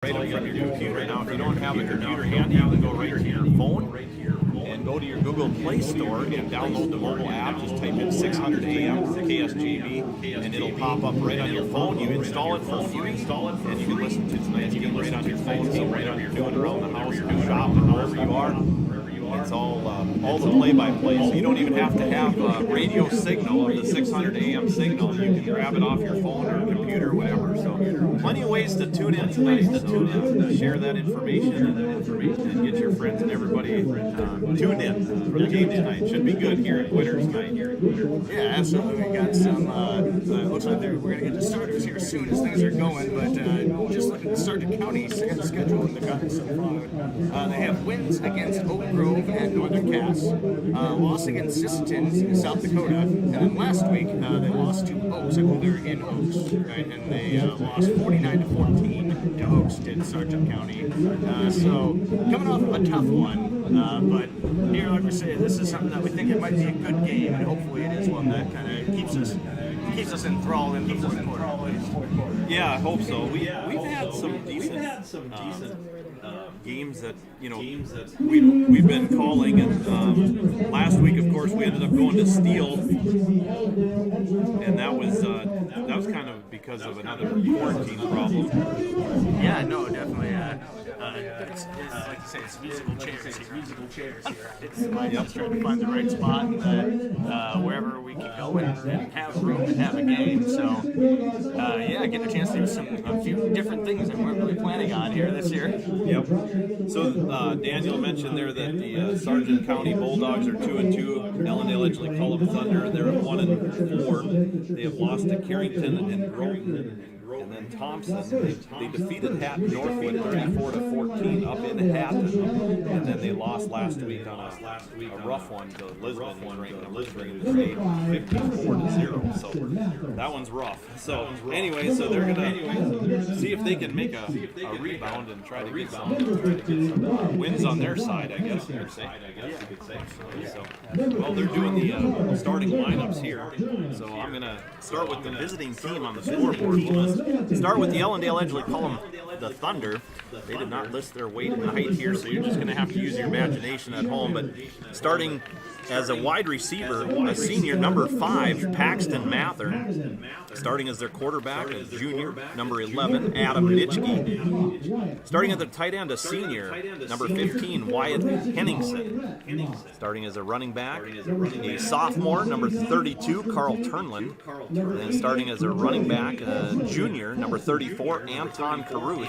Right from your computer. Now, if you don't have a computer handy, you can go right to your phone and go to your Google Play Store and download the mobile app. Just type in 600 AM for KSGB, and it'll pop up right on your phone. You install it for free, and you can listen to tonight's game right on your phone. So whatever you're doing around the house, or shopping, wherever you are, it's all the play-by-play. So you don't even have to have a radio signal, the 600 AM signal. You can grab it off your phone or computer, whatever. So plenty of ways to tune in tonight. Share that information and get your friends and everybody tuned in for the game tonight. Should be good here at Winners night. Yeah, absolutely. We got some. Looks like we're going to get the starters here soon as things are going. But just looking at Sargent County's schedule in the Guns so far, they have wins against Oak Grove and Northern Cass, loss against Sisseton in South Dakota, and then last week they lost to Oaks. I believe they're in Oaks, right? And they lost 49-14 to Oaks, did Sargent County. So coming off of a tough one, but here, like we say, this is something that we think it might be a good game, and hopefully it is one that kind of keeps us enthralled in the fourth quarter. Yeah, I hope so. We've had some decent games that we've been calling, and last week, of course, we ended up going to Steele, and that was kind of because of another quarantine problem. Yeah, no, definitely. It's like you say, it's musical chairs here. It's just trying to find the right spot and wherever we can go and have room to have a game. So, getting a chance to do a few different things that we weren't really planning on here this year. Yep. So Daniel mentioned there that the Sargent County Bulldogs are 2-2. Ellendale Edgeley Cullum Thunder, they're 1-4. They have lost to Carrington and Groton. And then Thompson, they defeated Hatton Northwood 34-14 up in Hatton, and then they lost last week on a rough one to Lisbon, ranked Lisbon 54-0. So that one's rough. So anyway, so they're gonna see if they can make a rebound and try to get some wins on their side, I guess you could say. So, well, they're doing the starting lineups here. So I'm gonna start with the visiting team on the scoreboard. Start with the Ellendale Edgeley Cullum, the Thunder. They did not list their weight and height here, so you're just going to have to use your imagination at home. But starting as a wide receiver, a senior, number 5, Paxton Mather. Starting as their quarterback, a junior, number 11, Adam Nitschke. Starting at the tight end, a senior, number 15, Wyatt Henningsen. Starting as a running back, a sophomore, number 32, Carl Turnland. And then starting as a running back, a junior, number 34, Anton Caruth.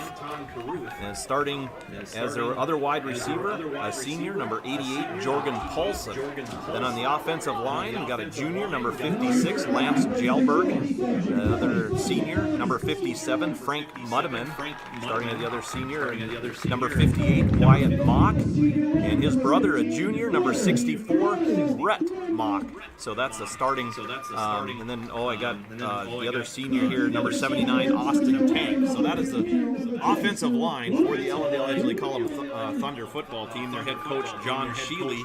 And starting as their other wide receiver, a senior, number 88, Jorgen Paulson. Then on the offensive line, we got a junior, number 56, Lance Gelberg. Another senior, number 57, Frank Muddeman. Starting as the other senior, number 58, Wyatt Mock. And his brother, a junior, number 64, Brett Mock. So that's the starting. And then, I got the other senior here, number 79, Austin Tank. So that is the offensive line for the Ellendale Edgeley Cullum Thunder football team. Their head coach, John Sheely,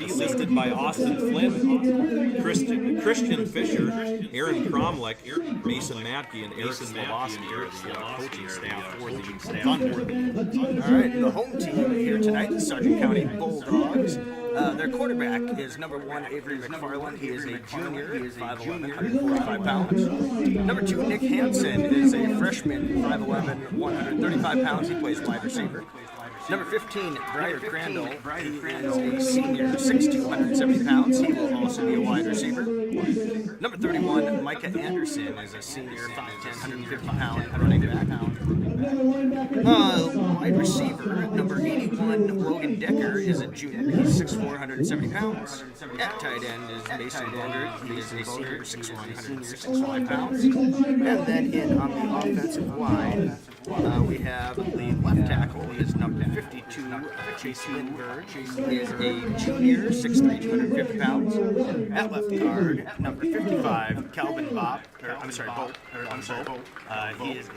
assisted by Austin Flynn, Christian Fisher, Aaron Cromlech, Mason Matke, and Eric Slavoski are the coaching staff for the Thunder. All right, the home team here tonight, the Sargent County Bulldogs. Their quarterback is number 1, Avery McFarland. He is a junior, 5'11", 145 pounds. Number 2, Nick Hansen is a freshman, 5'11", 135 pounds. He plays wide receiver. Number 15, Briar Crandall. He is a senior, 6'2", 170 pounds. He will also be a wide receiver. Number 31, Micah Anderson is a senior, 5'10", 150-pound running back. Wide receiver, number 81, Logan Decker, is a junior. He's 6'4", 170 pounds. At tight end is Mason Bogert. He is a senior, 6'1", 165 pounds. And then on the offensive line, we have the left tackle is number 52, Chase Lindbergh. He is a junior, 6'3", 250 pounds. At left guard, number 55, Calvin Bolt. He is a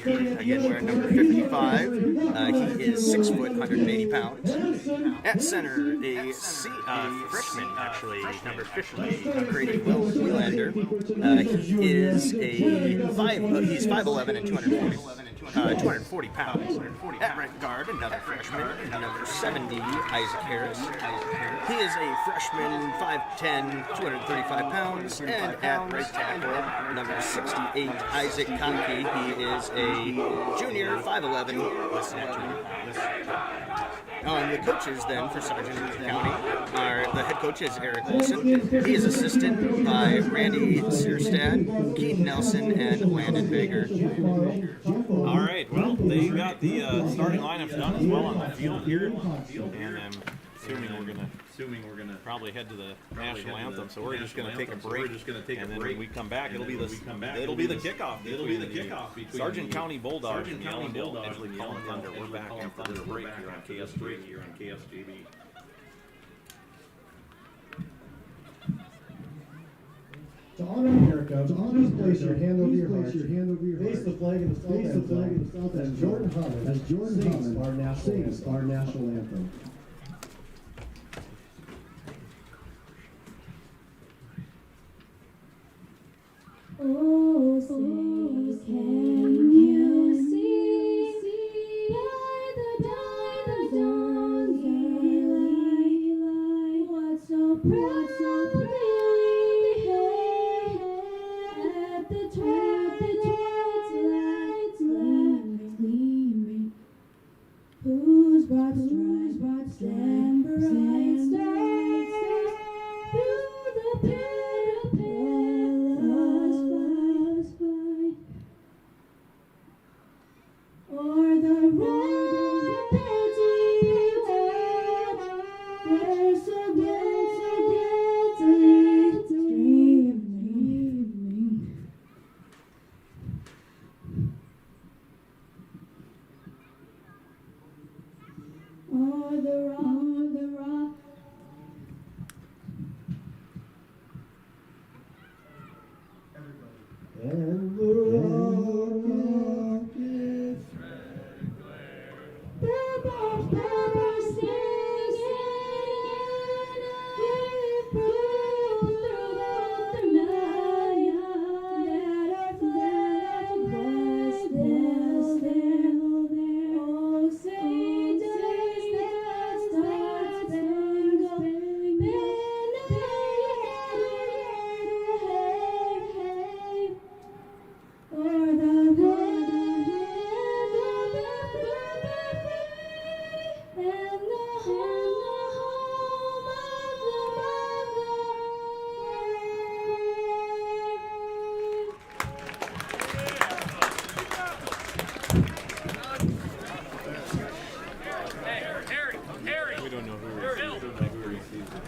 junior, again wearing number 55. He is 6 foot, 180 pounds. At center, a freshman, actually, number 50, Grady Wielander. He is he's 5'11" and 240 pounds. At right guard, another freshman, number 70, Isaac Harris. He is a freshman, 5'10", 235 pounds. And at right tackle, number 68, Isaac Conkey. He is a junior, 5'11", listen at you. And the coaches then for Sargent County are, the head coach is Eric Olson. He is assisted by Randy Searstad, Keaton Nelson, and Landon Baker. All right, well, they got the starting lineups done as well on the field here, and I'm assuming we're gonna probably head to the national anthem. So we're just gonna take a break, and then when we come back, it'll be the kickoff. It'll be the kickoff between Sargent County Bulldogs and the Allendale Edgeley College Thunder. We're back after this break here on KSJB. To honor America, please place your hand over your heart. Face the flag in the south as Jordan Hammond sings our national anthem. Oh, say, can you see by the dawn's early light what so proudly at the twilight's gleaming, whose broad stripes stand bright stars through the perilous fight, o'er the rapid where so gently streaming. O'er the rock. And the rock is Pepper singing, give proof throughout the night that our flag was still there. Oh, say does that star-spangled banner wave, o'er the land of the free and the home of the We don't know who receives it.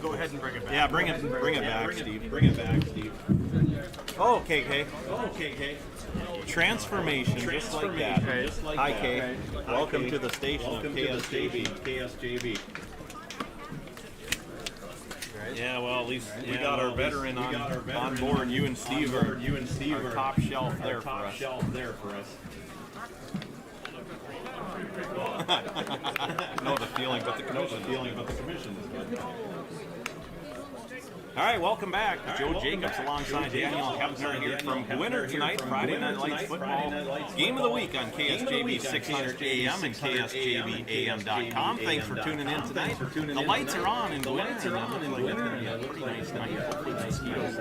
Go ahead and bring it back. Yeah, bring it back, Steve. Bring it back, Steve. Oh, KK. Transformation, just like that. Hi, Kay. Welcome to the station of KSJB. Yeah, well, at least we got our veteran on board. You and Steve are top shelf there for us. Know the feeling, but the commission is good. All right, welcome back. Joe Jacobs alongside Daniel Kepner here from Winter tonight, Friday Night Lights football. Game of the week on KSJB 600 AM and KSJBAM.com. Thanks for tuning in tonight. The lights are on in Winter. It's pretty nice night. Hopefully the mosquitoes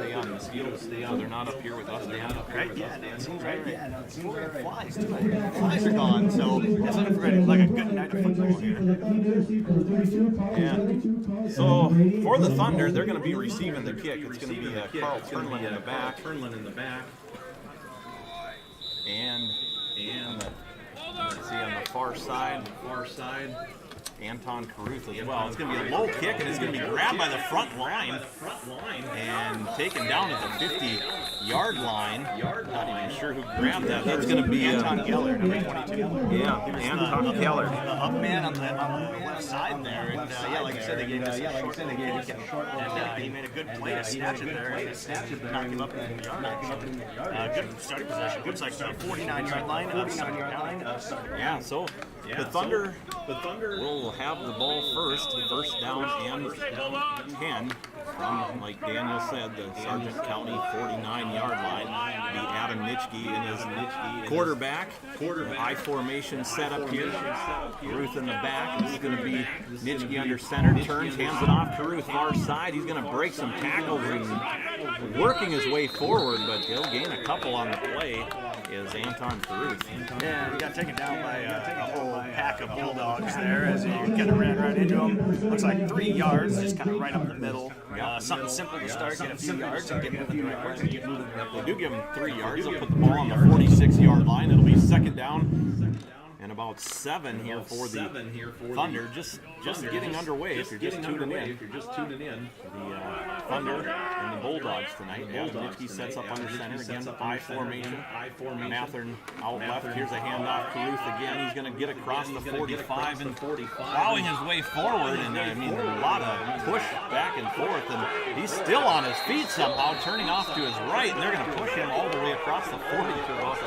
stay on. So they're not up here with us. They're not up here with us. It seems right. It seems like flies too. Flies are gone, so it's like a good night of football here. Yeah. So for the Thunder, they're going to be receiving the kick. It's going to be Carl Turnlin in the back. And let's see on the far side, Anton Caruth as well. It's going to be a low kick, and it's going to be grabbed by the front line and taken down at the 50. yard line. Not even sure who grabbed that. That's going to be Anton Geller, number 22. Yeah, Anton Geller. The up man on the left side there. And like I said, they gave us a short and he made a good play to snatch it there. Knock him up in the yard. Good starting possession. Looks like 49-yard line. Yeah, so the Thunder will have the ball first down and 10 from, like Daniel said, the Sargent County 49-yard line. Be Adam Nitschke in his quarterback. High formation setup here. Ruth in the back. This is going to be Nitschke under center. Turns, hands it off to Ruth far side. He's going to break some tackles and working his way forward, but he'll gain a couple on the play. Is Anton Caruth. Yeah, we got taken down by a whole pack of Bulldogs there as he kind of ran right into him. Looks like 3 yards, just kind of right up the middle. Something simple to start, get a few yards and get moving the right way. They do give him 3 yards. They'll put the ball on the 46-yard line. It'll be second down and about 7 here for the Thunder. Just getting underway if you're just tuning in. The Thunder and the Bulldogs tonight. Adam Nitschke sets up under center again. High formation. Mathern out left. Here's a handoff. Caruth again. He's going to get across the 45 and plowing his way forward. And I mean, a lot of push back and forth. And he's still on his feet somehow, turning off to his right. And they're going to push him all the way across the 40 to about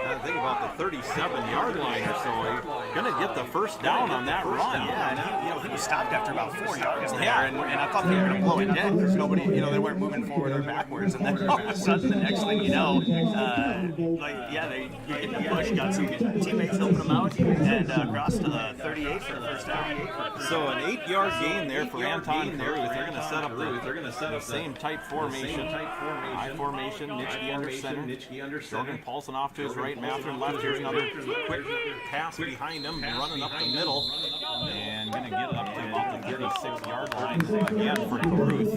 I think about the 37-yard line or so. You're going to get the first down on that run. Yeah, and he was stopped after about 4 yards there, and I thought they were going to blow it dead. There's nobody, they weren't moving forward or backwards, and then all of a sudden, the next thing you know, they hit the push, got some teammates helping them out, and across to the 38 for the first down. So an 8-yard gain there for Anton Caruth. They're going to set up the same type formation. High formation, Nitschke under center. Jordan Paulson off to his right, Mathern left. Here's another quick pass behind him, running up the middle, and going to get it up to about the 36-yard line again for Caruth.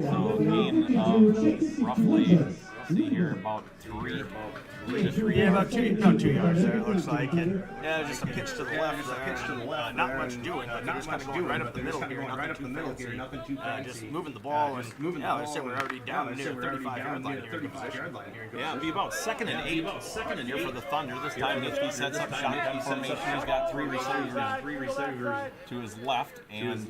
So a gain of roughly, let's see here, about 3. Yeah, about 2 yards there, it looks like. And just a pitch to the left. Not much doing, but just kind of going right up the middle here. Nothing too fancy. Just moving the ball. And I said we're already down near the 35-yard line here. Yeah, it'll be about 2nd and 8 here for the Thunder. This time Nitschke sets up shotgun formation. He's got 3 receivers to his left and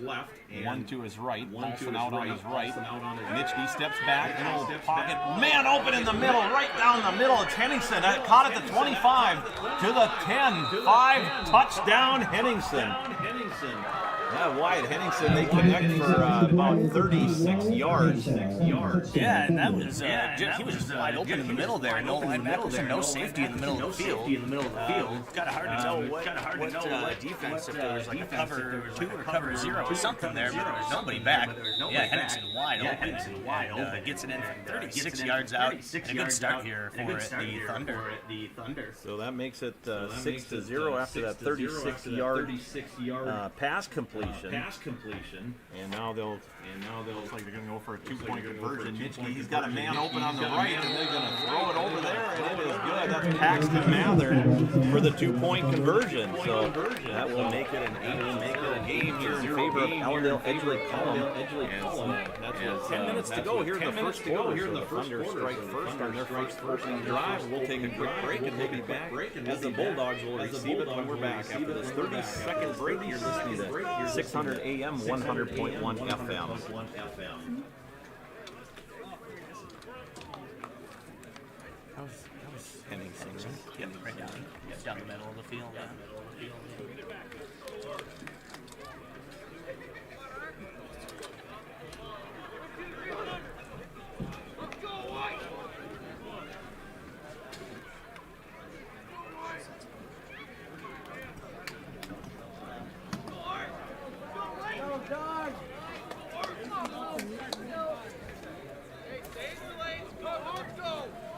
1 to his right. Paulson out on his right. Nitschke steps back, little pocket. Man open in the middle, right down the middle. It's Henningsen. Caught at the 25 to the 10. 5 touchdown Henningsen. Yeah, Wyatt Henningsen, they connect for about 36 yards. Yeah, and that was he was just wide open in the middle there. No linebackers, no safety in the middle of the field. Kind of hard to tell what defense, if there was like a cover 2 or cover 0 or something there, but there was nobody back. Yeah, Henningsen wide open. Gets it in from 36 yards out. And a good start here for the Thunder. So that makes it 6-0 after that 36-yard pass completion. And now they'll looks like they're going to go for a 2-point conversion. Nitschke, he's got a man open on the right, and they're going to throw it over there, and it is good. That's Paxton Mather for the 2-point conversion. So that will make it a game here in favor of Allendale Edgeley Cullum. That's 10 minutes to go here in the first quarter. So the Thunder strike first on their first drive. We'll take a quick break, and we'll be back as the Bulldogs will receive it when we're back after this 30-second break. You're listening to 600 AM, 100.1 FM. How's Henningsen? Right down the middle of the field.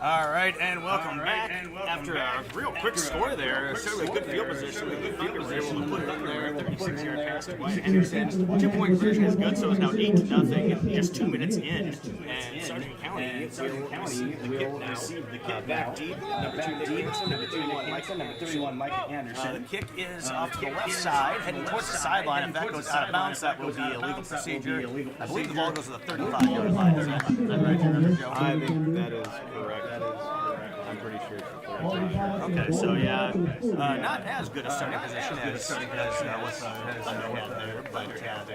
All right, and welcome back. After a real quick score there, certainly a good field position. The Thunder were able to put it in there. 36-yard pass to Wyatt Henderson. 2-point conversion is good, so it's now 8-0, just 2 minutes in. And Sargent County will receive the kick now. Back deep, number 31, Micah Anderson. The kick is off to the left side, heading towards the sideline. If that goes out of bounds, that will be a legal procedure. I believe the ball goes to the 35-yard line. Is that right there, Joe? I think that is correct. I'm pretty sure it's correct. Okay, so yeah, not as good a starting position as what's had there, but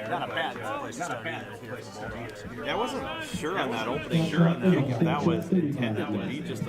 not a bad place to start either here for the Bulldogs. Yeah, I wasn't sure on that opening kick if that was intended to be just a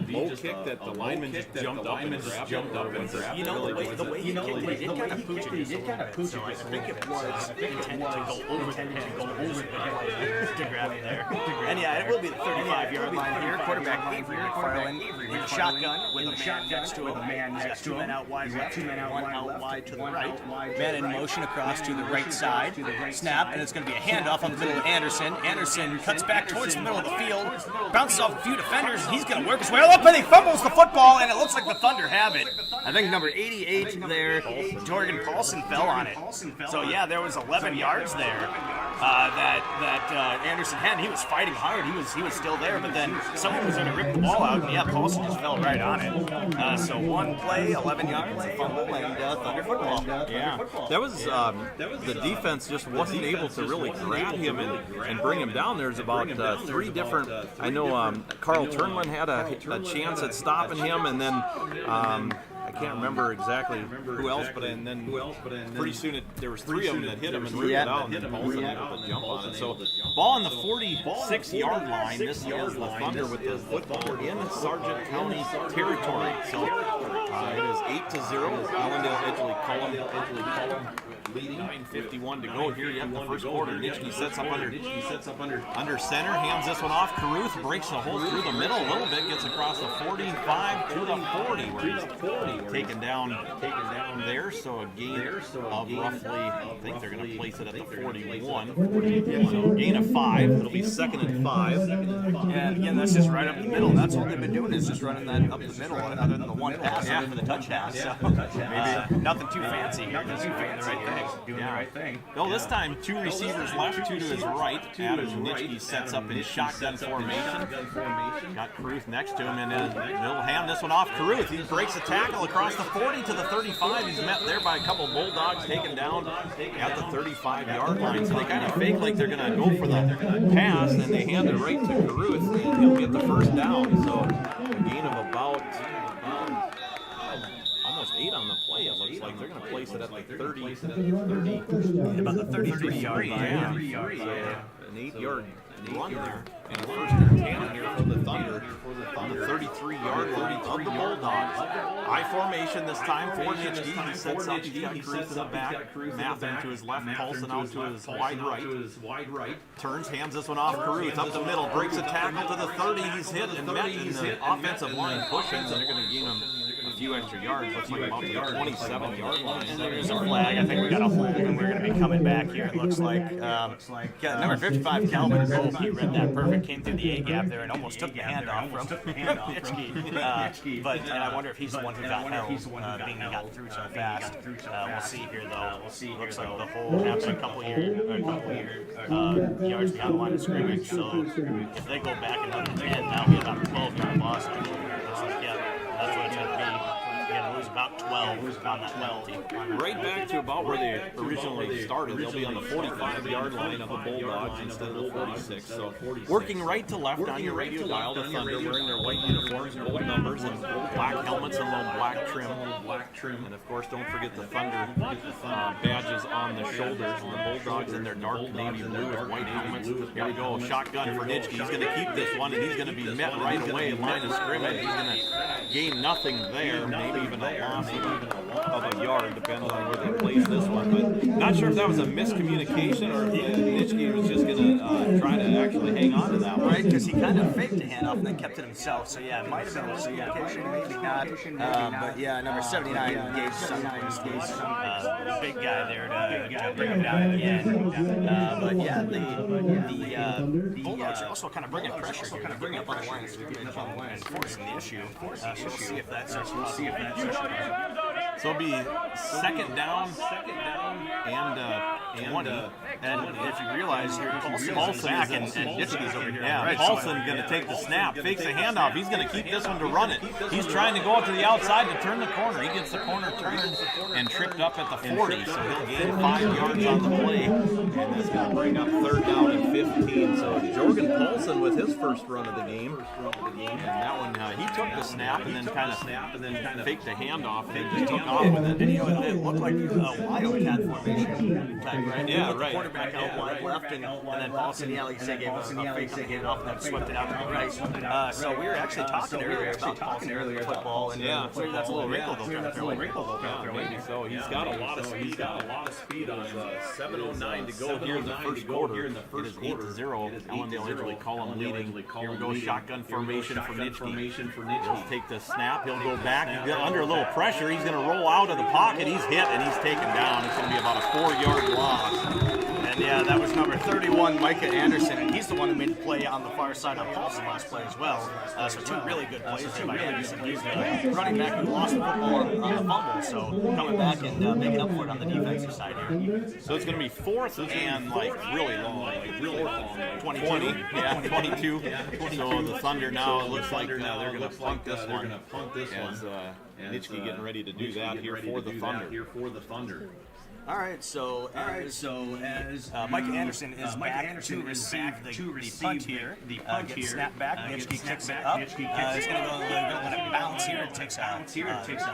low kick that the lineman just jumped up and grabbed it. You know, the way he kicked it, he did kind of pooch it. So I think it was intended to go over the head, to grab it there. And yeah, it will be the 35-yard line here. Quarterback Avery McFarland in the shotgun with a man next to him. He's got 2 men out wide left, 1 out wide to the right. Man in motion across to the right side. Snap, and it's going to be a handoff on the middle of Anderson. Anderson cuts back towards the middle of the field, bounces off a few defenders, and he's going to work his way up, and he fumbles the football, and it looks like the Thunder have it. I think number 88 there, Jordan Paulson, fell on it. So yeah, there was 11 yards there that Anderson had. He was fighting hard. He was still there, but then someone was going to rip the ball out, and yeah, Paulson just fell right on it. So one play, 11 yards, a fumble, and Thunder football. Yeah, that was the defense just wasn't able to really grab him and bring him down. There's about 3 different. I know Carl Turnman had a chance at stopping him, and then I can't remember exactly who else, but then pretty soon there was 3 of them that hit him and ripped it out, and then Paulson able to jump on it. So ball on the 46-yard line. This is the Thunder with the football in Sargent County territory. So it is 8-0. Allendale Edgley Cullum leading. 9:51 to go here yet in the first quarter. Nitschke sets up under center, hands this one off. Caruth breaks the hole through the middle a little bit, gets across the 45 to the 40, where he's taken down there. So a gain of roughly, I think they're going to place it at the 41. So gain of 5. It'll be 2nd and 5. And again, that's just right up the middle. That's all they've been doing is just running that up the middle, other than the one pass for the touchdown. So maybe nothing too fancy here. Just doing the right thing. Well, this time 2 receivers left, 2 to his right. Adam Nitschke sets up in shotgun formation. Got Caruth next to him, and he'll hand this one off. Caruth, he breaks a tackle across the 40 to the 35. He's met there by a couple Bulldogs, taken down at the 35-yard line. So they kind of fake like they're going to go for the pass, and they hand it right to Caruth, and he'll get the first down. So a gain of about almost 8 on the play. It looks like they're going to place it at the 30. About the 33-yard line. Yeah. An 8-yard run there. And a 1st and 10 here for the Thunder on the 33-yard line of the Bulldogs. High formation this time for Nitschke. He sets up, he's got Caruth in the back, Mathen to his left, Paulson out to his wide right. Turns, hands this one off. Caruth up the middle, breaks a tackle to the 30. He's hit and met in the offensive line pushing, so they're going to gain him a few extra yards. Looks like about the 27-yard line. And there's a flag. I think we got a hold, and we're going to be coming back here. It looks like number 55, Calvin Pope. He read that perfect, came through the A gap there, and almost took the handoff from Nitschke. But I wonder if he's the one who got held, being he got through so fast. We'll see here, though. Looks like the whole has a couple yards beyond the line of scrimmage. So if they go back another 10, that'll be about a 12-yard loss. Looks like, that's what it's going to be. You're going to lose about 12 on that penalty. Right back to about where they originally started. They'll be on the 45-yard line of the Bulldogs instead of the 46. So working right to left on your radio dial, the Thunder wearing their white uniforms, gold numbers, and black helmets and little black trim. And of course, don't forget the Thunder badges on the shoulders, and the Bulldogs in their dark navy blue with white helmets. Here we go, shotgun for Nitschke. He's going to keep this one, and he's going to be met right away in line of scrimmage. He's going to gain nothing there, maybe even a loss of a yard, depending on where they place this one. But not sure if that was a miscommunication or if Nitschke was just going to try to actually hang on to that one. Right, because he kind of faked the handoff and then kept it himself. So yeah, it might have been a miscommunication, maybe not. But yeah, number 79 gauge big guy there to bring him down again. But yeah, the Bulldogs are also kind of bringing pressure here, getting up on the line, and forcing the issue. We'll see if that's So it'll be second down, and 20. And if you realize here, Paulson's back and Nitschke's over here. Yeah, Right, Paulson's going to take the snap, fakes a handoff. He's going to keep this one to run it. He's trying to go out to the outside to turn the corner. He gets the corner turned and tripped up at the 40, so he'll gain 5 yards on the play. And that's going to bring up third down and 15. So Jorgen Paulson with his first run of the game. And that one, he took the snap and then kind of faked the handoff and just took off with it. And it looked like a wildcat formation type, right? Yeah, Put right. the quarterback out wide left, and then Paulson, like you say, gave a fake on the handoff and then swept it out to the right. So we were actually talking earlier about Paulson earlier football, and maybe that's a little wrinkle they'll kind of throw in. Maybe so. He's got a lot of speed. On 7:09 to go here in the first quarter. It is 8-0. Ellendale Edgeley Column leading. Here we go, shotgun formation for Nitschke. He'll take the snap. He'll go back. Under a little pressure. He's going to roll out of the pocket. He's hit and he's taken down. It's going to be about a 4-yard loss. And yeah, that was number 31, Micah Anderson, and he's the one who made the play on the far side on Paulson last play as well. So two really good plays there by Anderson. He's the running back who lost the football on the fumble, so coming back and making up for it on the defensive side here. So it's going to be fourth and really long, 22. Yeah, 22. So the Thunder now, it looks like they're going to punt this one. As Nitschke getting ready to do that here for the Thunder. All right, so as Micah Anderson is back to receive the punt here, gets snapped back, Nitschke kicks it up. He's going to go let it bounce here. It takes a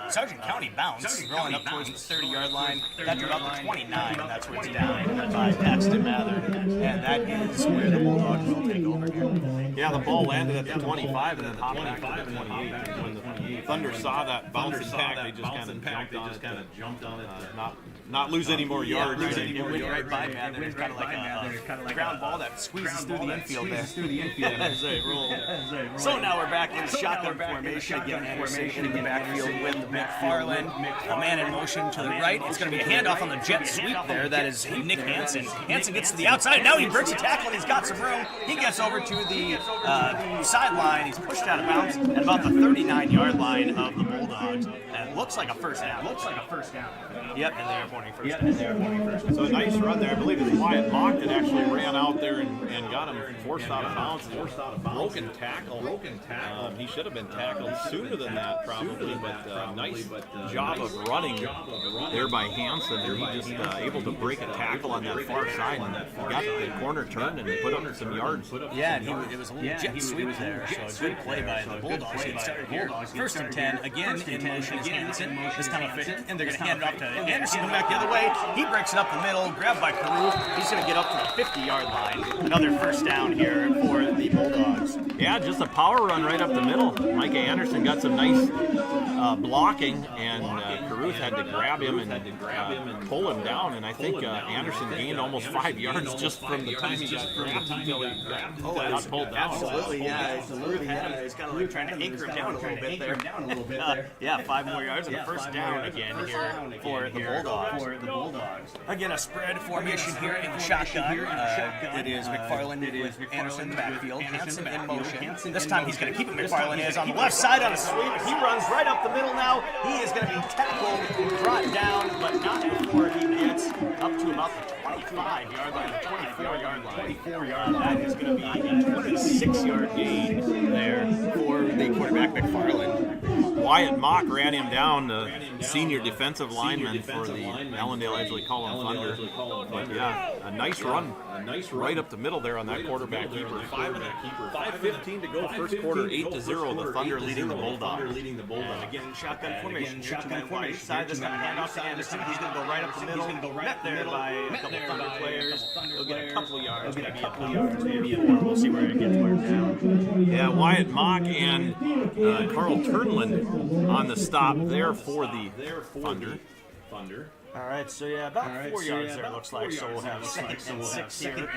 Sargent County bounce, rolling up towards the 30-yard line. That drew out the 29, and that's where it's down by Paxton Mather. And that is where the Bulldogs will take over here. Yeah, the ball landed at the 25 and then hopped back to the 28. And when the Thunder saw that bouncing pack, they just kind of jumped on it. Not lose any more yards. It went right by Mather. It's kind of like a ground ball that squeezes through the infield there. As they roll. So now we're back in shotgun formation again. Anderson in the backfield with McFarland. A man in motion to the right. It's going to be a handoff on the jet sweep there. That is Nick Hansen. Hansen gets to the outside. Now he breaks a tackle and he's got some room. He gets over to the sideline. He's pushed out of bounds at about the 39-yard line of the Bulldogs. And it looks like a first down. Yep, and they're pointing first. So a nice run there. I believe it was Wyatt Mock that actually ran out there and got him forced out of bounds. Broken tackle. He should have been tackled sooner than that probably, but nice job of running there by Hansen. And he just able to break a tackle on that far side and got the corner turned and put up some yards. Yeah, and it was a little jet sweep there, so a good play by the Bulldogs. Get started here. First and 10, again in motion is Hansen. This time of fit, and they're going to hand it off to Anderson. Come back the other way. He breaks it up the middle, grabbed by Carew. He's going to get up to the 50-yard line. Another first down here for the Bulldogs. Yeah, just a power run right up the middle. Micah Anderson got some nice blocking, and Caruth had to grab him and pull him down. And I think Anderson gained almost 5 yards just from the time he got grabbed until he got pulled down. Absolutely, yeah. He's kind of like trying to anchor him down a little bit there. Yeah, 5 more yards and a first down again here for the Bulldogs. Again, a spread formation here in the shotgun. It is McFarland with Anderson in the backfield. Hansen in motion. This time he's going to keep it. McFarland is on the left side on a sweep. He runs right up the middle now. He is going to be tackled, brought down, but not before he gets up to about the 25-yard line, the 24-yard line. That is going to be a 26-yard gain there for the quarterback, McFarland. Wyatt Mock ran him down, the senior defensive lineman for the Ellendale Edgeley Column Thunder. But yeah, a nice run right up the middle there on that quarterback keeper. 5:15 to go, first quarter, 8-0. The Thunder leading the Bulldogs. Again, shotgun formation. Shotgun formation side. This time hand off to Anderson. He's going to go right up the middle. Met there by a couple Thunder players. He'll get a couple yards. Maybe a four. We'll see where it gets marked down. Yeah, Wyatt Mock and Carl Turnland on the stop there for the Thunder. All right, so yeah, about 4 yards there, looks like. So we'll have second and six here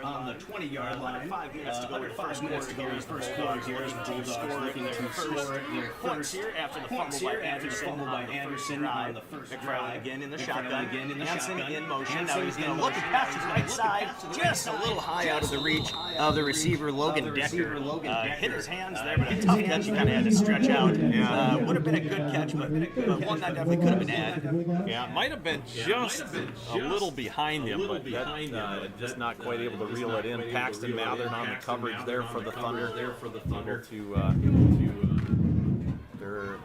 on the 20-yard line. 5 minutes to go in the first quarter here. The Bulldogs looking to score their first here after the fumble by Anderson on the first drive. Again in the shotgun. Hansen in motion. Now he's going to look at pass his right side, just a little high out of the reach of the receiver, Logan Decker. Hit his hands there, but a tough catch. He kind of had to stretch out. Would have been a good catch, but one that definitely could have been had. Yeah, it might have been just a little behind him, but just not quite able to reel it in. Paxton Mathern on the coverage there for the Thunder. They're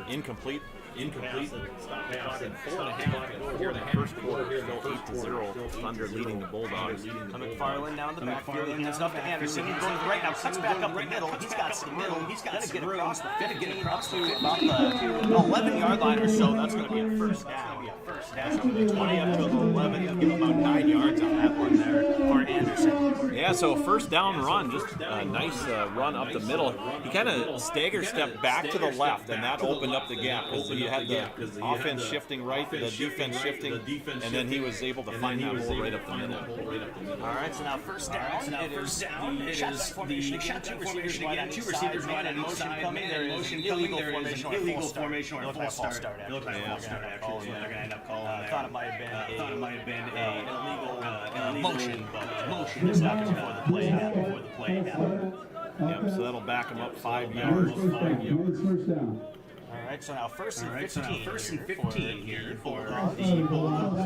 incomplete. Stop pass. 4.5 here in the first quarter. Still 8-0. Thunder leading the Bulldogs. McFarland down the backfield. He hands it up to Anderson. He's going right now. Cuts back up the middle. He's got some middle. He's got to get across the 15, across to about the 11-yard line or so. That's going to be a first down. So 20 up to 11. He'll give about 9 yards on that one there for Anderson. Yeah, so first down run, just a nice run up the middle. He kind of stagger stepped back to the left, and that opened up the gap because he had the offense shifting right, the defense shifting, and then he was able to find that hole right up the middle. All right, so now first down. It is the shotgun formation again. Two receivers wide in motion coming. There is an illegal formation or a false start. It looks like a false start, actually. They're going to end up calling that. Thought it might have been an illegal motion, but motion is not before the play happened. Yep, so that'll back him up 5 yards. All right, so now first and 15 here for the Bulldogs.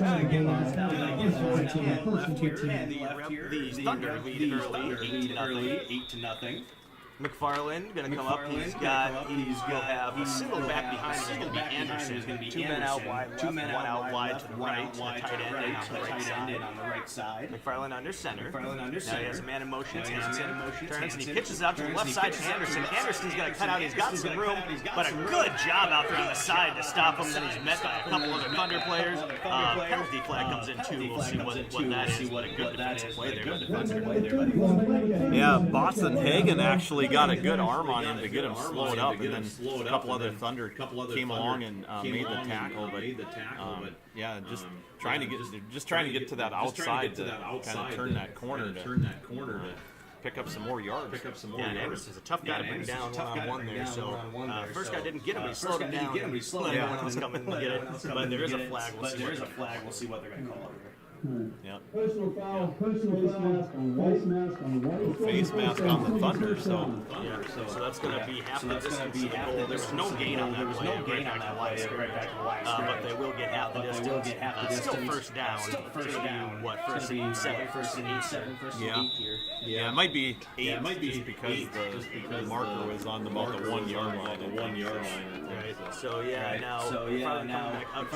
The Thunder lead early, 8-0 McFarland going to come up. He'll have a single back behind him. It's going to be Anderson. Two men out wide, one out wide to the right. Tight end on the right side. McFarland under center. Now he has a man in motion. Turns and he pitches out to the left side to Anderson. Anderson's going to cut out. He's got some room, but a good job out there on the side to stop him. Then he's met by a couple other Thunder players. Penalty flag comes in too. We'll see what that is. What a good defensive play there by the Thunder. Yeah, Boston Hagen actually got a good arm on him to get him slowed up, and then a couple other Thunder came along and made the tackle. But yeah, just trying to get to that outside to kind of turn that corner to pick up some more yards. Yeah, and Anderson's a tough guy to bring down one-on-one there. So first guy didn't get him, but he slowed him down. Everyone else coming to get it. But there is a flag. We'll see what they're going to call it. Yep. Personal foul, face mask on the Thunder, so that's going to be half the distance. There was no gain on that play. But they will get half the distance. Still first down. First and 7, first and 8 here. Yeah, it might be 8 just because the marker was on about the 1 yard line. Right. So now back out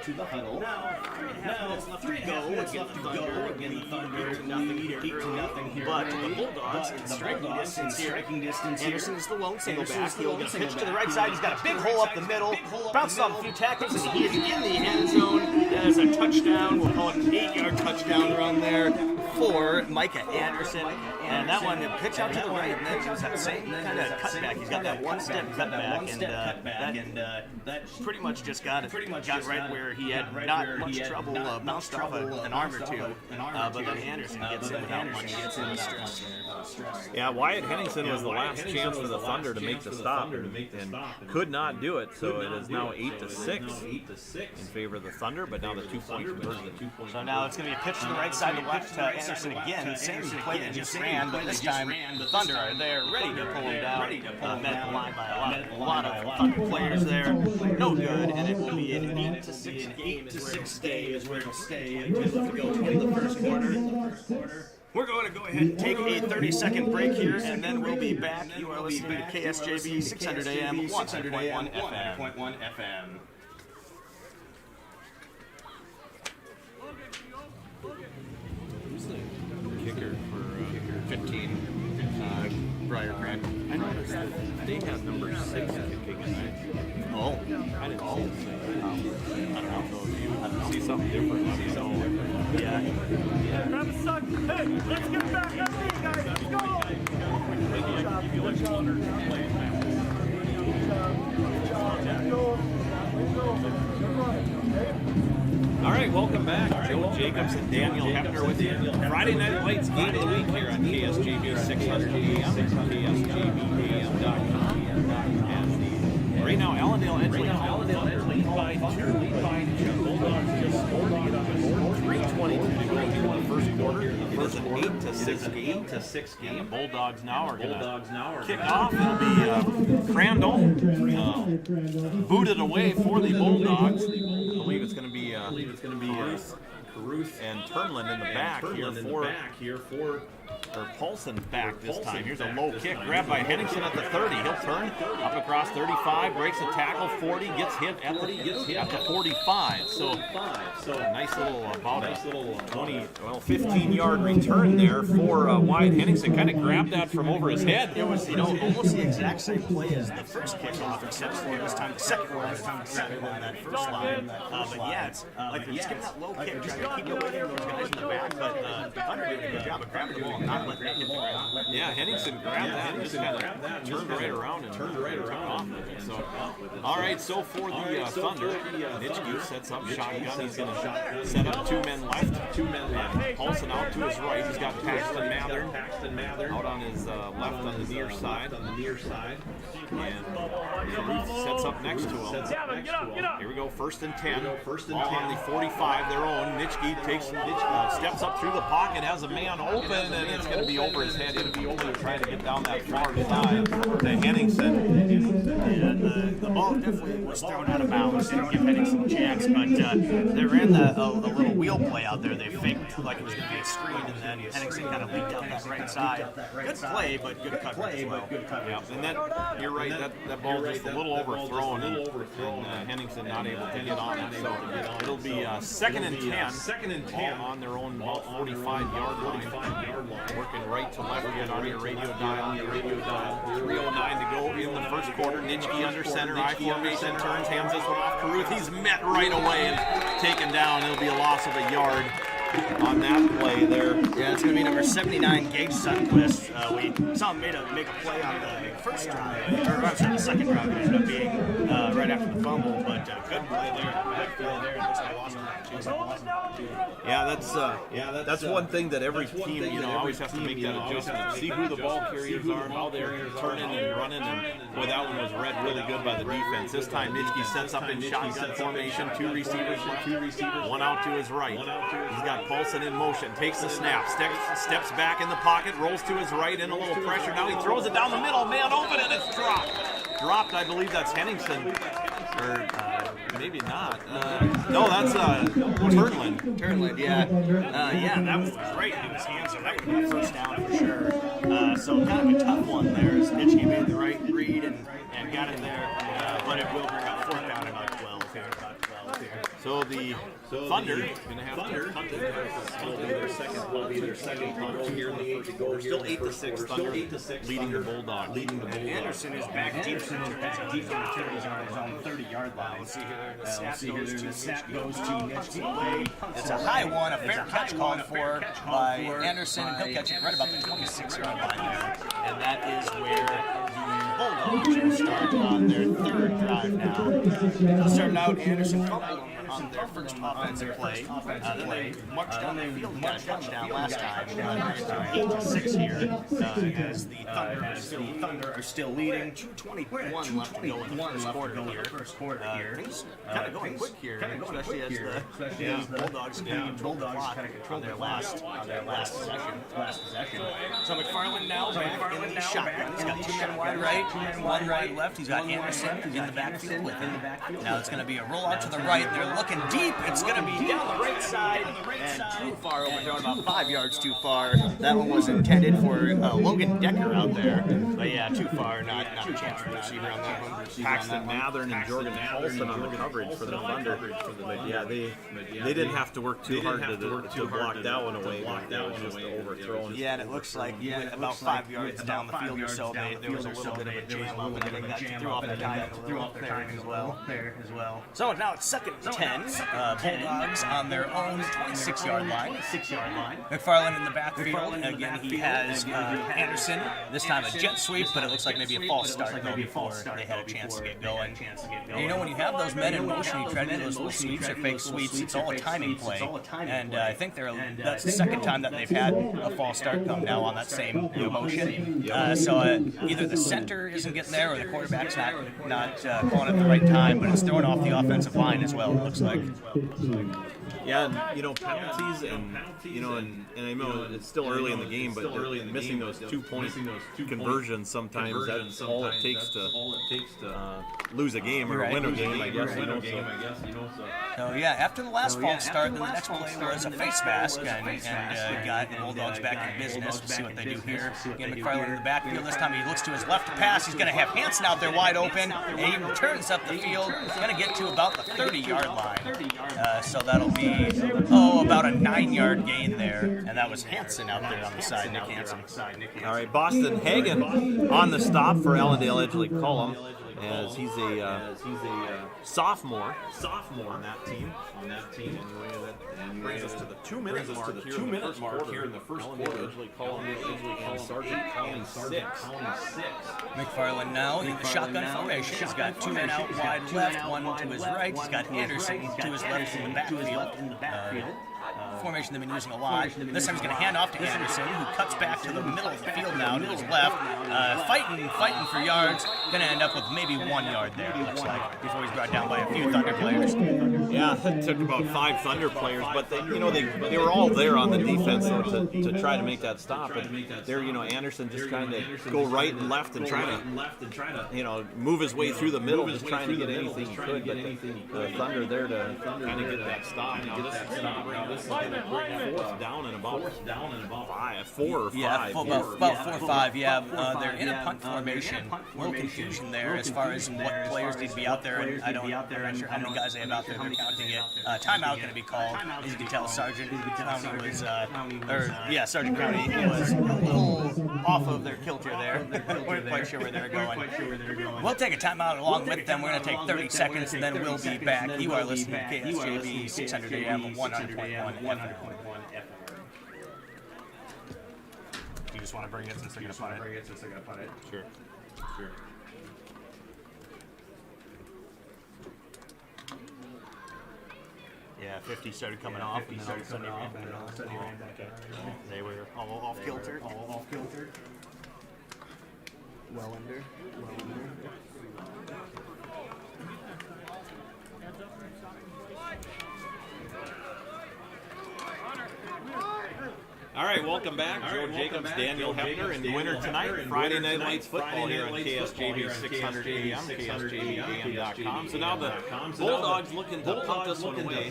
to the huddle. Now 3 go. It's left to go. Again, the Thunder 8-0 here. But the Bulldogs in striking distance here. Anderson's the lone single back. He'll get a pitch to the right side. He's got a big hole up the middle. Bounces off a few tackles, and he is in the end zone. There's a touchdown. We'll call it an 8-yard touchdown run there for Micah Anderson. And that one, pitch out to the right, and then he was that same kind of cutback. He's got that one-step cutback, and that pretty much just got right where he had not much trouble, bounced off an arm or two. But then Anderson gets in without much stress. Yeah, Wyatt Henningsen was the last chance for the Thunder to make the stop and could not do it. So it is now 8-6 in favor of the Thunder, but now the 2-point conversion. So now it's going to be a pitch to the right side to left to Anderson again. Same play that just ran, but this time the Thunder are there ready to pull him down. Met the line by a lot of Thunder players there. No good, and it will be an 8-6 game is where it'll stay. We'll go into the first quarter. We're going to go ahead and take a 30-second break here, and then we'll be back. You are listening to KSJB 600 AM, 100.1 FM. Who's the kicker for 15? Briar Grant. I noticed that they have number 6 kicking tonight. Oh, I didn't see it. I don't know if you see something different. Yeah. Grab a suck. Hey, let's get back up here, guys. Let's go. Good job. Good job. All right, welcome back. Joe Jacobs and Daniel Hepner with you. Friday Night Lights game of the week here on KSJB 600 AM, KSJBAM.com. And right now, Allendale Edgeley lead by 2. Bulldogs just holding it on the board. 3:22 to go here in the first quarter. It is an 8-6 game. Bulldogs now are going to kick off. It'll be Crandall booted away for the Bulldogs. I believe it's going to be Caruth and Turnland in the back here for Paulson back this time. Here's a low kick grabbed by Henningsen at the 30. He'll turn up across 35, breaks a tackle, 40, gets hit at the 45. So a nice little 15-yard return there for Wyatt Henningsen. Kind of grabbed that from over his head. It was, almost the exact same play as the first kickoff, except for this time the second one was time to grab it on that first line. But yeah, it's like he's getting that low kick, trying to keep away from those guys in the back. But Hunter did a good job of grabbing the ball and not letting it hit the ground. Yeah, Henningsen grabbed that and just kind of turned right around and took off with it. So, all right, so for the Thunder, Nitschke sets up shotgun. He's going to set up 2 men left. Paulson out to his right. He's got Paxton Mathern out on his left on the near side. And Ruth sets up next to him. Here we go, 1st and 10. Ball on the 45, their own. Nitschke steps up through the pocket, has a man open, and it's going to be over his head. He'll be over trying to get down that far side to Henningsen. And the ball definitely was thrown out of bounds. Didn't give Henningsen a chance, but they ran a little wheel play out there. They faked like it was going to be a screen, and then Henningsen kind of leaked out that right side. Good play, but good coverage as well. Yeah, and that you're right. That ball just a little overthrown, and Henningsen not able to get on it. So it'll be 2nd and 10. All on their own about 45-yard line. Working right to left again on your radio dial. 3:09 to go in the first quarter. Nitschke under center. I formation turns, hands this one off. Caruth. He's met right away and taken down. It'll be a loss of a yard on that play there. Yeah, it's going to be number 79, Gage Sutcliffe. We saw him make a play on the first drive, or I'm sorry, the second drive. It ended up being right after the fumble, but good play there. Backfield there. It looks like lost him. Yeah, that's one thing that every team, always has to make that adjustment. See who the ball carriers are, how they're turning and running, and boy, that one was read really good by the defense. This time, Nitschke sets up in shotgun formation, 2 receivers, one out to his right. He's got Paulson in motion, takes the snap, steps back in the pocket, rolls to his right, in a little pressure. Now he throws it down the middle, man open, and it's dropped. I believe that's Henningsen. Or maybe not. No, that's Turnland, yeah. That was great in his hands. That would be a first down for sure. So kind of a tough one there. Nitschke made the right read and got it there. But it will bring up 4th down about 12 here. So the Thunder going to have to punt it. It'll be their second punt here in the first quarter. Still 8-6. Thunder leading the Bulldogs. Anderson is back deep in the territories on his own 30-yard line. We'll see here. The snap goes to Nitschke. It's a high one, a fair catch called for by Anderson, and he'll catch it right about the 26-yard line there. And that is where the Bulldogs will start on their 3rd drive now. They'll start out Anderson fumbled on their first offensive play. Then they marched down the field and got a touchdown last time. They're 8-6 here as the Thunder are still leading. 2:21 left to go in the first quarter here. Things kind of going quick here, especially as the Bulldogs kind of control their last possession. So McFarland now back in the shotgun. He's got 2 men wide right, 1 wide left. He's got Anderson in the backfield with him. Now it's going to be a rollout to the right. They're looking deep. It's going to be down the right side and too far overthrown, about 5 yards too far. That one was intended for Logan Decker out there, but yeah, too far. Not a chance for the receiver on that one. Paxton Mathern and Jordan Paulson on the coverage for the Thunder. But yeah, they didn't have to work too hard to block that one away. That was just overthrown. Yeah, and it looks like about 5 yards down the field or so, there was a little bit of a jam up, and then that threw off the timing as well. So now it's 2nd and 10. Bulldogs on their own 26-yard line. McFarland in the backfield. Again, he has Anderson. This time a jet sweep, but it looks like maybe a false start though before they had a chance to get going. And you know, when you have those men in motion, you try to do those little sweeps or fake sweeps. It's all a timing play. And I think that's the second time that they've had a false start come now on that same motion. So either the center isn't getting there or the quarterback's not calling it the right time, but it's throwing off the offensive line as well, it looks like. Yeah, and penalties, and and I know it's still early in the game, but they're missing those 2-point conversions sometimes. That's all it takes to lose a game or win a game, I guess. So yeah, after the last false start, then the next play was a face mask and got the Bulldogs back in business. We'll see what they do here. Again, McFarland in the backfield. This time he looks to his left to pass. He's going to have Hansen out there wide open, and he returns up the field. Going to get to about the 30-yard line. So that'll be about a 9-yard gain there, and that was Hansen out there on the side, Nick Hansen. All right, Boston Hagen on the stop for Allendale Edgeley Cullum, as he's a sophomore on that team. And brings us to the 2-minute mark here in the first quarter. Edgeley Cullum and Sargent County 6. McFarland now in the shotgun formation. He's got 2 men out wide left, one to his right. He's got Anderson to his left in the backfield. Formation they've been using a lot. This time he's going to hand off to Anderson, who cuts back to the middle of the field now to his left. Fighting for yards. Going to end up with maybe 1 yard there, it looks like, before he's brought down by a few Thunder players. Yeah, it took about 5 Thunder players, but they were all there on the defense though, to try to make that stop. And there, Anderson just trying to go right and left and try to move his way through the middle, just trying to get anything he could. But the Thunder there to kind of get that stop. This is going to bring fourth down and about 4 or 5. Yeah, about 4 or 5. Yeah, they're in a punt formation. A little confusion there as far as what players need to be out there. And I'm not sure how many guys they have out there. They're counting it. Timeout going to be called. As you can tell, Sargent County was, Sargent County was a little off of their kilter there. Weren't quite sure where they're going. We'll take a timeout along with them. We're going to take 30 seconds and then we'll be back. You are listening to KSJB 600 AM 100.1 FM. Do you just want to bring it since they're going to punt it? Sure. Yeah, 50 started coming off, and then all of a sudden he ran back out. They were all off kilter. Well under. All right, welcome back. Joe Jacobs, Daniel Hefner, and winner tonight, Friday Night Lights football here on KSJB 600 AM, KSJBAM.com. So now the Bulldogs looking to punt this one away.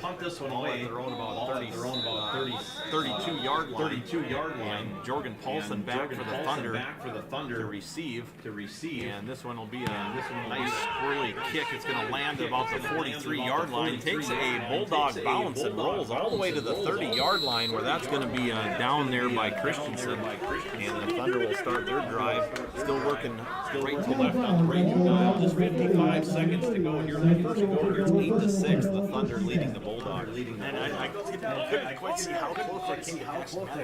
They're on about 32-yard line. Jorgen Paulson back for the Thunder to receive. And this one will be a nice squirrely kick. It's going to land at about the 43-yard line. Takes a Bulldog bounce and rolls all the way to the 30-yard line, where that's going to be down there by Christensen, and the Thunder will start their drive. Still working right to left on the radio dial. Just 55 seconds to go here in the first quarter. It's 8-6. The Thunder leading the Bulldogs. And I couldn't quite see how close they came to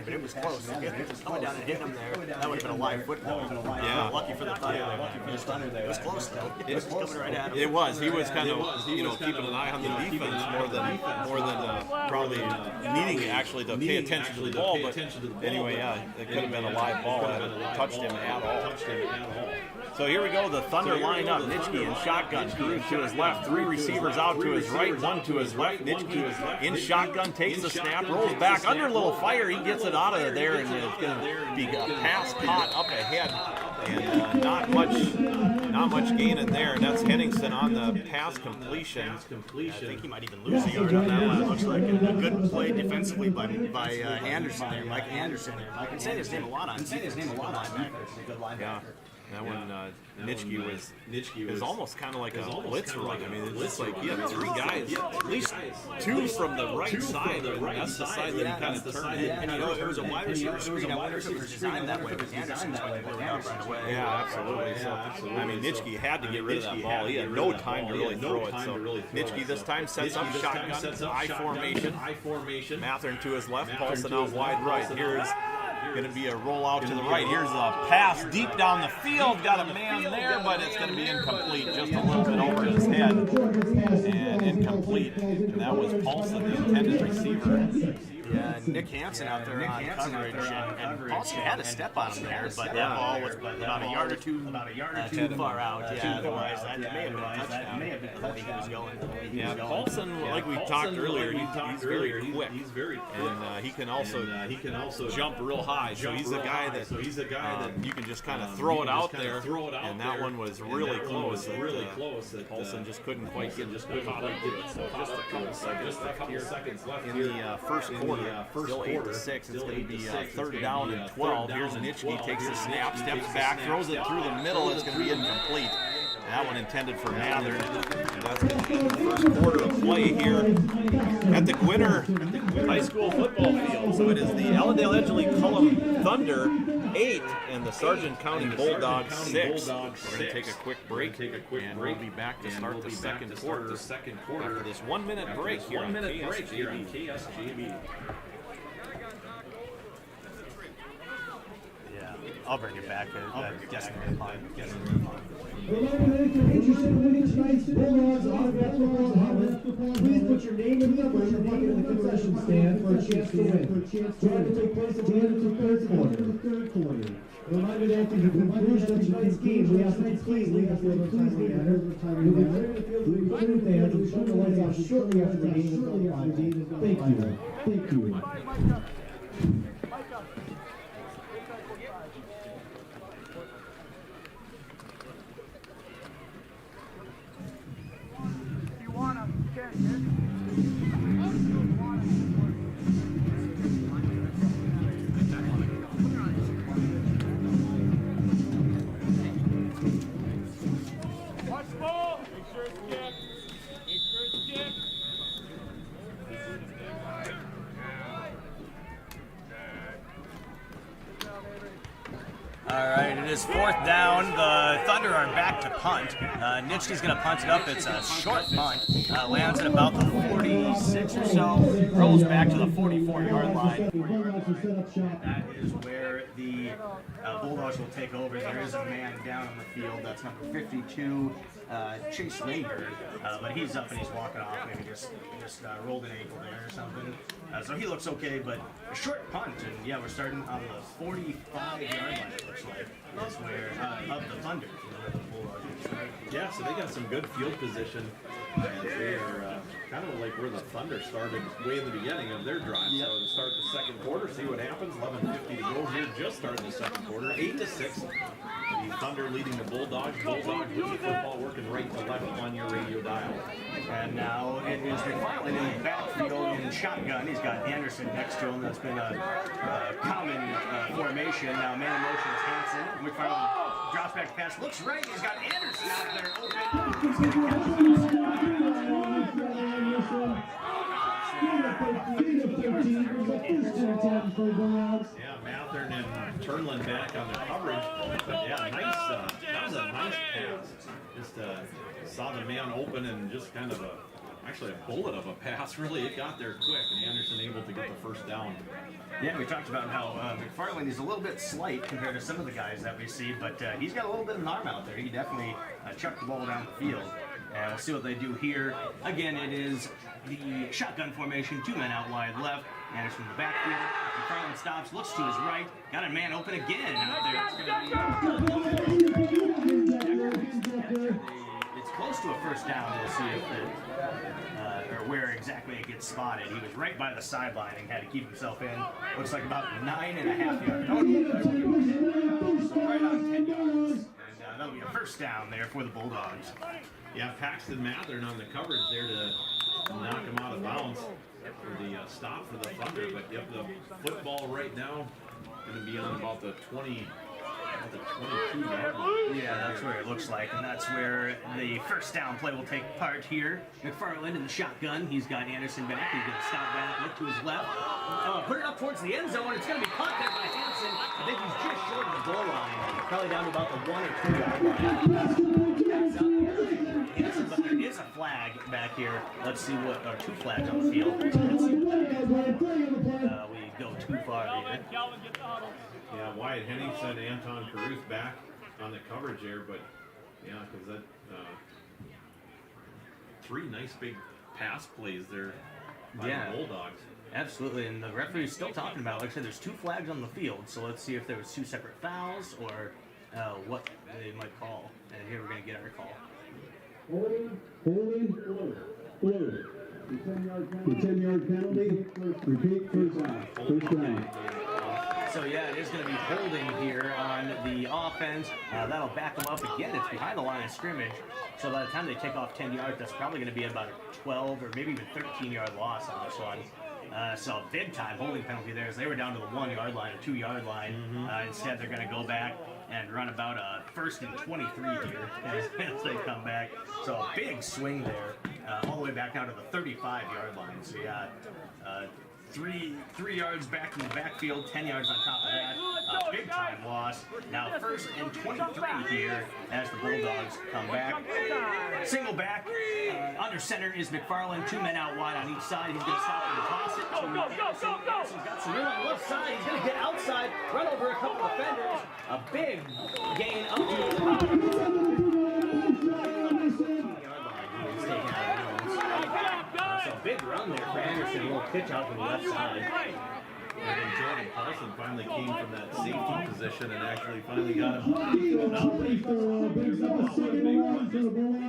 but it was close. If it was coming down and hitting them there, that would have been a live football. Yeah. Lucky for the Thunder there. It was close though. It was coming right at him. It was. He was kind of keeping an eye on the defense more than probably needing actually to pay attention to the ball. But anyway, it could have been a live ball had it touched him at all. So here we go. The Thunder line up. Nitschke in shotgun. Cruz to his left. 3 receivers out to his right. 1 to his left. Nitschke in shotgun. Takes the snap. Rolls back. Under a little fire. He gets it out of there. And it's going to be a pass caught up ahead. And not much gain in there. And that's Henningsen on the pass completion. I think he might even lose a yard on that one. It looks like a good play defensively by Anderson there. Mike Anderson there. I can say his name a lot on. Yeah. That one, Nitschke was almost kind of like a blitz run. I mean, it's just like, yeah, 3 guys, at least 2 from the right side. That's the side that he kind of turned. And you know, it was a wide receiver screen. I wonder if it was designed that way with Anderson right away. Yeah, absolutely. So, I mean, Nitschke had to get rid of that ball. He had no time to really throw it. So, Nitschke this time sets up shotgun, I formation. Mathern to his left, Paulson out wide right. Here's going to be a rollout to the right. Here's a pass deep down the field. Got a man there, but it's going to be incomplete. Just a little bit over his head. And incomplete. And that was Paulson, the intended receiver. Yeah, Nick Hansen out there on coverage, and Paulson had a step on him there, but that ball was about a yard or two too far out. Yeah, otherwise that may have been a touchdown. I think he was going. Yeah, Paulson, like we talked earlier, he's very quick, and he can also jump real high. So he's a guy that you can just kind of throw it out there. And that one was really close. Paulson just couldn't quite get it. So just a couple seconds left in the first quarter. Still 8-6. It's going to be 3rd down and 12. Here's Nitschke, takes the snap, steps back, throws it through the middle. It's going to be incomplete. That one intended for Mather. That's going to be the first quarter of play here at the Gwinner High School football field. So it is the Ellendale Edgeley Cullum Thunder 8 and the Sargent County Bulldogs 6. We're going to take a quick break, and we'll be back to start the second quarter after this 1-minute break here on KSJB. Yeah, I'll bring it back. Definitely fine. Reminder that if you're interested in winning tonight's Bulldogs autographed football helmet, please put your name and number in the bucket in the concession stand for a chance to win. Trying to take place at the end of the third quarter. Reminder that after the conclusion of tonight's game, we ask that you please leave us with a timely manner. You'll be clearing the field with your fans and shut the lights off shortly after the game is done. Thank you. Thank you. All right, it is 4th down. The Thunder are back to punt. Nitschke's going to punt it up. It's a short punt. Lands at about the 46 or so. Rolls back to the 44-yard line. That is where the Bulldogs will take over. There is a man down on the field. That's number 52, Chase Lingard. But he's up and he's walking off. Maybe just rolled an ankle there or something. So he looks okay, but a short punt. And yeah, we're starting on the 45-yard line, it looks like. That's where, of the Thunder. Yeah, so they got some good field position. They are kind of like where the Thunder started way in the beginning of their drive. So to start the second quarter, see what happens. 11:50 to go here. Just started the second quarter. 8-6. The Thunder leading the Bulldogs. Bulldogs with the football working right to left on your radio dial. And now it is McFarland in the backfield in shotgun. He's got Anderson next to him. That's been a common formation. Now man in motion is Hansen. McFarland drops back pass. Looks right. He's got Anderson out there open. He's going to catch Yeah, Mathern and Turnlin back on the coverage. But yeah, nice. That was a nice pass. Just saw the man open and just kind of actually a bullet of a pass. Really, it got there quick, and Anderson able to get the first down. Yeah, we talked about how McFarland is a little bit slight compared to some of the guys that we see, but he's got a little bit of an arm out there. He can definitely chuck the ball down the field. And we'll see what they do here. Again, it is the shotgun formation, 2 men out wide left. Anderson in the backfield. McFarland stops, looks to his right. Got a man open again out there. It's close to a first down. We'll see if or where exactly it gets spotted. He was right by the sideline and had to keep himself in. Looks like about 9.5 yards. So right on 10 yards. And that'll be a first down there for the Bulldogs. Yeah, Paxton Mathern on the coverage there to knock him out of bounds for the stop for the Thunder. But yep, the football right now going to be on about the 20. the 22-yard line. Yeah, that's where it looks like, and that's where the first down play will take part here. McFarland in the shotgun. He's got Anderson back. He's going to stop back, look to his left. Put it up towards the end zone. It's going to be caught there by Hansen. I think he's just short of the goal line. Probably down to about the 1 or 2 yard line. But there is a flag back here. Let's see what, or 2 flags on the field. Let's see we go too far here. Yeah, Wyatt Henning said Anton Caruth back on the coverage there, but yeah, because that 3 nice big pass plays there by the Bulldogs. Absolutely, and the referee's still talking about it. Like I said, there's 2 flags on the field, so let's see if there was 2 separate fouls or what they might call. And here we're going to get our call. Holding, blue. The 10-yard penalty. Repeat, first down. So yeah, it is going to be holding here on the offense. That'll back them up again. It's behind the line of scrimmage. So by the time they take off 10 yards, that's probably going to be about a 12 or maybe even 13-yard loss on this one. So big time holding penalty there as they were down to the 1 yard line or 2 yard line. Instead, they're going to go back and run about a 1st and 23 here as they come back. So a big swing there, all the way back down to the 35-yard line. So yeah, 3 yards back in the backfield, 10 yards on top of that. Big time loss. Now 1st and 23 here as the Bulldogs come back. Single back. Under center is McFarland. 2 men out wide on each side. He's going to stop and toss it to Anderson. Anderson's got some room on the left side. He's going to get outside, run over a couple of defenders. A big gain up to the top. So big run there for Anderson. A little pitch out to the left side. And then Jordan Paulson finally came from that safety position and actually finally got him.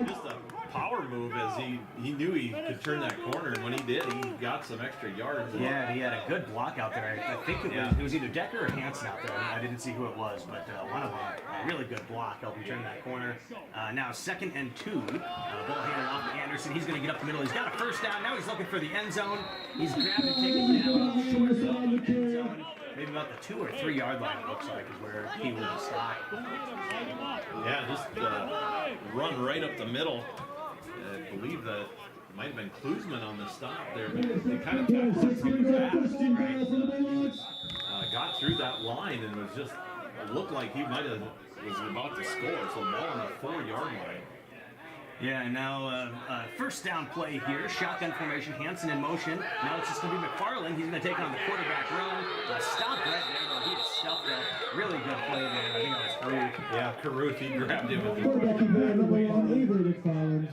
Just a power move as he knew he could turn that corner, and when he did, he got some extra yards. Yeah, he had a good block out there. I think it was either Decker or Hansen out there. I didn't see who it was, but one of them, a really good block, helped him turn that corner. Now 2nd and 2. Ball handed off to Anderson. He's going to get up the middle. He's got a first down. Now he's looking for the end zone. He's grabbed and taken down short of the end zone. Maybe about the 2 or 3 yard line, it looks like, is where he will stop. Yeah, just run right up the middle. I believe that it might have been Klusman on the stop there, but they kind of got from the back, got through that line and was just looked like he might have was about to score. So ball on the 4 yard line. Yeah, and now first down play here. Shotgun formation, Hansen in motion. Now it's just going to be McFarland. He's going to take on the quarterback run. Stop right there, though. He just stuffed that. Really good play there. I think it was Caruth. Yeah, Caruth, he grabbed him.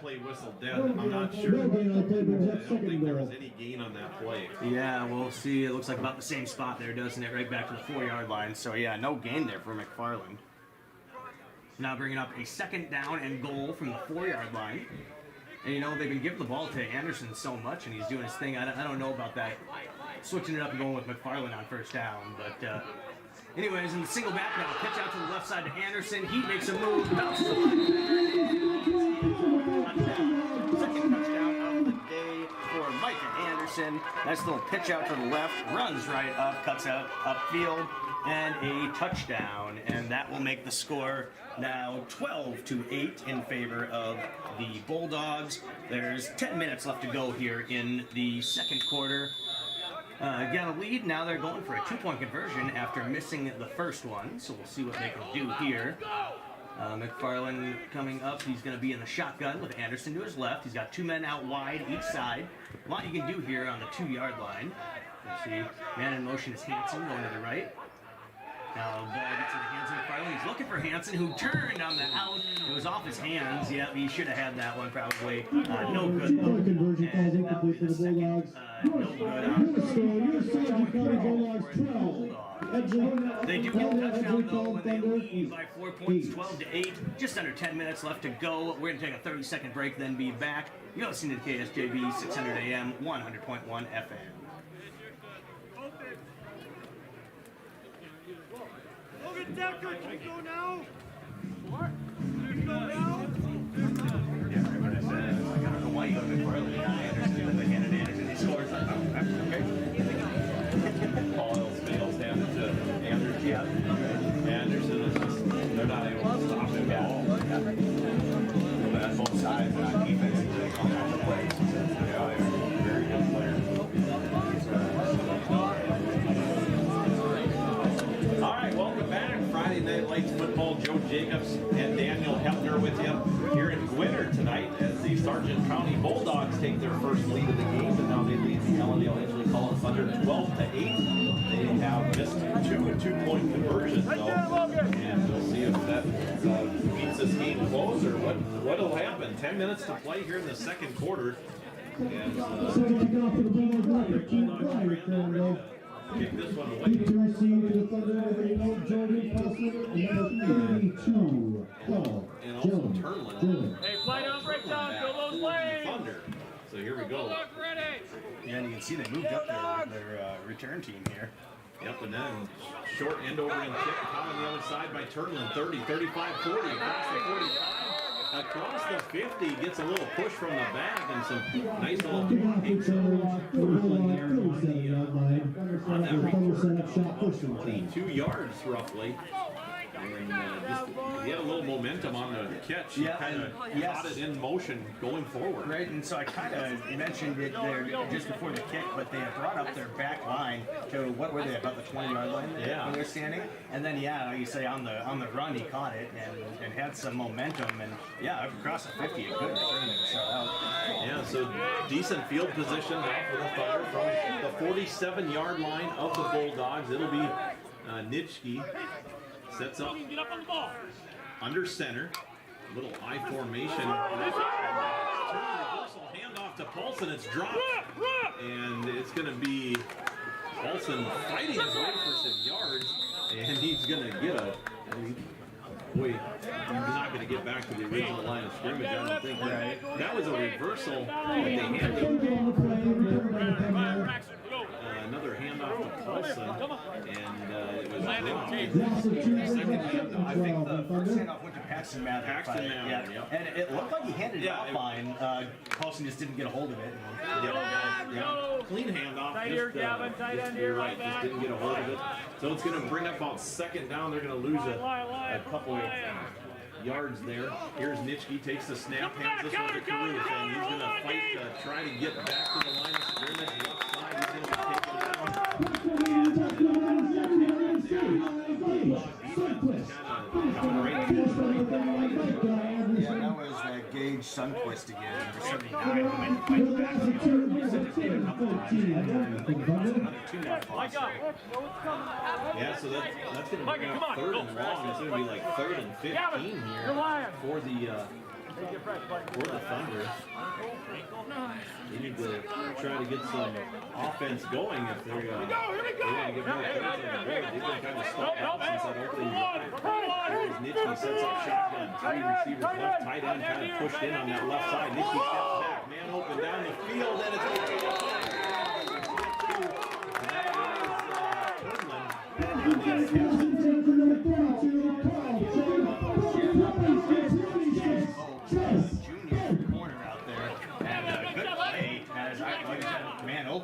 Play whistle dead. I'm not sure. I don't think there was any gain on that play. Yeah, we'll see. It looks like about the same spot there, doesn't it? Right back to the 4 yard line. So, yeah, no gain there for McFarland. Now bringing up a 2nd down and goal from the 4 yard line. And you know, they've been giving the ball to Anderson so much, and he's doing his thing. I don't know about that, switching it up and going with McFarland on first down. But anyways, in the single back now, pitch out to the left side to Anderson. He makes a move, bounces the line. Second touchdown of the day for Micah Anderson. Nice little pitch out to the left, runs right up, cuts out upfield, and a touchdown. And that will make the score now 12-8 in favor of the Bulldogs. There's 10 minutes left to go here in the second quarter. Got a lead. Now they're going for a 2-point conversion after missing the first one. So we'll see what they can do here. McFarland coming up. He's going to be in the shotgun with Anderson to his left. He's got 2 men out wide each side. A lot you can do here on the 2 yard line. Let's see. Man in motion is Hansen going to the right. Now ball gets into Hansen. McFarland. He's looking for Hansen, who turned on the out. It was off his hands. Yep, he should have had that one probably. No good though. Conversion calls incomplete for the Bulldogs. No good on They do get a touchdown though when they lead by 4 points, 12-8. Just under 10 minutes left to go. We're going to take a 30-second break, then be back. You're listening to KSJB 600 AM, 100.1 FM. Logan Decker, can you go now? What? Can you go now? Yeah, everybody said, I don't know why you go to McFarland and not Anderson, but they handed Anderson. He scores. Okay. Paul fails down to Anderson. Yeah. Anderson is just the Sargent County Bulldogs take their first lead of the game, and now they lead the Ellendale Edgeley College Thunder 12-8. They have missed 2 2-point conversions, though, and we'll see if that keeps this game close or what'll happen. 10 minutes to play here in the second quarter. And So we kick off for the Bulldogs record, Keith Wright, and kick this one away. kick to receive to the Thunder with Jordan Paulson, and number 32, Paul And also Turnlin. Jordan. Hey, fly down, break down, fill those lanes. Thunder. So here we go. Bulldogs ready. Yeah, and you can see they moved up their return team here. Yep, and then short end over and kick caught on the other side by Turnlin. 30, 35, 40, across the 45. Across the 50, gets a little push from the back and some nice little kicks on that return. 22 yards roughly. And he had a little momentum on the catch. He kind of caught it in motion going forward. Right, and so I kind of mentioned it there just before the kick, but they had brought up their back line to, what were they, about the 20-yard line there when they're standing? And then, like you say, on the run, he caught it and had some momentum, and across the 50, a good return there. So, so decent field position now for the Thunder from the 47-yard line of the Bulldogs. It'll be Nitschke. Sets up under center, little I formation. Reversal handoff to Paulson. It's dropped, and it's going to be Paulson fighting his way for some yards, and he's going to get he's not going to get back to the original line of scrimmage. I don't think that was a reversal that they handed. Another handoff to Paulson, and it was second handoff. I think the first handoff went to Paxton Mather. Yep. And it looked like he handed it off fine. Paulson just didn't get a hold of it. Clean handoff. Tight here, Gavin. Tight end here, right Just back. didn't get a hold of it. So it's going to bring up about second down. They're going to lose a couple of yards there. Here's Nitschke, takes the snap, hands this one to Caruth, and he's going to fight to try to get back to the line of scrimmage. Left side, he's going to be taken Yeah, that was Gage Sunquist again, number 79. Who made the fight back. So that's going to bring up third and long. It's going to be like third and 15 here for the Thunder. They need to try to get some offense going if they're going to get more points on the board. They've been kind of stuck out since that opening drive. Here's Nitschke, sets up shotgun. 3 receivers left, tight end kind of pushed in on that left side. Nitschke steps back, man open down the field, and it's going to be open.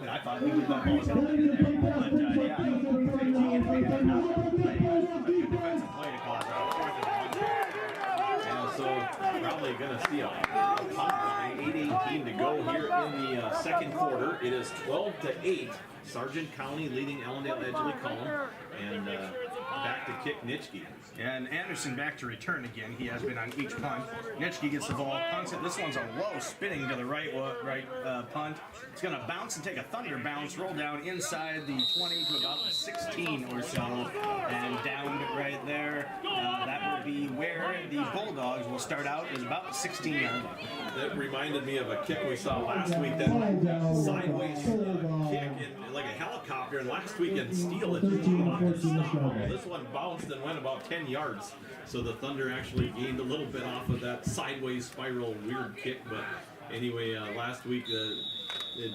I thought we would have balls out there. But so probably going to see a punt line. 8:18 to go here in the second quarter. It is 12-8. Sargent County leading Ellendale Edgeley Column, and back to kick Nitschke. And Anderson back to return again. He has been on each punt. Nitschke gets the ball, punts it. This one's a low spinning to the right punt. It's going to bounce and take a thunder bounce, roll down inside the 20 to about the 16 or so, and down right there. That will be where the Bulldogs will start out, is about the 16-yard line. That reminded me of a kick we saw last week, that sideways kick like a helicopter, and last week in Steel it just stopped. This one bounced and went about 10 yards, so the Thunder actually gained a little bit off of that sideways spiral weird kick, but anyway, last week it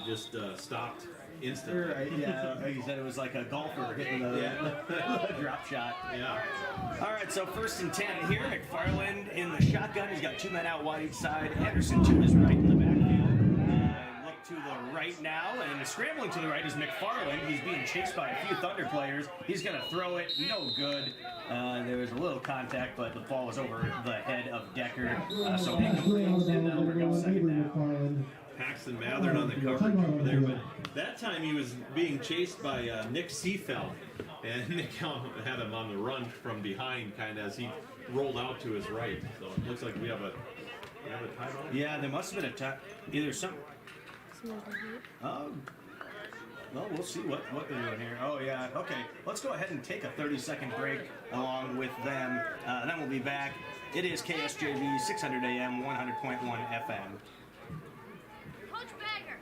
just stopped instantly. Right, yeah, you said it was like a golfer hitting a drop shot. Yeah. All right, so 1st and 10 here. McFarland in the shotgun. He's got 2 men out wide each side. Anderson to his right in the backfield. Look to the right now, and scrambling to the right is McFarland. He's being chased by a few Thunder players. He's going to throw it. No good. There was a little contact, but the ball was over the head of Decker. So incomplete, and now we're going second down. Paxton Mathern on the coverage over there, but that time he was being chased by Nick Seafeld, and Nick had him on the run from behind, kind of as he rolled out to his right. So it looks like we have a You have a timeout? Yeah, there must have been a time. Either some. Well, we'll see what they're doing here. Oh, yeah. Okay. Let's go ahead and take a 30-second break along with them. Then we'll be back. It is KSJV 600 AM, 100.1 FM. Coach Bagger.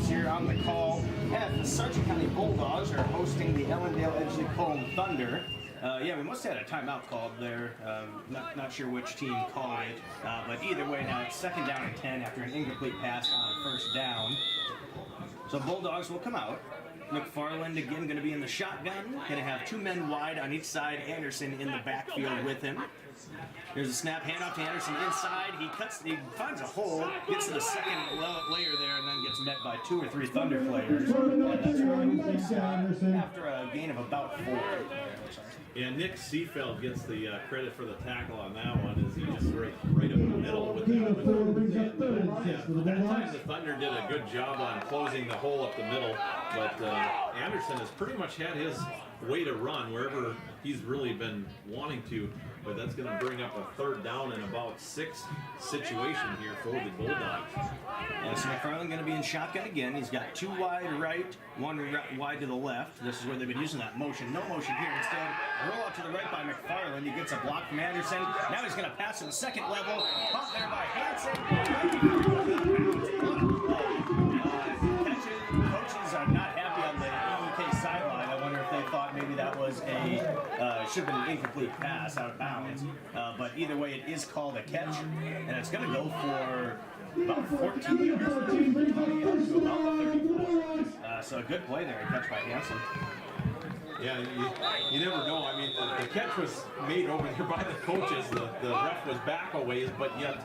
Here on the call as the Sargent County Bulldogs are hosting the Ellendale-Edgeley-Colm Thunder. Yeah, we must have had a timeout called there. Not sure which team called it, but either way, now it's 2nd down and 10 after an incomplete pass on 1st down. So Bulldogs will come out. McFarland again going to be in the shotgun. Going to have 2 men wide on each side. Anderson in the backfield with him. There's a snap, handoff to Anderson inside. He finds a hole, gets to the second layer there, and then gets met by 2 or 3 Thunder players. After a gain of about 4. Yeah, Nick Seafeld gets the credit for the tackle on that one, as he just right up the middle with that. That time the Thunder did a good job on closing the hole up the middle, but Anderson has pretty much had his way to run wherever he's really been wanting to. But that's going to bring up a 3rd down and about 6 situation here for the Bulldogs. Yeah, so McFarland going to be in shotgun again. He's got 2 wide right, 1 wide to the left. This is where they've been using that motion. No motion here. Instead, roll out to the right by McFarland. He gets a block from Anderson. Now he's going to pass to the 2nd level. Caught there by Hanson. Coaches are not happy on the EK sideline. I wonder if they thought maybe that was should have been an incomplete pass out of bounds. But either way, it is called a catch, and it's going to go for about 14 yards to about 34. So a good play there, a catch by Hanson. Yeah, you never know. I mean, the catch was made over there by the coaches. The ref was back a ways, but yet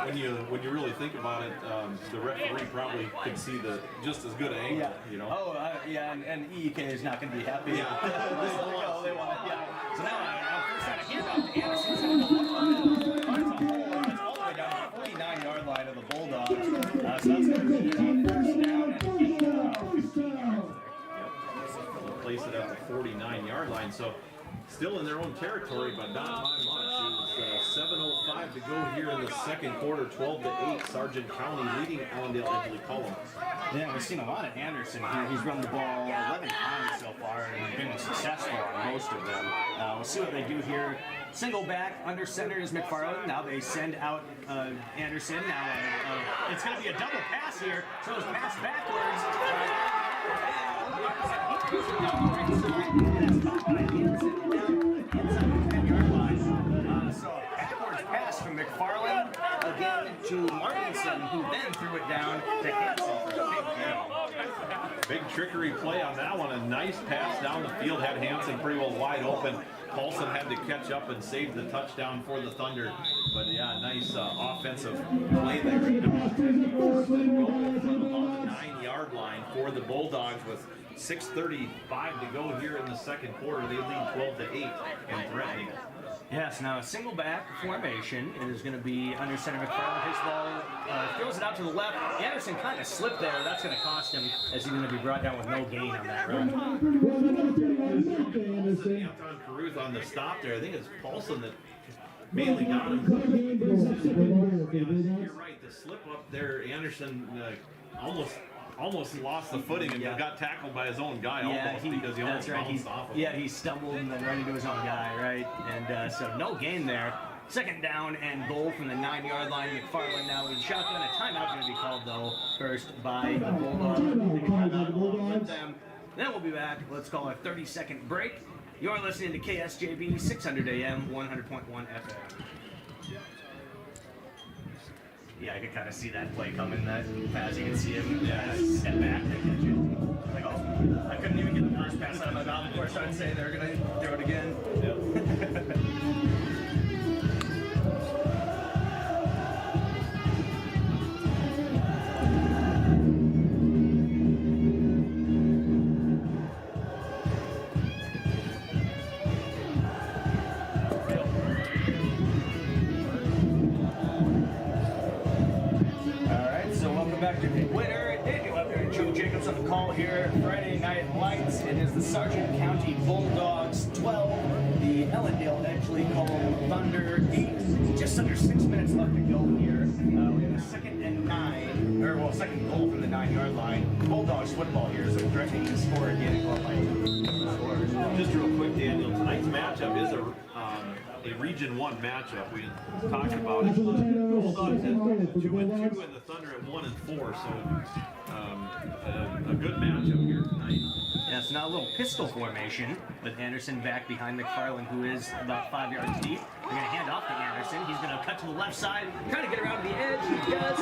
when you really think about it, the referee probably could see just as good an angle. Yeah. You know. Oh, yeah, and EK is not going to be happy. Yeah. They want it. Yeah. So now first on a handoff to Anderson. Finds a hole. It's all the way down to the 49-yard line of the Bulldogs. So that's going to be first down and Place it at the 49-yard line. So still in their own territory, but not by much. It's 7:05 to go here in the 2nd quarter, 12-8. Sargent County leading Ellendale-Edgeley-Colm. Yeah, we've seen a lot of Anderson here. He's run the ball 11 times so far and been successful on most of them. We'll see what they do here. Single back, under center is McFarland. Now they send out Anderson. Now it's going to be a double pass here. So it's passed backwards. So a backwards pass from McFarland again to Martinson, who then threw it down to Hanson for a big gain. Big trickery play on that one. A nice pass down the field, had Hanson pretty well wide open. Paulson had to catch up and save the touchdown for the Thunder. But yeah, nice offensive play there. About the 9-yard line for the Bulldogs with 6:35 to go here in the 2nd quarter. They lead 12-8 and threatening. Yes, now a single back formation is going to be under center. McFarland hits ball, throws it out to the left. Anderson kind of slipped there. That's going to cost him as he's going to be brought down with no gain on that run. Anton Caruth on the stop there. I think it's Paulson that mainly got him. You're right. The slip up there, Anderson almost lost the footing and got tackled by his own guy because he almost bounced off of him. Yeah, he stumbled and then ran into his own guy, right? And so no gain there. 2nd down and goal from the 9-yard line. McFarland now in shotgun. A timeout going to be called, though, first by the Bulldogs. Then we'll be back. Let's call a 30-second break. You're listening to KSJB 600 AM, 100.1 FM. Yeah, I could kind of see that play coming. That pass, you can see him step back and catch it. Like, oh, I couldn't even get the first pass out of my mouth before I started saying they were going to throw it again. Yep. back to the winner. Daniel Ebner and Joe Jacobs on the call here. Friday Night Lights. It is the Sargent County Bulldogs 12, the Ellendale Edgley Column Thunder 8. Just under 6 minutes left to go here. We have a second and 9, or well, second goal from the 9-yard line. Bulldogs football here, so threatening to score again and go up by 2 scores. Just real quick, Daniel, tonight's matchup is a Region 1 matchup. We talked about it. Bulldogs at 2-2 and the Thunder at 1-4, so a good matchup here tonight. Yeah, so now a little pistol formation with Anderson back behind McFarland, who is about 5 yards deep. They're going to hand off to Anderson. He's going to cut to the left side, trying to get around the edge. He does.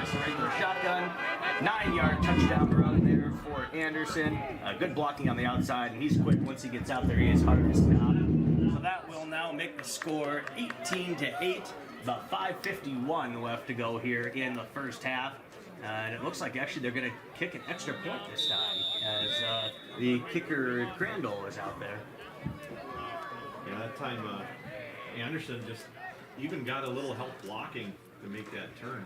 Just a regular shotgun. 9-yard touchdown run there for Anderson. Good blocking on the outside, and he's quick. Once he gets out there, he is hard to stop. So that will now make the score 18-8. About 5:51 left to go here in the first half. And it looks like actually they're going to kick an extra point this time as the kicker Crandall is out there. Yeah, that time Anderson just even got a little help blocking to make that turn.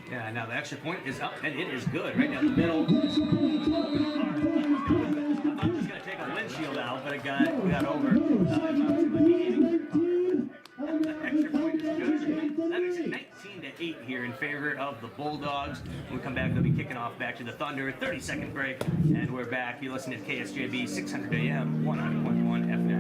Yeah, now the extra point is up, and it is good right down the middle. I thought it was going to take a windshield out, but we got over. The extra point is good. That makes it 19-8 here in favor of the Bulldogs. When we come back, they'll be kicking off back to the Thunder. 30-second break, and we're back. You're listening to KSJB 600 AM, 100.1 FM.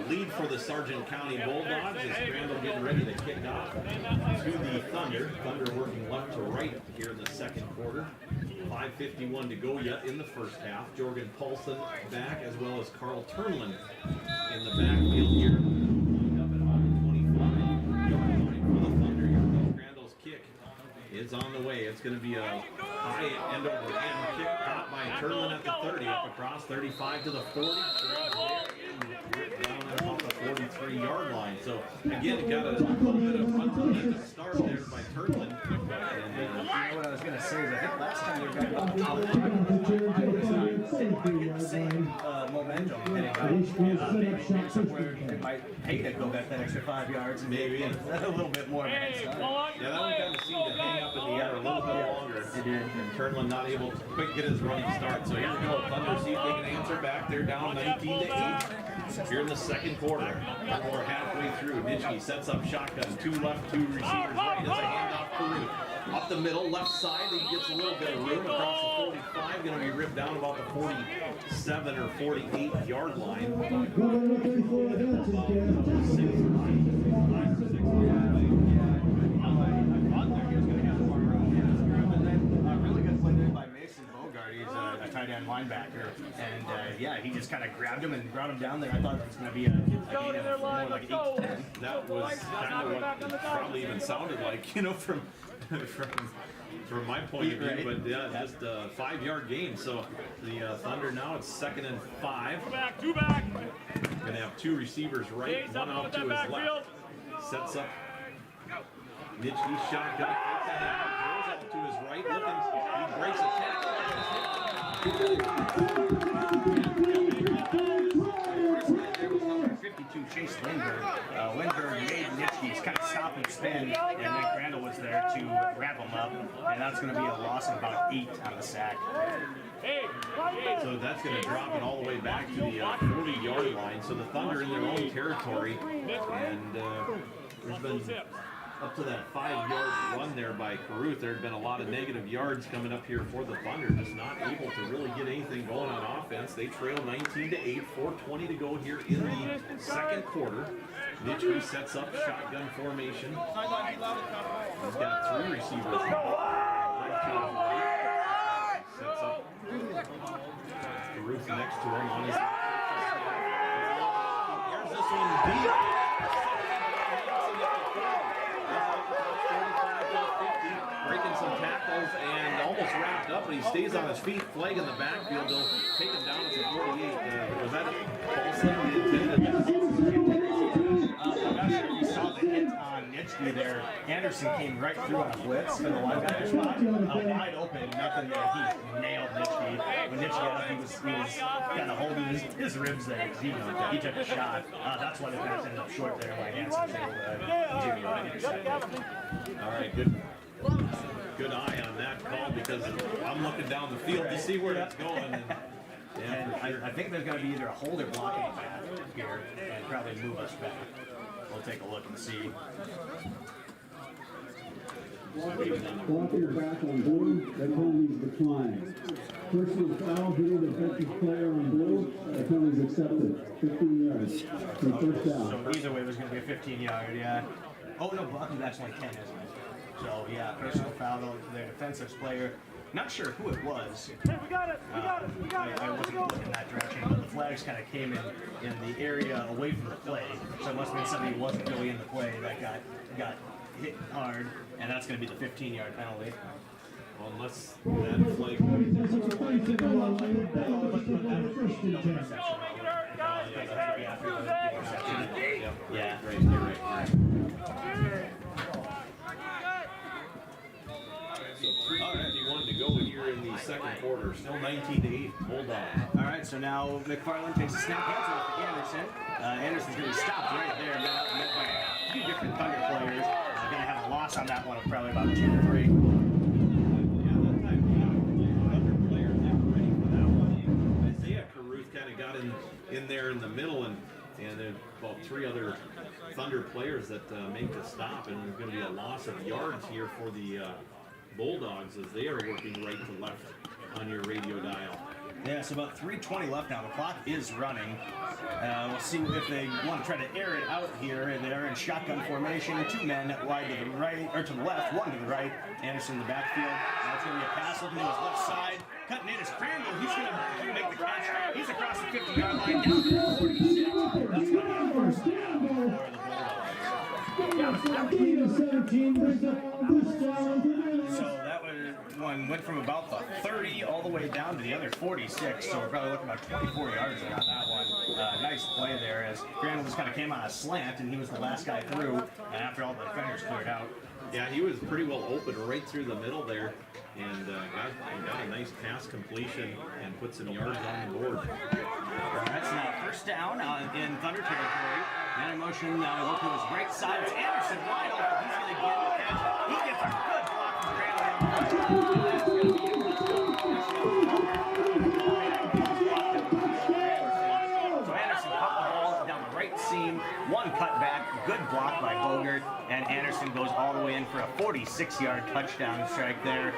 Lead for the Sargent County Bulldogs as Crandall getting ready to kick off to the Thunder. Thunder working left to right here in the second quarter. 5:51 to go yet in the first half. Jorgen Paulson back as well as Carl Turnlin in the backfield here. Up at 125 yard line for the Thunder here. Crandall's kick is on the way. It's going to be a high end over end kick caught by Turnlin at the 30 up across 35 to the 40. Down at about the 43-yard line. So again, got a little bit of run at the start there by Turnlin. And you know what I was going to say is I think last time they got about the same momentum maybe somewhere they might pay to go back that extra 5 yards and maybe a little bit more. Yeah, that one kind of seemed to hang up in the air a little bit longer. It did. And Turnlin not able to quite get his running start. So here we go. Thunder see if they can answer back. They're down 19-8. Here in the second quarter, we're halfway through. Nitschke sets up shotgun, 2 left, 2 receivers right. As a handoff Peru. Up the middle, left side, he gets a little bit of room across the 45. Going to be ripped down about the 47 or 48 yard line. He's a tight end linebacker, and yeah, he just kind of grabbed him and brought him down there. I thought it was going to be a gain of more like 8 to 10. That was kind of what it probably even sounded like, you know, from my point of view. But yeah, just a 5-yard gain. So the Thunder now it's 2nd and 5. Two back. Going to have 2 receivers right, 1 out to his left. Sets up Nitschke's shotgun, throws up to his right, looking, he breaks a tackle. 52 Chase Lindbergh. Lindbergh made Nitschke's kind of stop and spin, and then Crandall was there to wrap him up, and that's going to be a loss of about 8 on the sack. So that's going to drop it all the way back to the 40-yard line. So the Thunder in their own territory, and there's been up to that 5-yard run there by Caruth. There had been a lot of negative yards coming up here for the Thunder, just not able to really get anything going on offense. They trail 19-8, 4:20 to go here in the second quarter. Mitchell sets up shotgun formation. He's got 3 receivers. Sets up Ruth next to him on his left. Here's this one deep. Breaking some tackles and almost wrapped up, but he stays on his feet. Flag in the backfield. They'll take him down to 48. Was that Paulson intended? I'm not sure if you saw the hit on Nitschke there. Anderson came right through on a blitz for the linebacker spot. Wide open, nothing there. He nailed Nitschke. When Nitschke got up, he was kind of holding his ribs there because he took a shot. That's why the pass ended up short there by Anderson. All right, good eye on that call because I'm looking down the field to see where it's going. And I think there's going to be either a holder blocking back here and probably move us back. We'll take a look and see. Blocking back on blue, that penalty's declined. Personal foul, hitting the defensive player on blue, that penalty's accepted. 15 yards. For first down. So either way, there's going to be a 15-yard, yeah. Oh, no, blocking back's only 10, isn't it? So, yeah, personal foul to their defensive player. Not sure who it was. Hey, we got it. I wasn't looking in that direction, but the flags kind of came in the area away from the play. So it must have been somebody who wasn't really in the play that got hit hard, and that's going to be the 15-yard penalty. Well, unless that flag. Yeah. Right, you're right. So 3:51 to go here in the second quarter. Still 19-8 Bulldogs. All right, so now McFarland takes a snap, hands off to Anderson. Anderson's going to be stopped right there, met by a few different Thunder players. Going to have a loss on that one of probably about 2 or 3. Yeah, that time Thunder players they were ready for that one. Isaiah Caruth kind of got in there in the middle, and there's about 3 other Thunder players that make the stop, and there's going to be a loss of yards here for the Bulldogs as they are working right to left on your radio dial. Yeah, so about 3:20 left now. The clock is running. We'll see if they want to try to air it out here. They're in shotgun formation. 2 men wide to the right, or to the left, 1 to the right. Anderson in the backfield. Now it's going to be a pass looking to his left side. Cutting in is Crandall. He's going to make the catch. He's across the 50-yard line down to the 46. That's going to be a first down for the Bulldogs. So that one went from about the 30 all the way down to the other 46, so we're probably looking about 24 yards on that one. Nice play there as Crandall just kind of came on a slant and he was the last guy through, and after all the defenders cleared out. Yeah, he was pretty well open right through the middle there, and got a nice pass completion and put some yards on the board. That's now first down in Thunder territory. Man in motion now look to his right side. It's Anderson wide open. He's going to get the catch. He gets a good block from Crandall. So Anderson caught the ball down the right seam. 1 cutback, good block by Bogert, and Anderson goes all the way in for a 46-yard touchdown strike there.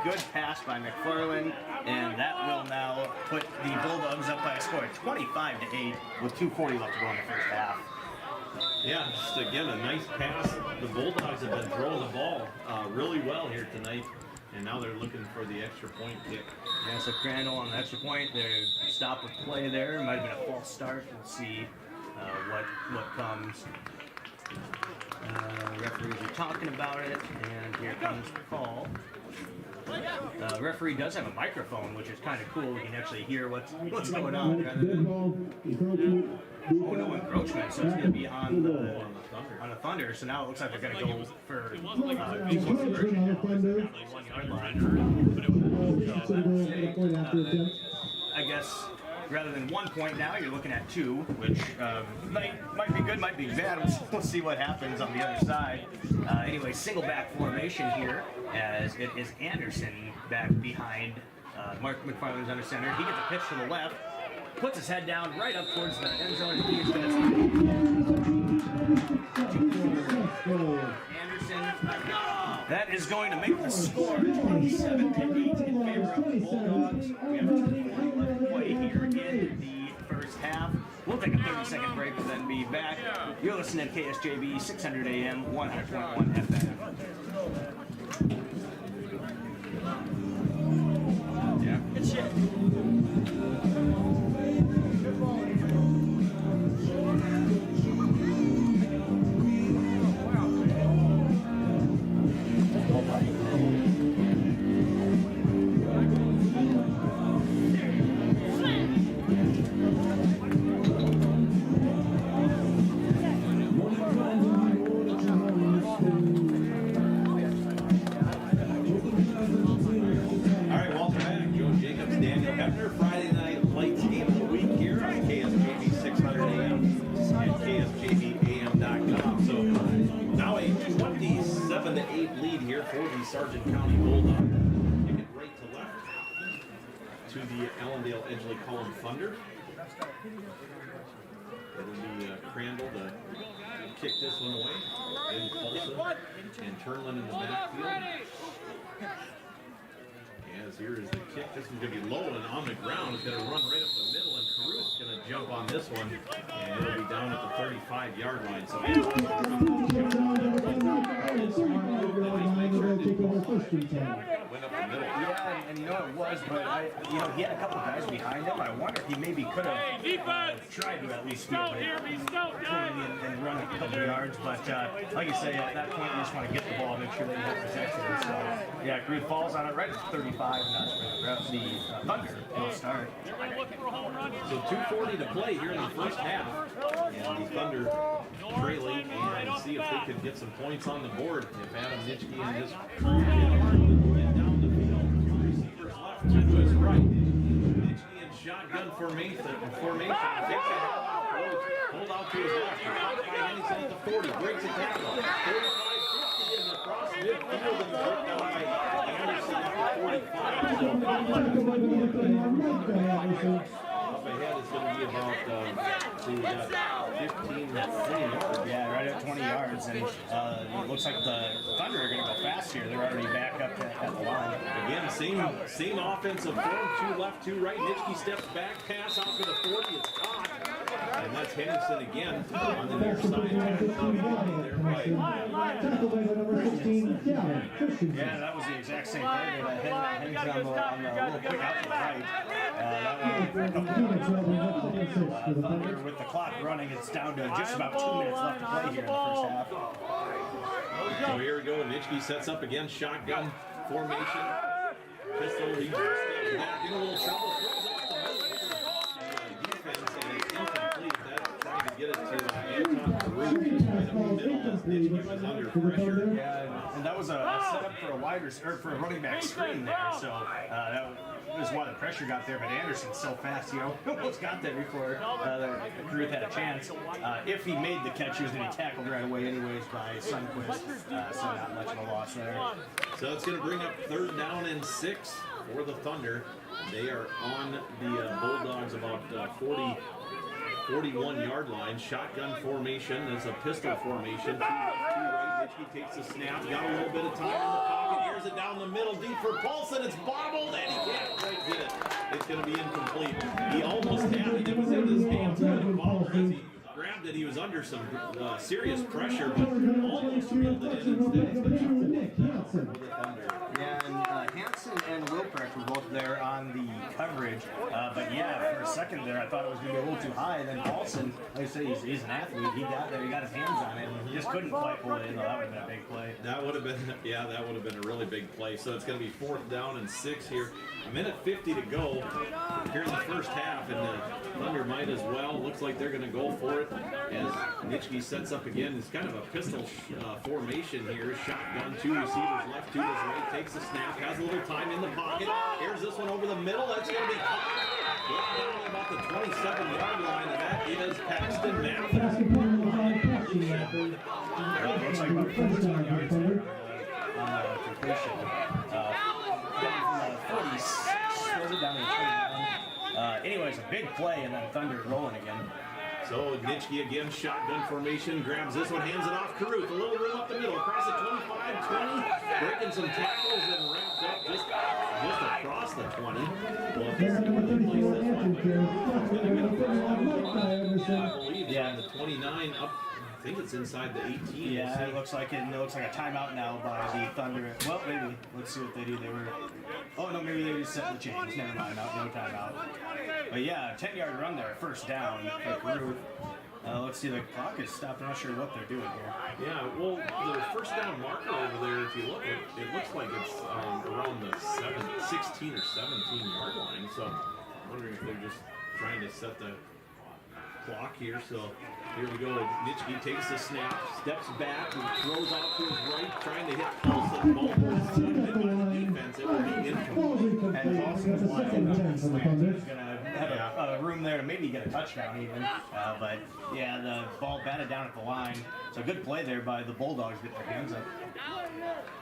Good pass by McFarland, and that will now put the Bulldogs up by a score of 25-8 with 2:40 left to go in the first half. Yeah, just again a nice pass. The Bulldogs have been throwing the ball really well here tonight, and now they're looking for the extra point kick. Yeah, so Crandall on the extra point. They stop with play there. Might have been a false start. We'll see what comes. Referees are talking about it, and here comes the call. The referee does have a microphone, which is kind of cool. We can actually hear what's going on. Rather than, oh, no encroachment, so it's going to be on the Thunder. So now it looks like they're going to go for equal conversion now. 1 yard line. I guess rather than 1 point now, you're looking at 2, which might be good, might be bad. We'll see what happens on the other side. Anyway, single back formation here, as it is Anderson back behind Mark McFarland's under center. He gets a pitch to the left, puts his head down right up towards the end zone. And he is going to Anderson. That is going to make the score 27-8 in favor of the Bulldogs. We have 2:40 left to play here in the first half. We'll take a 30-second break and then be back. You're listening to KSJB 600 AM, 100.1 FM. Yeah. Good shit. Friday night lights game of the week here on KSJB 600 AM and KSJBAM.com. So now a 27-8 lead here for the Sargent County Bulldog. Kick it right to left to the Ellendale Edgeley Column Thunder. It'll be Crandall to kick this one away. And Paulson and Turnlin in the backfield. As here is the kick. This one's going to be low and on the ground. It's going to run right up the middle, and Caruth's going to jump on this one, and it'll be down at the 35-yard line. So Went up the middle. Yeah, and you know it was, but he had a couple guys behind him. I wonder if he maybe could have tried to at least field it and run a couple yards. But like you say, at that point, you just want to get the ball, make sure that you have possession. So yeah, Caruth falls on it right at 35, and that's where the Thunder will start. So 2:40 to play here in the first half, and the Thunder trailing, and see if they can get some points on the board. If Adam Nitschke and his crew get down the field, two receivers left, two to his right. Nitschke in shotgun formation. Takes a hold out to his left. Caught by Henningsen at the 40. Breaks a tackle. 45-50 and across midfield, and brought down by Anderson at the 45. Up ahead is going to be about 15, 20 yards. Yeah, right at 20 yards, and it looks like the Thunder are going to go fast here. They're already back up at the line. Again, same offensive form, two left, two right. Nitschke steps back, pass out to the 40, it's caught. And that's Henningsen again on the near side. Yeah, that was the exact same play. Henningsen on the little quick out to the right. Thunder with the clock running, it's down to just about 2 minutes left to play here in the first half. So here we go. Nitschke sets up again, shotgun formation. Pistol, he steps back in a little trouble. Throws off the middle. Defense, and it's incomplete. That's trying to get it to Anton Caruth right up the middle as Nitschke was under pressure. Yeah, and that was a setup for for a running back screen there. So that was why the pressure got there. But Anderson's so fast, almost got there before Caruth had a chance. If he made the catch, he was going to be tackled right away anyways by Sundquist. So not much of a loss there. So it's going to bring up 3rd down and 6 for the Thunder. They are on the Bulldogs about 41-yard line. Shotgun formation. There's a pistol formation. Two right. Nitschke takes the snap. Got a little bit of time in the pocket. Here's it down the middle, deep for Paulson. It's bobbled, and he can't quite get it. It's going to be incomplete. He almost had it. It was in his hands. But the ball, as he grabbed it, he was under some serious pressure, but almost reeled it in instead. It's going to be for the Thunder. Yeah, and Hansen and Wilprecht were both there on the coverage. But yeah, for a second there, I thought it was going to be a little too high. Then Paulson, like I say, he's an athlete. He got there, he got his hands on it, and he just couldn't quite pull it in. That would have been a big play. That would have been, yeah, that would have been a really big play. So it's going to be 4th down and 6 here. A minute 50 to go here in the first half, and the Thunder might as well. Looks like they're going to go for it as Nitschke sets up again. It's kind of a pistol formation here. Shotgun, 2 receivers left, 2 to his right. Takes the snap, has a little time in the pocket. Here's this one over the middle. That's going to be caught. Down about the 27-yard line, and that is Paxton Mathis. Looks like about 14 yards there on completion. Down from the 46, slows it down to 29. Anyways, a big play, and then Thunder rolling again. So Nitschke again, shotgun formation, grabs this one, hands it off Caruth. A little room up the middle, across the 25, 20, breaking some tackles and wrapped up just across the 20. Well, if this is going to place this one I believe yeah, the 29 up. I think it's inside the 18. Yeah, it looks like it. It looks like a timeout now by the Thunder. Well, maybe. Let's see what they do. They were. Oh no, maybe they just set the chains. Never mind. No timeout. But yeah, 10-yard run there, first down for Peru. Let's see. The clock is stopped. I'm not sure what they're doing here. Yeah, well, the first down marker over there, if you look, it looks like it's around the 16 or 17 yard line. So I'm wondering if they're just trying to set the clock here. So here we go. Nitschke takes the snap, steps back, and throws off to his right, trying to hit pulse and ball. Hit by the defense, it will be incomplete. And Paulson's line is going to have a room there to maybe get a touchdown even. But yeah, the ball batted down at the line. So good play there by the Bulldogs getting their hands up.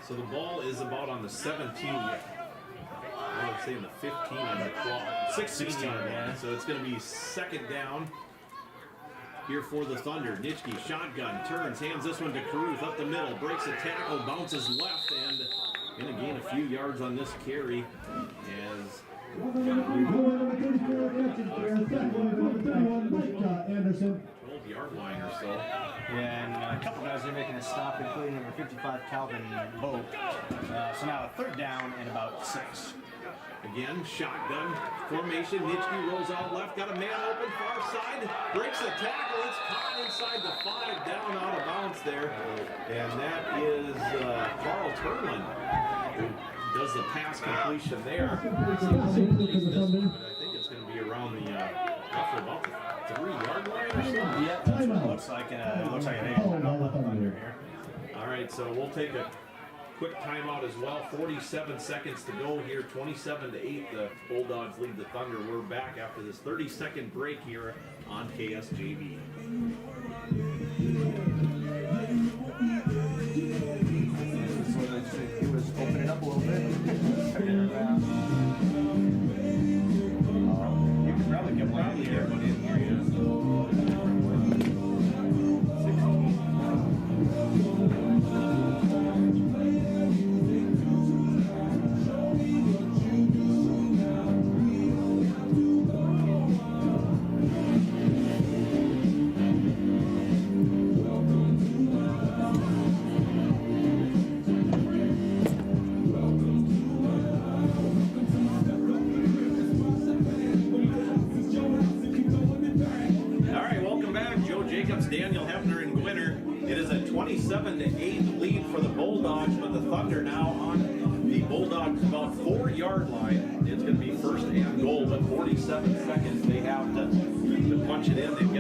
So the ball is about on the 17. I would say in the 15 on the clock. 16 yard line. So it's going to be second down. Here for the Thunder. Nitschke, shotgun, turns, hands this one to Caruth up the middle, breaks a tackle, bounces left, and going to gain a few yards on this carry as 12-yard line or so. Yeah, and a couple guys are making a stop, including number 55, Calvin Boat. So now a third down and about 6. Again, shotgun formation. Nitschke rolls out left, got a man open, far side, breaks a tackle. It's caught inside the 5, down out of bounds there. And that is Carl Turlin who does the pass completion there. But I think it's going to be around the about the 3-yard line or something. Yeah, that's what it looks like. It looks like an 8-point left under here. All right, so we'll take a quick timeout as well. 47 seconds to go here. 27-8. The Bulldogs lead the Thunder. We're back after this 30-second break here on KSJV. So it was opening up a little bit. Turning it around. You can probably get around here, but in here, yeah. Daniel Hefner and Gwinner. It is a 27-8 lead for the Bulldogs, but the Thunder now on the Bulldogs about 4-yard line. It's going to be first and goal, but 47 seconds they have to punch it in. They've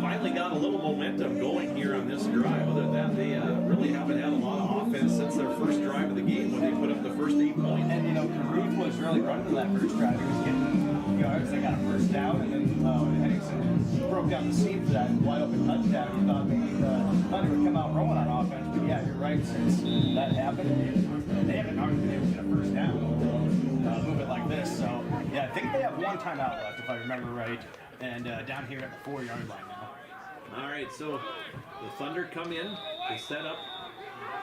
finally got a little momentum going here on this drive. Other than that, they really haven't had a lot of offense since their first drive of the game when they put up the first 8 points. And Caruth was really running that first drive. He was getting yards. They got a first down, and then Henningsen broke down the seam for that wide open touchdown. He thought maybe the Thunder would come out rolling on offense, but yeah, you're right. Since that happened, they haven't already been able to get a first down, move it like this. So yeah, I think they have one timeout left, if I remember right, and down here at the 4-yard line now. All right, so the Thunder come in. They set up.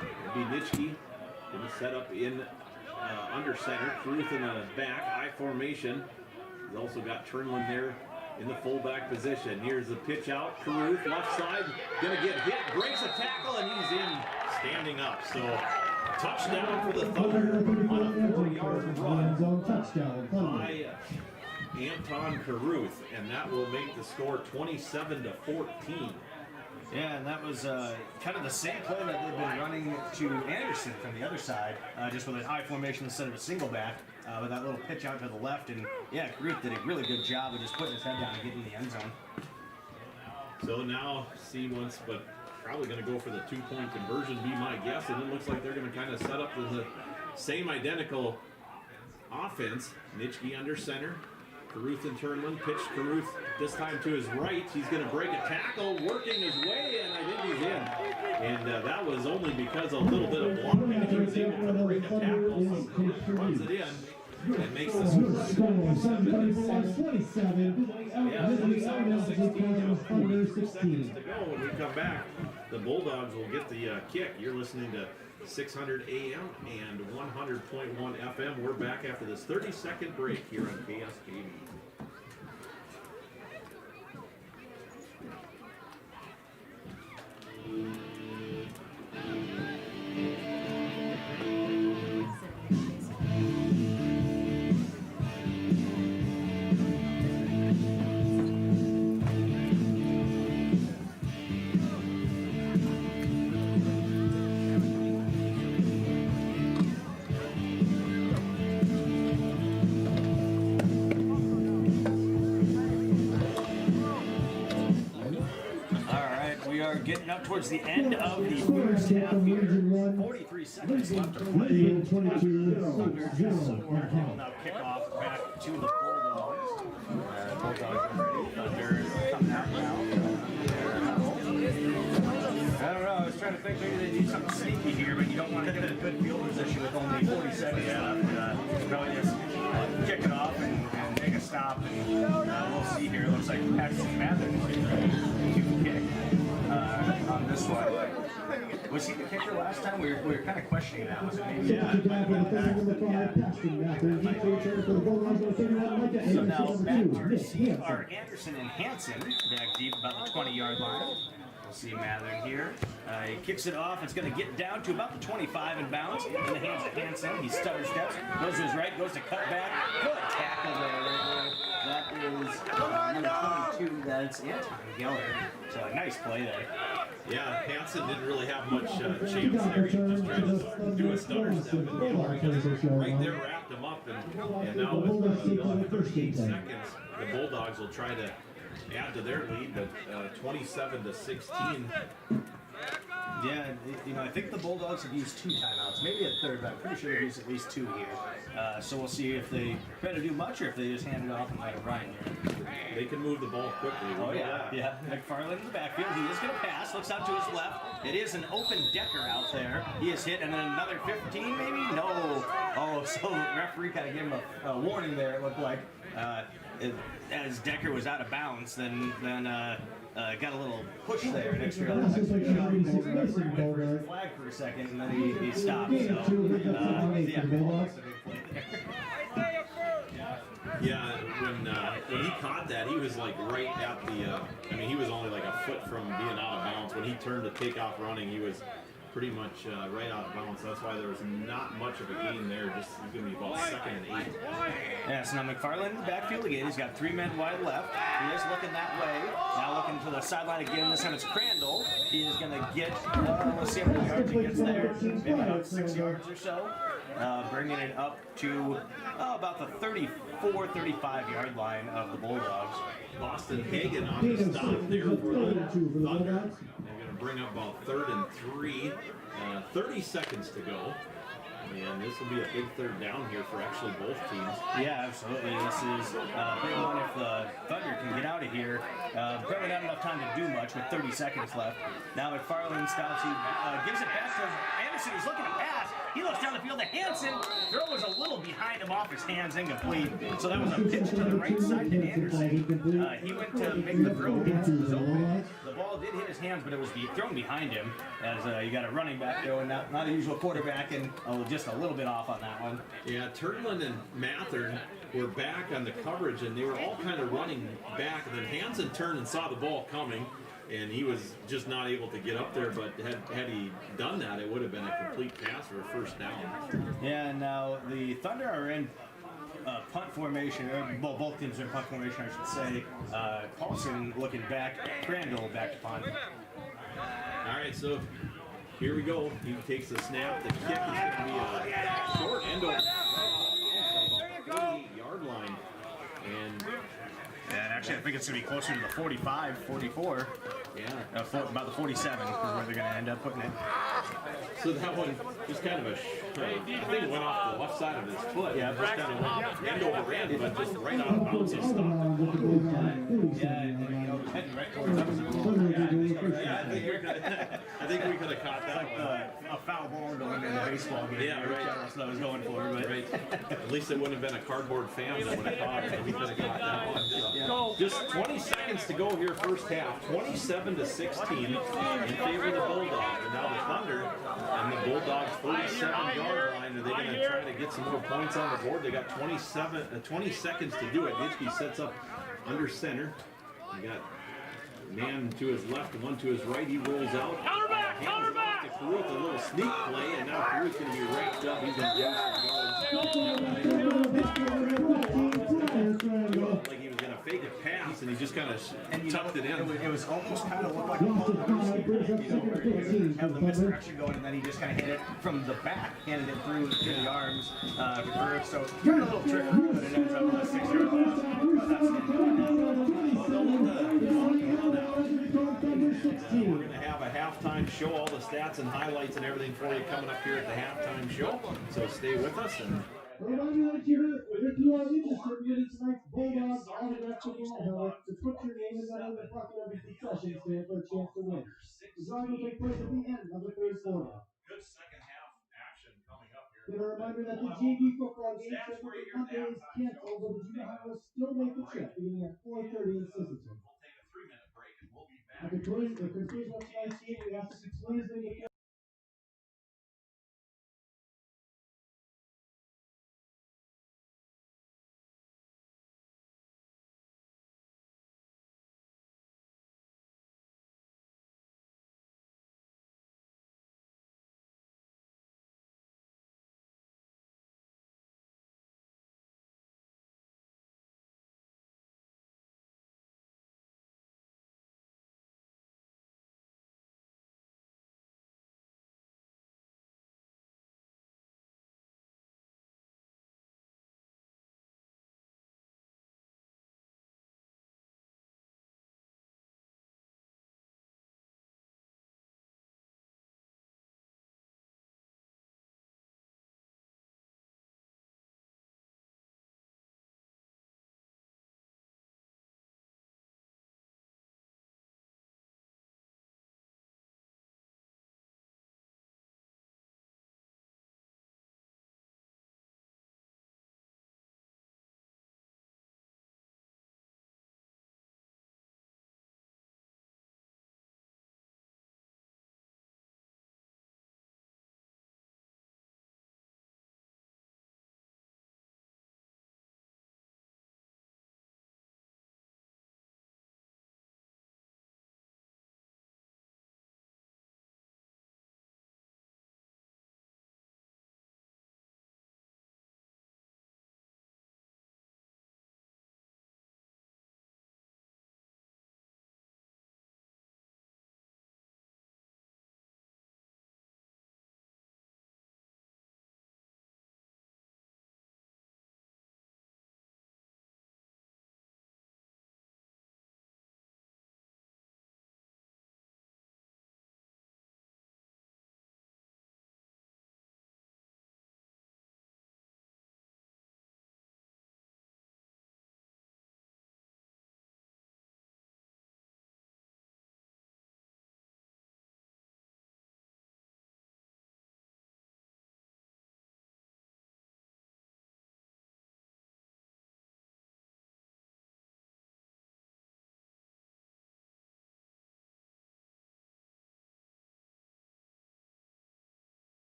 It'll be Nitschke. Going to set up in under center. Caruth in the back, I formation. He's also got Turnlin there in the fullback position. Here's the pitch out. Caruth, left side, going to get hit, breaks a tackle, and he's in standing up. So touchdown for the Thunder on a 4-yard run by Anton Caruth, and that will make the score 27-14. Yeah, and that was kind of the same play that they've been running to Anderson from the other side, just with an I formation instead of a single back, with that little pitch out to the left. And yeah, Caruth did a really good job of just putting his head down and getting in the end zone. So now, see once, but probably going to go for the 2-point conversion, be my guess. And it looks like they're going to kind of set up the same identical offense. Nitschke under center. Caruth and Turnlin, pitch Caruth this time to his right. He's going to break a tackle, working his way, and I think he's in. And that was only because a little bit of blocking. He was able to break a tackle, so Caruth runs it in and makes the score 27-16. Yeah, 27-16. 6 seconds to go. When we come back, the Bulldogs will get the kick. You're listening to 600 AM and 100.1 FM. We're back after this 30-second break here on KSJV. up towards the end of the first half here. 43 seconds left to play. Thunder just now kickoff back to the Bulldogs. Bulldogs are ready. Thunder coming out now. I don't know. I was trying to think maybe they need something sneaky here, but you don't want to get in a good field position with only 40 seconds left. Probably just kick it off and make a stop. And we'll see here. It looks like Paxton Mather is getting ready to kick on this one. Was he the kicker last time? We were kind of questioning that. Was it maybe? Yeah. So now back to receive are Anderson and Hanson back deep about the 20-yard line. We'll see Mathern here. He kicks it off. It's going to get down to about the 25 and bounce in the hands of Hanson. He stutter steps, goes to his right, goes to cut back. Good tackle there. That is number 22. That's Anton Geller. So a nice play there. Yeah, Hanson didn't really have much chance there. He just tried to do a stutter step, and Geller just right there wrapped him up. And now with 38 seconds, the Bulldogs will try to add to their lead, but 27-16. Yeah, I think the Bulldogs have used 2 timeouts, maybe a third, but I'm pretty sure they've used at least 2 here. So we'll see if they try to do much or if they just hand it off and let it run here. They can move the ball quickly. Oh yeah. McFarland in the backfield. He is going to pass. Looks out to his left. It is an open Decker out there. He is hit, and then another 15 maybe. No. Oh, so the referee kind of gave him a warning there. It looked like as Decker was out of bounds. Then got a little push there. An extra flag for a second, and then he stopped. So yeah, almost a big play there. Yeah, when he caught that, he was like right at the. He was only like a foot from being out of bounds. When he turned to take off running, he was pretty much right out of bounds. That's why there was not much of a gain there. Just he's going to be about 2nd and 8. Yeah, so now McFarland in the backfield again. He's got 3 men wide left. He is looking that way. Now looking to the sideline again. This time it's Crandall. He is going to get, let's see how many yards he gets there. Maybe about 6 yards or so. Bringing it up to about the 34, 35-yard line of the Bulldogs. Boston Hagan on the stop there for the Thunder. They're going to bring up about 3rd and 3. 30 seconds to go. And this will be a big 3rd down here for actually both teams. Yeah, absolutely. This is a big one if the Thunder can get out of here. Probably not enough time to do much with 30 seconds left. Now McFarland stops. He gives it back to Anderson. He's looking to pass. He looks down the field to Hanson. Throw was a little behind him off his hands, incomplete. So that was a pitch to the right side to Anderson. He went to make the throw. Hanson was open. The ball did hit his hands, but it was thrown behind him. As you got a running back there, and not a usual quarterback, and just a little bit off on that one. Yeah, Turtland and Mathern were back on the coverage, and they were all kind of running back. And then Hanson turned and saw the ball coming, and he was just not able to get up there. But had he done that, it would have been a complete pass for a 1st down. Yeah, and now the Thunder are in punt formation, well, both teams are in punt formation, I should say. Paulson looking back, Crandall back to punt. All right, so here we go. He takes the snap. The kick is going to be a short end over the 38-yard line. And actually, I think it's going to be closer to the 45, 44. yeah, About the 47 is where they're going to end up putting it. so that one was kind of I think it went off the left side of his foot. Yeah, just kind of went end over end, but just right out of bounds. He stopped. Heading right towards us. I think we could have caught that one. A foul ball going in a baseball game. Yeah, right. That's what I was going for. But Right. At least it wouldn't have been a cardboard fan that would have caught it. We could have caught that one. So, just 20 seconds to go here, first half. 27-16 in favor of the Bulldogs. And now the Thunder and the Bulldogs 47-yard line. Are they going to try to get some more points on the board? They got 20 seconds to do it. Hitchke sets up under center. You got man to his left and one to his right. He rolls out. Counterback! To Caruth, a little sneak play, and now Caruth's going to be raked up. He's going to like he was going to fake a pass, and he just kind of tucked it in. It was almost kind of looked like a Bulldogs receiver, where you have the misdirection going, and then he just kind of hit it from the back, handed it through the arms to Curve. So kind of a little trick, but it ends up with a 6-yard loss. But that's We're going to have a halftime show, all the stats and highlights and everything for you coming up here at the halftime show. So stay with us. And Remind you that if you are interested in winning tonight's Bulldogs autographed football helmet, to put your name in that other bucket of the concession stand for a chance to win. The drawing will take place at the end of the third quarter. good second half action coming up here. Then a reminder that the JV football game scheduled for Monday is canceled, but the junior high will still make the trip beginning at 4:30 in Sisseton. We'll take a 3-minute break and we'll be back. At the conclusion of tonight's game, we ask that you please leave the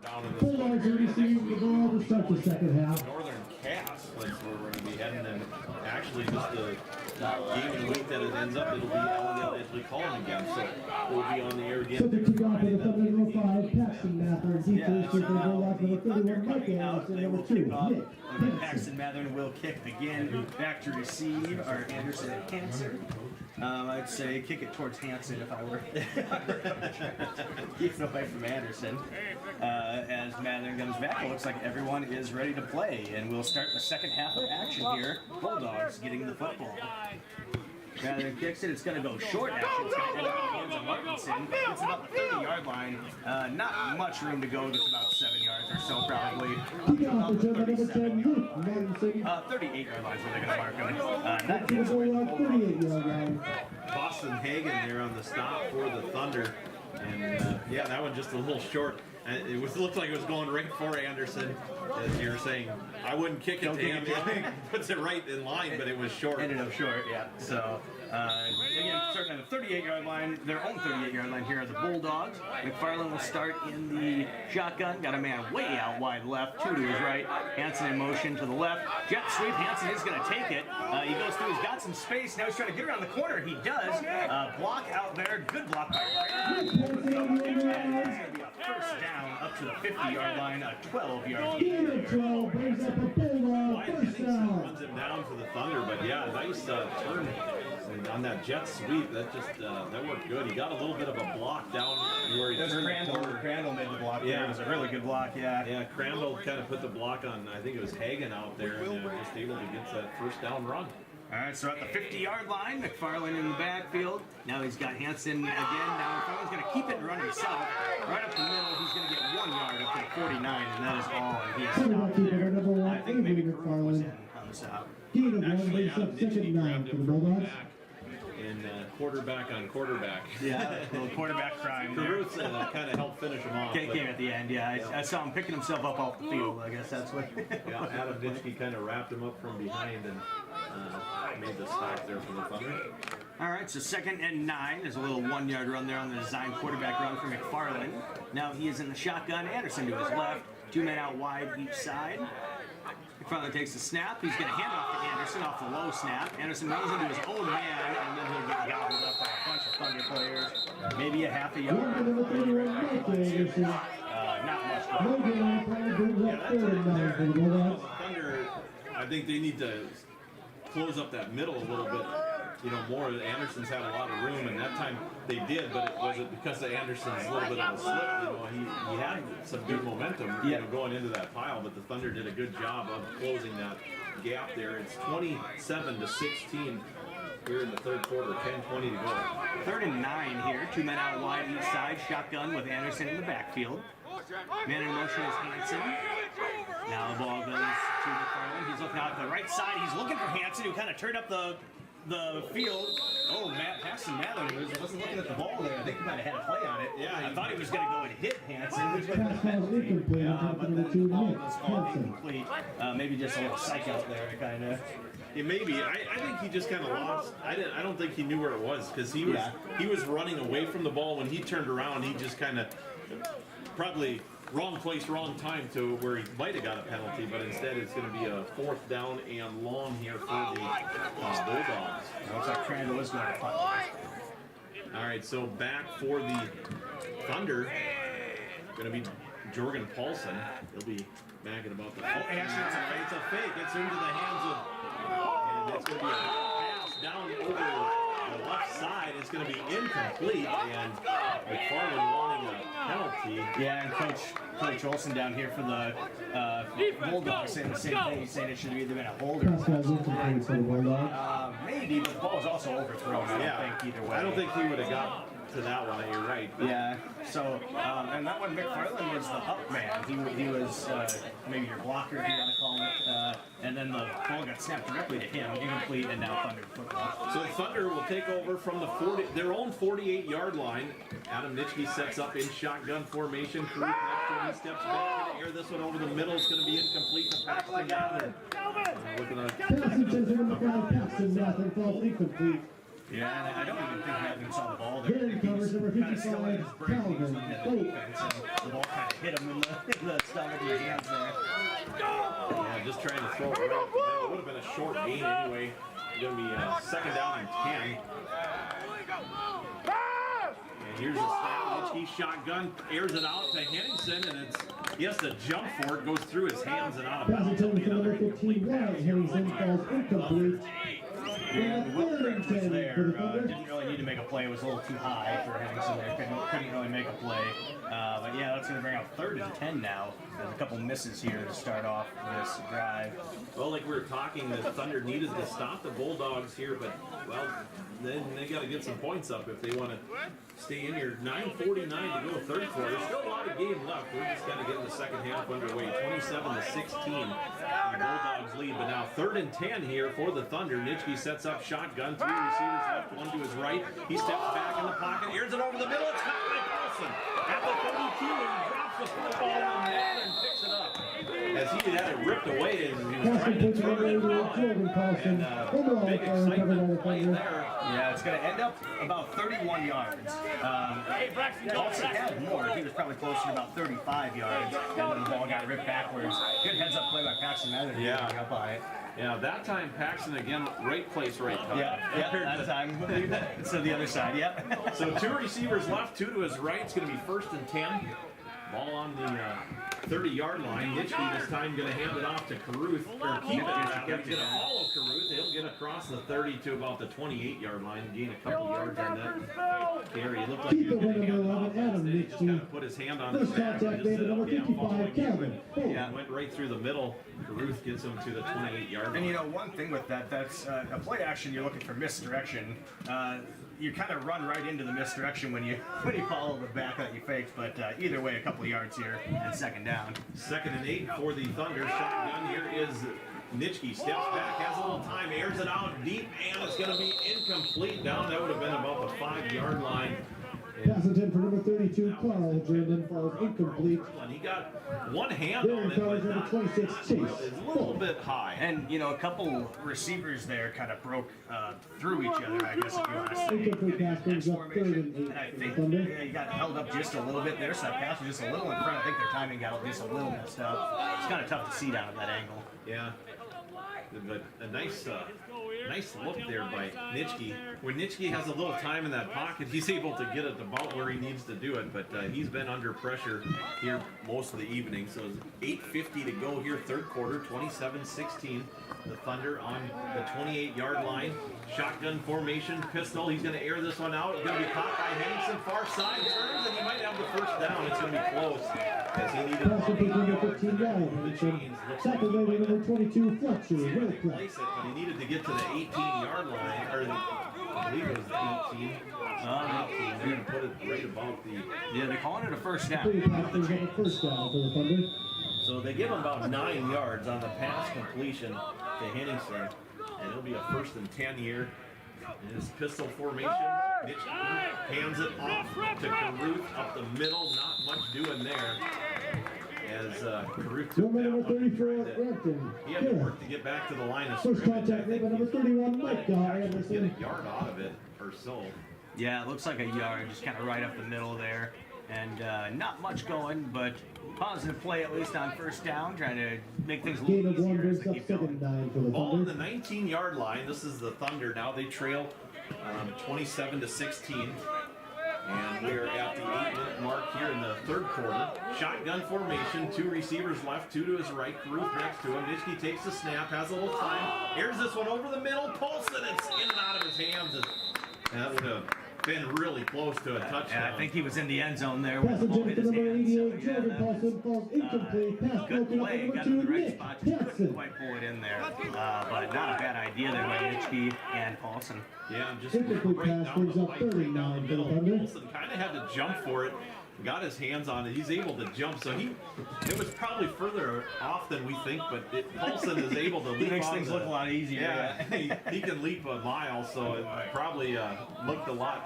down in this Bulldogs are receiving the ball to start the second half. Northern Cats. That's where we're going to be heading. And actually, just the gaming week that it ends up, it'll be Allendale Edgley calling again. So we'll be on the air again. So the kickoff with the Thunder number 5, Paxton Mather, and defense for the Bulldogs number 31, Mike Anderson, number 2, Nick Hansen. Paxton Mathern will kick again. Back to receive are Anderson and Hansen. I'd say kick it towards Hansen if I were. Keep it away from Anderson. As Mathern comes back, it looks like everyone is ready to play, and we'll start the second half of action here. Bulldogs getting the football. Mathern kicks it. It's going to go short action. It's going to end up in the hands of Martinson. It's about the 30-yard line. Not much room to go. It's about 7 yards or so, probably. Kickoff return by number 10, Luke Martinson. 38-yard line is where they're going to mark him. Back to the Bulldog 38-yard line. Boston Hagan there on the stop for the Thunder. And yeah, that one just a little short. It looked like it was going right for Anderson, as you were saying. I wouldn't kick it to him. He puts it right in line, but it was short. Ended up short, yeah. So, again, starting at the 38-yard line, their own 38-yard line here are the Bulldogs. McFarland will start in the shotgun. Got a man way out wide left, 2 to his right. Hansen in motion to the left. Jet sweep. Hansen is going to take it. He goes through. He's got some space. Now he's trying to get around the corner. He does. Block out there. Good block by first down up to the 50-yard line, a 12-yard gain. Brings up a Bulldog first down. Runs him down for the Thunder, but yeah, nice turn on that jet sweep. That just that worked good. He got a little bit of a block down where he turned the corner. Crandall made the block. Yeah, it was a really good block. Yeah. Yeah, Crandall kind of put the block on. I think it was Hagan out there, and just able to get that first down run. All right, so at the 50-yard line, McFarland in the backfield. Now he's got Hansen again down in front. He's going to keep it and run himself. Right up the middle, he's going to get 1 yard up to the 49, and that is all. And he has stopped there. I think maybe Carew was in on the stop. Gain of 1 Actually, brings Adam up second Nitschke and 9 grabbed for the him from the Bulldogs. back. And quarterback on quarterback. Yeah, a little quarterback crime there. Caruth kind of helped finish him off. Came at the end, yeah. I saw him picking himself up off the field. I guess that's what. Yeah, Adam Nitschke kind of wrapped him up from behind and made the stop there for the Thunder. All right, so 2nd and 9. There's a little 1 yard run there on the design quarterback run for McFarland. Now he is in the shotgun. Anderson to his left. 2 men out wide each side. McFarland takes the snap. He's going to hand off to Anderson off the low snap. Anderson runs into his own man, and then he'll get gobbled up by a bunch of Thunder players. Maybe a half a yard. Not much. Thunder, I think they need to close up that middle a little bit. More. Anderson's had a lot of room, and that time they did, but it wasn't because of Anderson's little bit of a slip. He had some good momentum going into that pile, but the Thunder did a good job of closing that gap there. It's 27-16 here in the third quarter, 10:20 to go. 3rd and 9 here. 2 men out wide each side. Shotgun with Anderson in the backfield. Man in motion is Hansen. Now the ball goes to McFarland. He's looking out to the right side. He's looking for Hansen, who kind of turned up the field. Oh, Paxton Mather wasn't looking at the ball there. I think he might have had a play on it. Yeah, I thought he was going to go and hit Hansen. But the ball was called incomplete. Maybe just a little psych out there, kind of. Yeah, maybe. I think he just kind of lost. I don't think he knew where it was because he was running away from the ball. When he turned around, he just kind of probably wrong place, wrong time to where he might have got a penalty, but instead it's going to be a 4th down and long here for the Bulldogs. Looks like Crandall is going to punt. All right, so back for the Thunder, going to be Jorgen Paulson. He'll be back at about the. Oh, actually, it's a fake. It's into the hands of, and it's going to be a pass down over the left side. It's going to be incomplete, and McFarland wanting a penalty. Yeah, and Coach Olson down here for the Bulldogs saying the same thing. He's saying it should have either been a holder. Maybe, but the ball was also overthrown. I don't think either way. I don't think he would have got to that one. You're right. Yeah. So, and that one, McFarland was the up man. He was maybe your blocker, if you want to call it. And then the ball got snapped directly to him, incomplete, and now Thunder football. So Thunder will take over from their own 48-yard line. Adam Nitschke sets up in shotgun formation. Caruth next to him. He steps back in the air. This one over the middle is going to be incomplete to Paxton Mather. Paxton Mather falls incomplete. Yeah, and I don't even think Mather saw the ball there. Then covers number Number kind of still in 55, his break. He was looking at the Calvin. defense, and the ball kind of hit him in the stomach and the hands there. Yeah, just trying to throw it right up the middle. It would have been a short gain anyway. Going to be second down and 10. And here's the snap. Nitschke shotgun, airs it out to Henningsen, and he has to jump for it. Goes through his hands and out of Pass bounds. intended It'll for be number another 15, incomplete Ryan pass here. Henningsen, falls incomplete. And the whip Third and crack was 10 there. for the Thunder. Didn't really need to make a play. It was a little too high for Henningsen there. Couldn't really make a play. But yeah, that's going to bring out 3rd and 10 now. There's a couple misses here to start off this drive. Well, like we were talking, the Thunder needed to stop the Bulldogs here, but, well, then they got to get some points up if they want to stay in here. 9:49 to go, third quarter. Still a lot of game left. We're just kind of getting the second half underway. 27-16. The Bulldogs lead, but now 3rd and 10 here for the Thunder. Nitschke sets up shotgun. 3 receivers left, 1 to his right. He steps back in the pocket, airs it over the middle. It's caught by Paulson at the 32, and he drops the football on net and picks it up. As he had it ripped away, and he was trying to turn it around. And big excitement play there. Yeah, it's going to end up about 31 yards. Paulson had more. He was probably closer to about 35 yards. And then the ball got ripped backwards. Good heads-up play by Paxton. Yeah. Up on it. Yeah, that time Paxton again, right place, right time. Yeah, that time. So the other side, yeah. So 2 receivers left, 2 to his right. It's going to be 1st and 10. Ball on the 30-yard line. Nitschke this time going to hand it off to Caruth, or keep it. He's going to follow Caruth. He'll get across the 30 to about the 28-yard line, gain a couple yards on that carry. It looked like he was going to hand it off. Instead, he just kind of put his hand on his back and just said, okay, I'm following you. Yeah, went right through the middle. Caruth gets him to the 28-yard line. And you know, one thing with that's a play action. You're looking for misdirection. You kind of run right into the misdirection when you follow the back that you faked. But either way, a couple of yards here and second down. 2nd and 8 for the Thunder. Shotgun here is Nitschke. Steps back, has a little time, airs it out deep, and it's going to be incomplete. Down, that would have been about the 5-yard line. Pass intended for number 32, Carl Jordan, falls incomplete. And he got one hand on it, but Number 26, Chase. it's a little bit high. And you know, a couple receivers there kind of broke through each other, I guess, if you want to say. Incomplete pass brings up 3rd and 8 And I for the think Thunder. he got held up just a little bit there, so that pass was just a little in front. I think their timing got just a little messed up. It's kind of tough to see down at that angle. Yeah. But a nice look there by Nitschke. When Nitschke has a little time in that pocket, he's able to get it about where he needs to do it, but he's been under pressure here most of the evening. So it's 8:50 to go here, third quarter, 27-16. The Thunder on the 28-yard line. Shotgun formation, pistol. He's going to air this one out. Going to be caught by Henningsen, far side, turns, and he might have the first down. It's going to be close, as he needed Pass intended for number 15, Ryan Henningsen. Second maybe number 22, Fletcher. Very quick. Place it, but he needed to get to the 18-yard line, or I believe it was the 18. 18. They're going to put it right about the. Yeah, they're calling it a first down. Pretty pass brings up a first down for the Thunder. So they give him about 9 yards on the pass completion to Henningsen, and it'll be a 1st and 10 here. In his pistol formation, Nitschke hands it off to Caruth up the middle. Not much doing there. As Caruth took that Number one. 34, Repton. He had to work to get back to the line of First scrimmage. contact made by number 31, Mike Get Anderson. a yard out of it or so. Yeah, it looks like a yard, just kind of right up the middle there. And not much going, but positive play at least on first down, trying to make things a Gain little of 1 easier as brings they up keep 2nd going. and 9 for the Ball on Thunder. the 19-yard line. This is the Thunder now. They trail 27-16. And we're at the 8-minute mark here in the third quarter. Shotgun formation, 2 receivers left, 2 to his right. Caruth next to him. Nitschke takes the snap, has a little time. Airs this one over the middle. Paulson, it's in and out of his hands. And that would have been really close to a touchdown. Yeah, I think he was in the end zone there. Pass With the ball intended hit for his number hands. 88, So, yeah, Jordan that was, Paulson falls incomplete. Pass good broken up play, by got number in 2, the right Nick spot, just couldn't Jackson. quite pull it in there. But not a bad idea there by Nitschke and Paulson. Yeah, just Incomplete right pass down brings the up pipe, right 39 down the for the middle. Thunder. Paulson kind of had to jump for it. Got his hands on it. He's able to jump, so it was probably further off than we think, but Paulson is able to leap. He makes on things the- look a lot easier. Yeah, he can leap a mile, so it probably looked a lot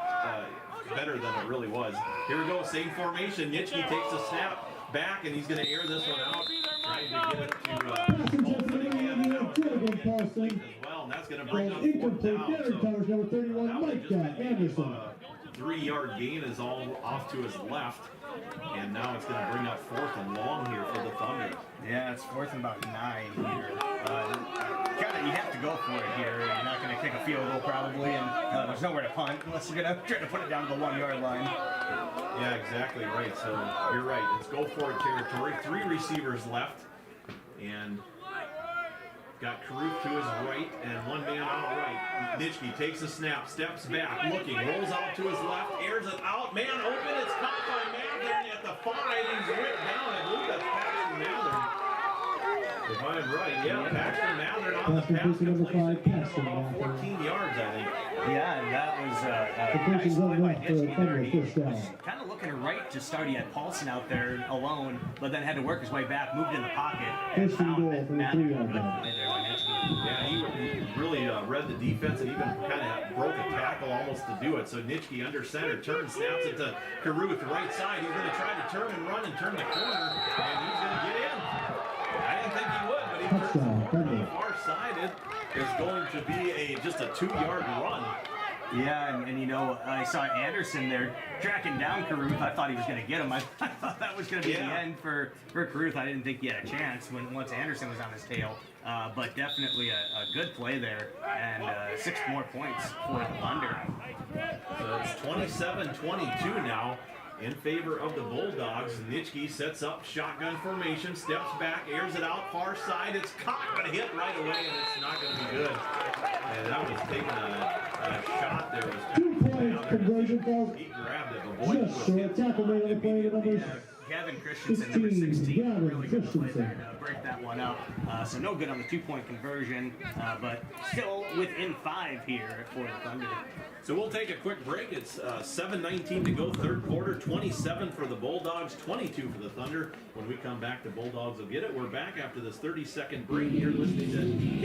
better than it really was. Here we go, same formation. Nitschke takes a snap back, and he's going to air this one out, trying to get it to Pass intended Paulson for number again. 88, Jordan Paulson. As well, and that's going to bring Falls up 4th incomplete. down. There So covers number 31, that would have Mike just been maybe Anderson. 3-yard gain is all off to his left. And now it's going to bring up 4th and long here for the Thunder. Yeah, it's 4th and about 9 here. You have to go for it here. You're not going to kick a field goal probably, and there's nowhere to punt unless you're going to try to put it down to the 1-yard line. Yeah, exactly right. So you're right. It's go for it territory. 3 receivers left, and got Caruth to his right and 1 man out right. Nitschke takes a snap, steps back, looking, rolls out to his left, airs it out. Man open. It's caught by Mathern at the 5. He's went down. I believe that's Paxton Mathern. If I'm right, yeah, Paxton Mathern on the pass completion, taking about 14 yards, I think. Yeah, and that was nice play by Nitschke there. He was kind of looking right to start. He had Paulson out there alone, but then had to work his way back, moved in the pocket, and found Mathern. Good play there by Nitschke. Yeah, he really read the defense and even kind of broke a tackle almost to do it. So Nitschke under center, turns, snaps it to Caruth, right side. He's going to try to turn and run and turn the corner, and he's going to get in. I didn't think he would, but he turns from the far side. It is going to be just a 2-yard run. Yeah, and you know, I saw Anderson there tracking down Caruth. I thought he was going to get him. I thought that was going to be the end for Caruth. I didn't think he had a chance once Anderson was on his tail. But definitely a good play there, and 6 more points for the Thunder. So it's 27-22 now in favor of the Bulldogs. Nitschke sets up shotgun formation, steps back, airs it out, far side. It's caught, but hit right away, and it's not going to be good. And that was taking a shot there. 2 points conversion falls. He grabbed it, but boy, Just short tackle made on the play to number Gavin Christensen, number 16, really good play there to break that one up. So no good on the 2-point conversion, but still within 5 here for the Thunder. So we'll take a quick break. It's 7:19 to go, third quarter. 27 for the Bulldogs, 22 for the Thunder. When we come back, the Bulldogs will get it. We're back after this 30-second break. You're listening to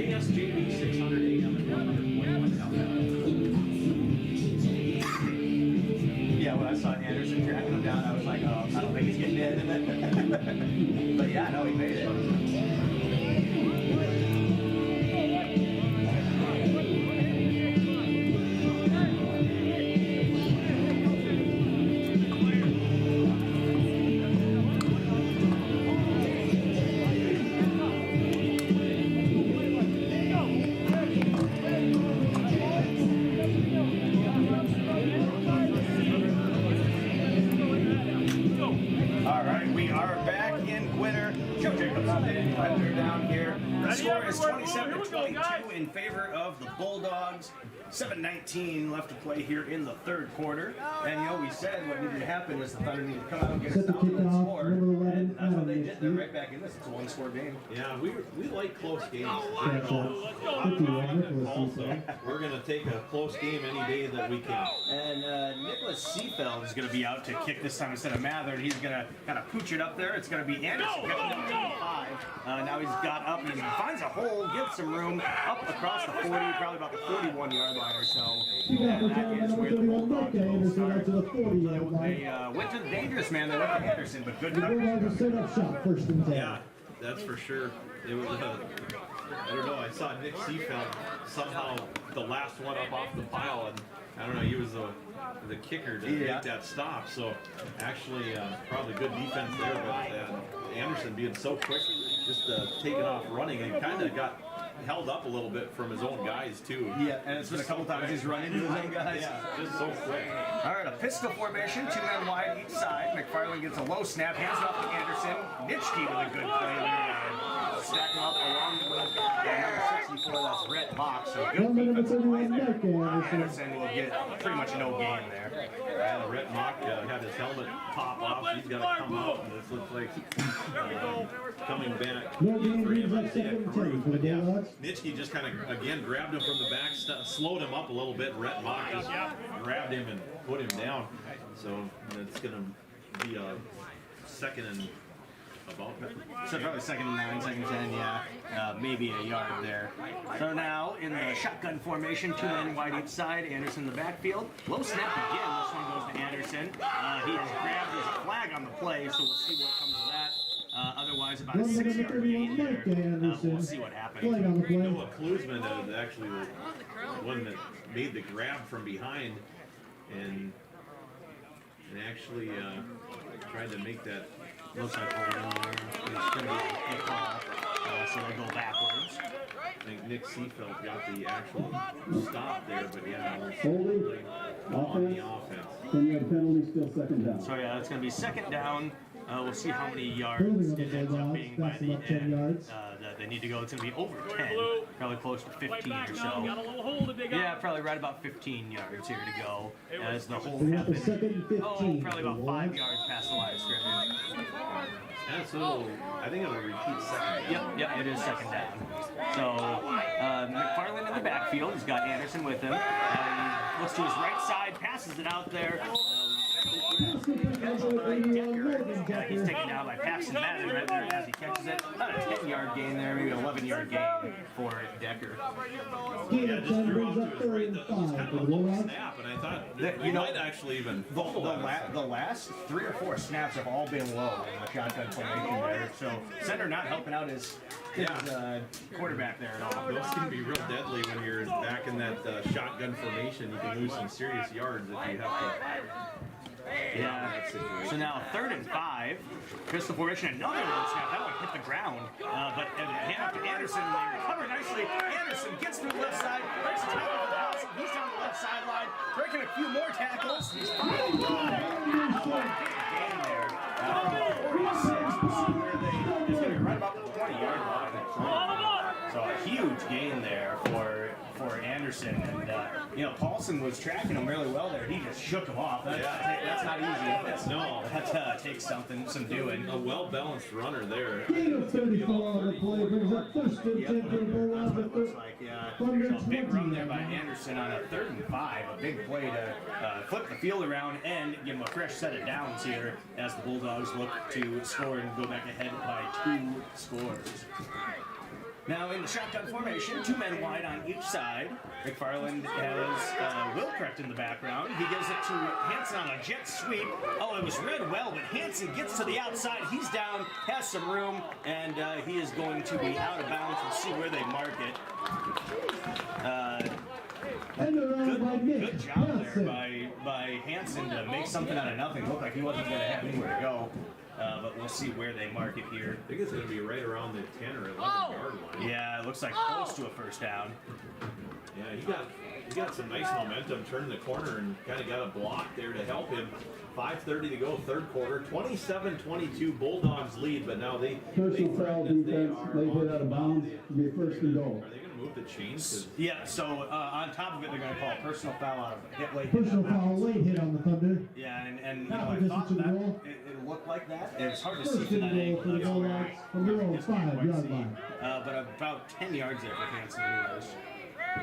KSJB 600 AM and 100.1 FM. Yeah, when I saw Anderson tracking him down, I was like, oh, I don't think he's getting in. But yeah, no, he made it. The score is 27-22 in favor of the Bulldogs. 7:19 left to play here in the third quarter. And you know, we said what needed to happen was the Thunder needed to come out and get us down to the score. And that's what they did. They're right back in this. It's a 1-score game. Yeah, we like close games. Also, we're going to take a close game any day that we can. And Nicholas Seefeld is going to be out to kick this time instead of Mathern. He's going to kind of pooch it up there. It's going to be Anderson coming down to 5. Now he's got up and he finds a hole, gives some room up across the 40, probably about the 41-yard line or so. And that is where the Bulldogs will start. They went to the dangerous man. They went to Anderson, but good coverage. Yeah, that's for sure. It was I don't know. I saw Nick Seefeld somehow the last one up off the pile, and I don't know. He was the kicker to make that stop. So actually, probably good defense there. But Anderson being so quick, just taking off running, and kind of got held up a little bit from his own guys too. Yeah, and it's been a couple times he's run into his own guys. Yeah, just so quick. All right, a pistol formation, 2 men wide each side. McFarland gets a low snap, hands it off to Anderson. Nitschke with a good play there. Stacking up along with number 64, that's Rhett Mock. So good defensive play there. Anderson will get pretty much no gain there. Yeah, Rhett Mock had his helmet pop off. He's got to come out, and this looks like coming back for him. Nitschke just kind of, again, grabbed him from the back, slowed him up a little bit. Rhett Mock just grabbed him and put him down. So it's going to be a second and about. So probably second and 9, second and 10, yeah. Maybe a yard there. So now in the shotgun formation, 2 men wide each side. Anderson in the backfield. Low snap again. This one goes to Anderson. He has grabbed his flag on the play, so we'll see what comes of that. Otherwise, about a 6-yard gain there. We'll see what happens. Noah Klusman is actually the one that made the grab from behind, and actually tried to make that. Looks like we're in there. It's going to be a call. So they go backwards. I think Nick Seafeld got the actual stop there, but yeah, we're Holding. on the offense. Then you have penalty, still second down. So yeah, it's going to be second down. We'll see how many yards Building up it the ends up Bulldogs, being by that's the about 10 end. yards. That they need to go. It's going to be over 10, probably close to 15 Back or now, got a so. little hole to dig Yeah, out. probably right about 15 yards here to go as the hold We're at the happened. second and 15. Oh, probably about 5 Bulldogs. yards past the line of scrimmage. And so I think it'll repeat second. Yep, it is second down. So McFarland in the backfield. He's got Anderson with him. He looks to his right side, passes it out there. He's taken down by Paxton Madden right there as he catches it. About a 10-yard gain there, maybe an 11-yard gain for Decker. Yeah, just threw off to his right. It was kind of a low snap, and I thought That, we might actually even fumble that. The last 3 or 4 snaps have all been low in the shotgun formation there. So center not helping out his quarterback there at all. Those can be real deadly when you're back in that shotgun formation. You can lose some serious yards if you have to. Yeah. So now 3rd and 5. Pistol formation, another one snap. That one hit the ground. But hand off to Anderson. They recover nicely. Anderson gets to the left side, breaks the tackle for the house. He's down the left sideline, breaking a few more tackles. He's finally done it. Game there. From the 46, we'll see where they. It's going to be right about the 20-yard line. So a huge gain there for Anderson, and Paulson was tracking him really well there. He just shook him off. That's not easy. That takes some doing. A well-balanced runner there. Gain of 34 on the play brings up first and 10 for the Bulldogs. That's what it looks like, yeah. So a big run there by Anderson on a 3rd and 5. A big play to flip the field around and give him a fresh set of downs here as the Bulldogs look to score and go back ahead by 2 scores. Now in the shotgun formation, 2 men wide on each side. McFarland has Wilcrecht in the background. He gives it to Hansen on a jet sweep. Oh, it was read well, but Hansen gets to the outside. He's down, has some room, and he is going to be out of bounds. We'll see where they mark it. Good job there by Hansen to make something out of nothing. Looked like he wasn't going to have anywhere to go. But we'll see where they mark it here. I think it's going to be right around the 10 or 11-yard line. Yeah, it looks like close to a first down. Yeah, he got some nice momentum, turned the corner and kind of got a block there to help him. 5:30 to go, 3rd quarter. 27-22 Bulldogs lead, but now they Personal foul defense, they hit out of bounds, it'll be first and goal. Are they going to move the chains? Yeah, so on top of it, they're going to call a personal foul out of hit late. Personal foul, late hit on the Thunder. Yeah, and Half I the thought distance to that the goal. it looked like that. It's hard to see First from and that goal angle. for the That's Bulldogs where from their own it's not quite 5-yard seen. line. But about 10 yards there for Hansen anyways.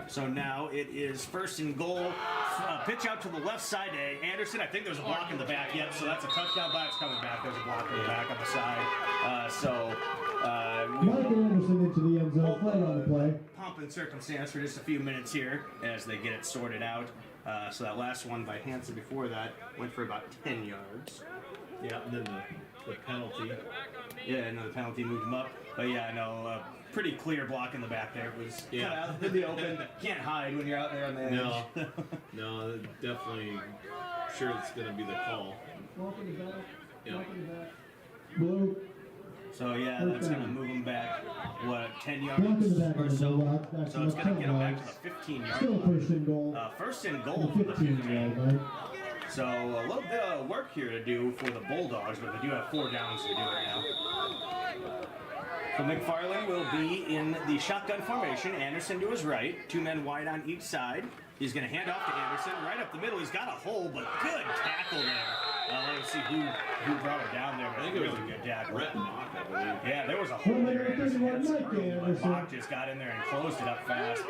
So now it is 1st and goal. Pitch out to the left side to Anderson. I think there's a block in the back. Yep, so that's a touchdown. But it's coming back. There's a block in the back on the side. Mike Anderson into the end zone, flag on the play. Pomp and circumstance for just a few minutes here as they get it sorted out. So that last one by Hansen before that went for about 10 yards. Yeah, and then the penalty. Yeah, no, the penalty moved him up. But yeah, no, pretty clear block in the back there. It was Yeah. out in the open. Can't hide when you're out there on the edge. No, definitely sure it's going to be the call. Yeah. Blue. So yeah, that's going to move him back, 10 Block in yards the back or of the so. Bulldogs, back So to it's the going to 10 get him back to yards. the 15-yard Still line. first and goal. 1st and goal The for the 15-yard line. So a little bit of work here to do for the Bulldogs, but they do have 4 downs to do it now. So McFarland will be in the shotgun formation. Anderson to his right, 2 men wide on each side. He's going to hand off to Anderson right up the middle. He's got a hole, but good tackle there. Let's see who brought it down there. I think it was really good tackle. Brett Mock, I believe. Yeah, there was a hole there. Anderson had some room, but Anderson. Mock just got in there and closed it up fast.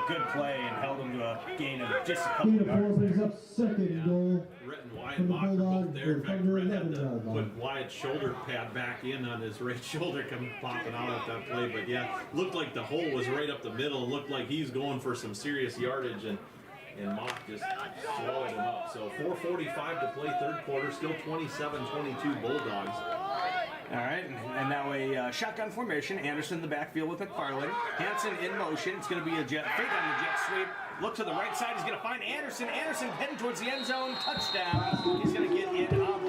Good play and held him to a gain of just a couple Gain of 4 yards. brings up 2nd goal. Brett and Wyatt From the Mock are both Bulldogs, there. In fact, under Brett had 11-yard to line. put Wyatt's shoulder pad back in on his right shoulder, come popping out at that play. But yeah, looked like the hole was right up the middle. Looked like he's going for some serious yardage, and Mock just swallowed him up. So 4:45 to play, 3rd quarter, still 27-22 Bulldogs. All right, and now a shotgun formation. Anderson in the backfield with McFarland. Hansen in motion. It's going to be a jet fake on the jet sweep. Look to the right side. He's going to find Anderson. Anderson heading towards the end zone. Touchdown. He's going to get in on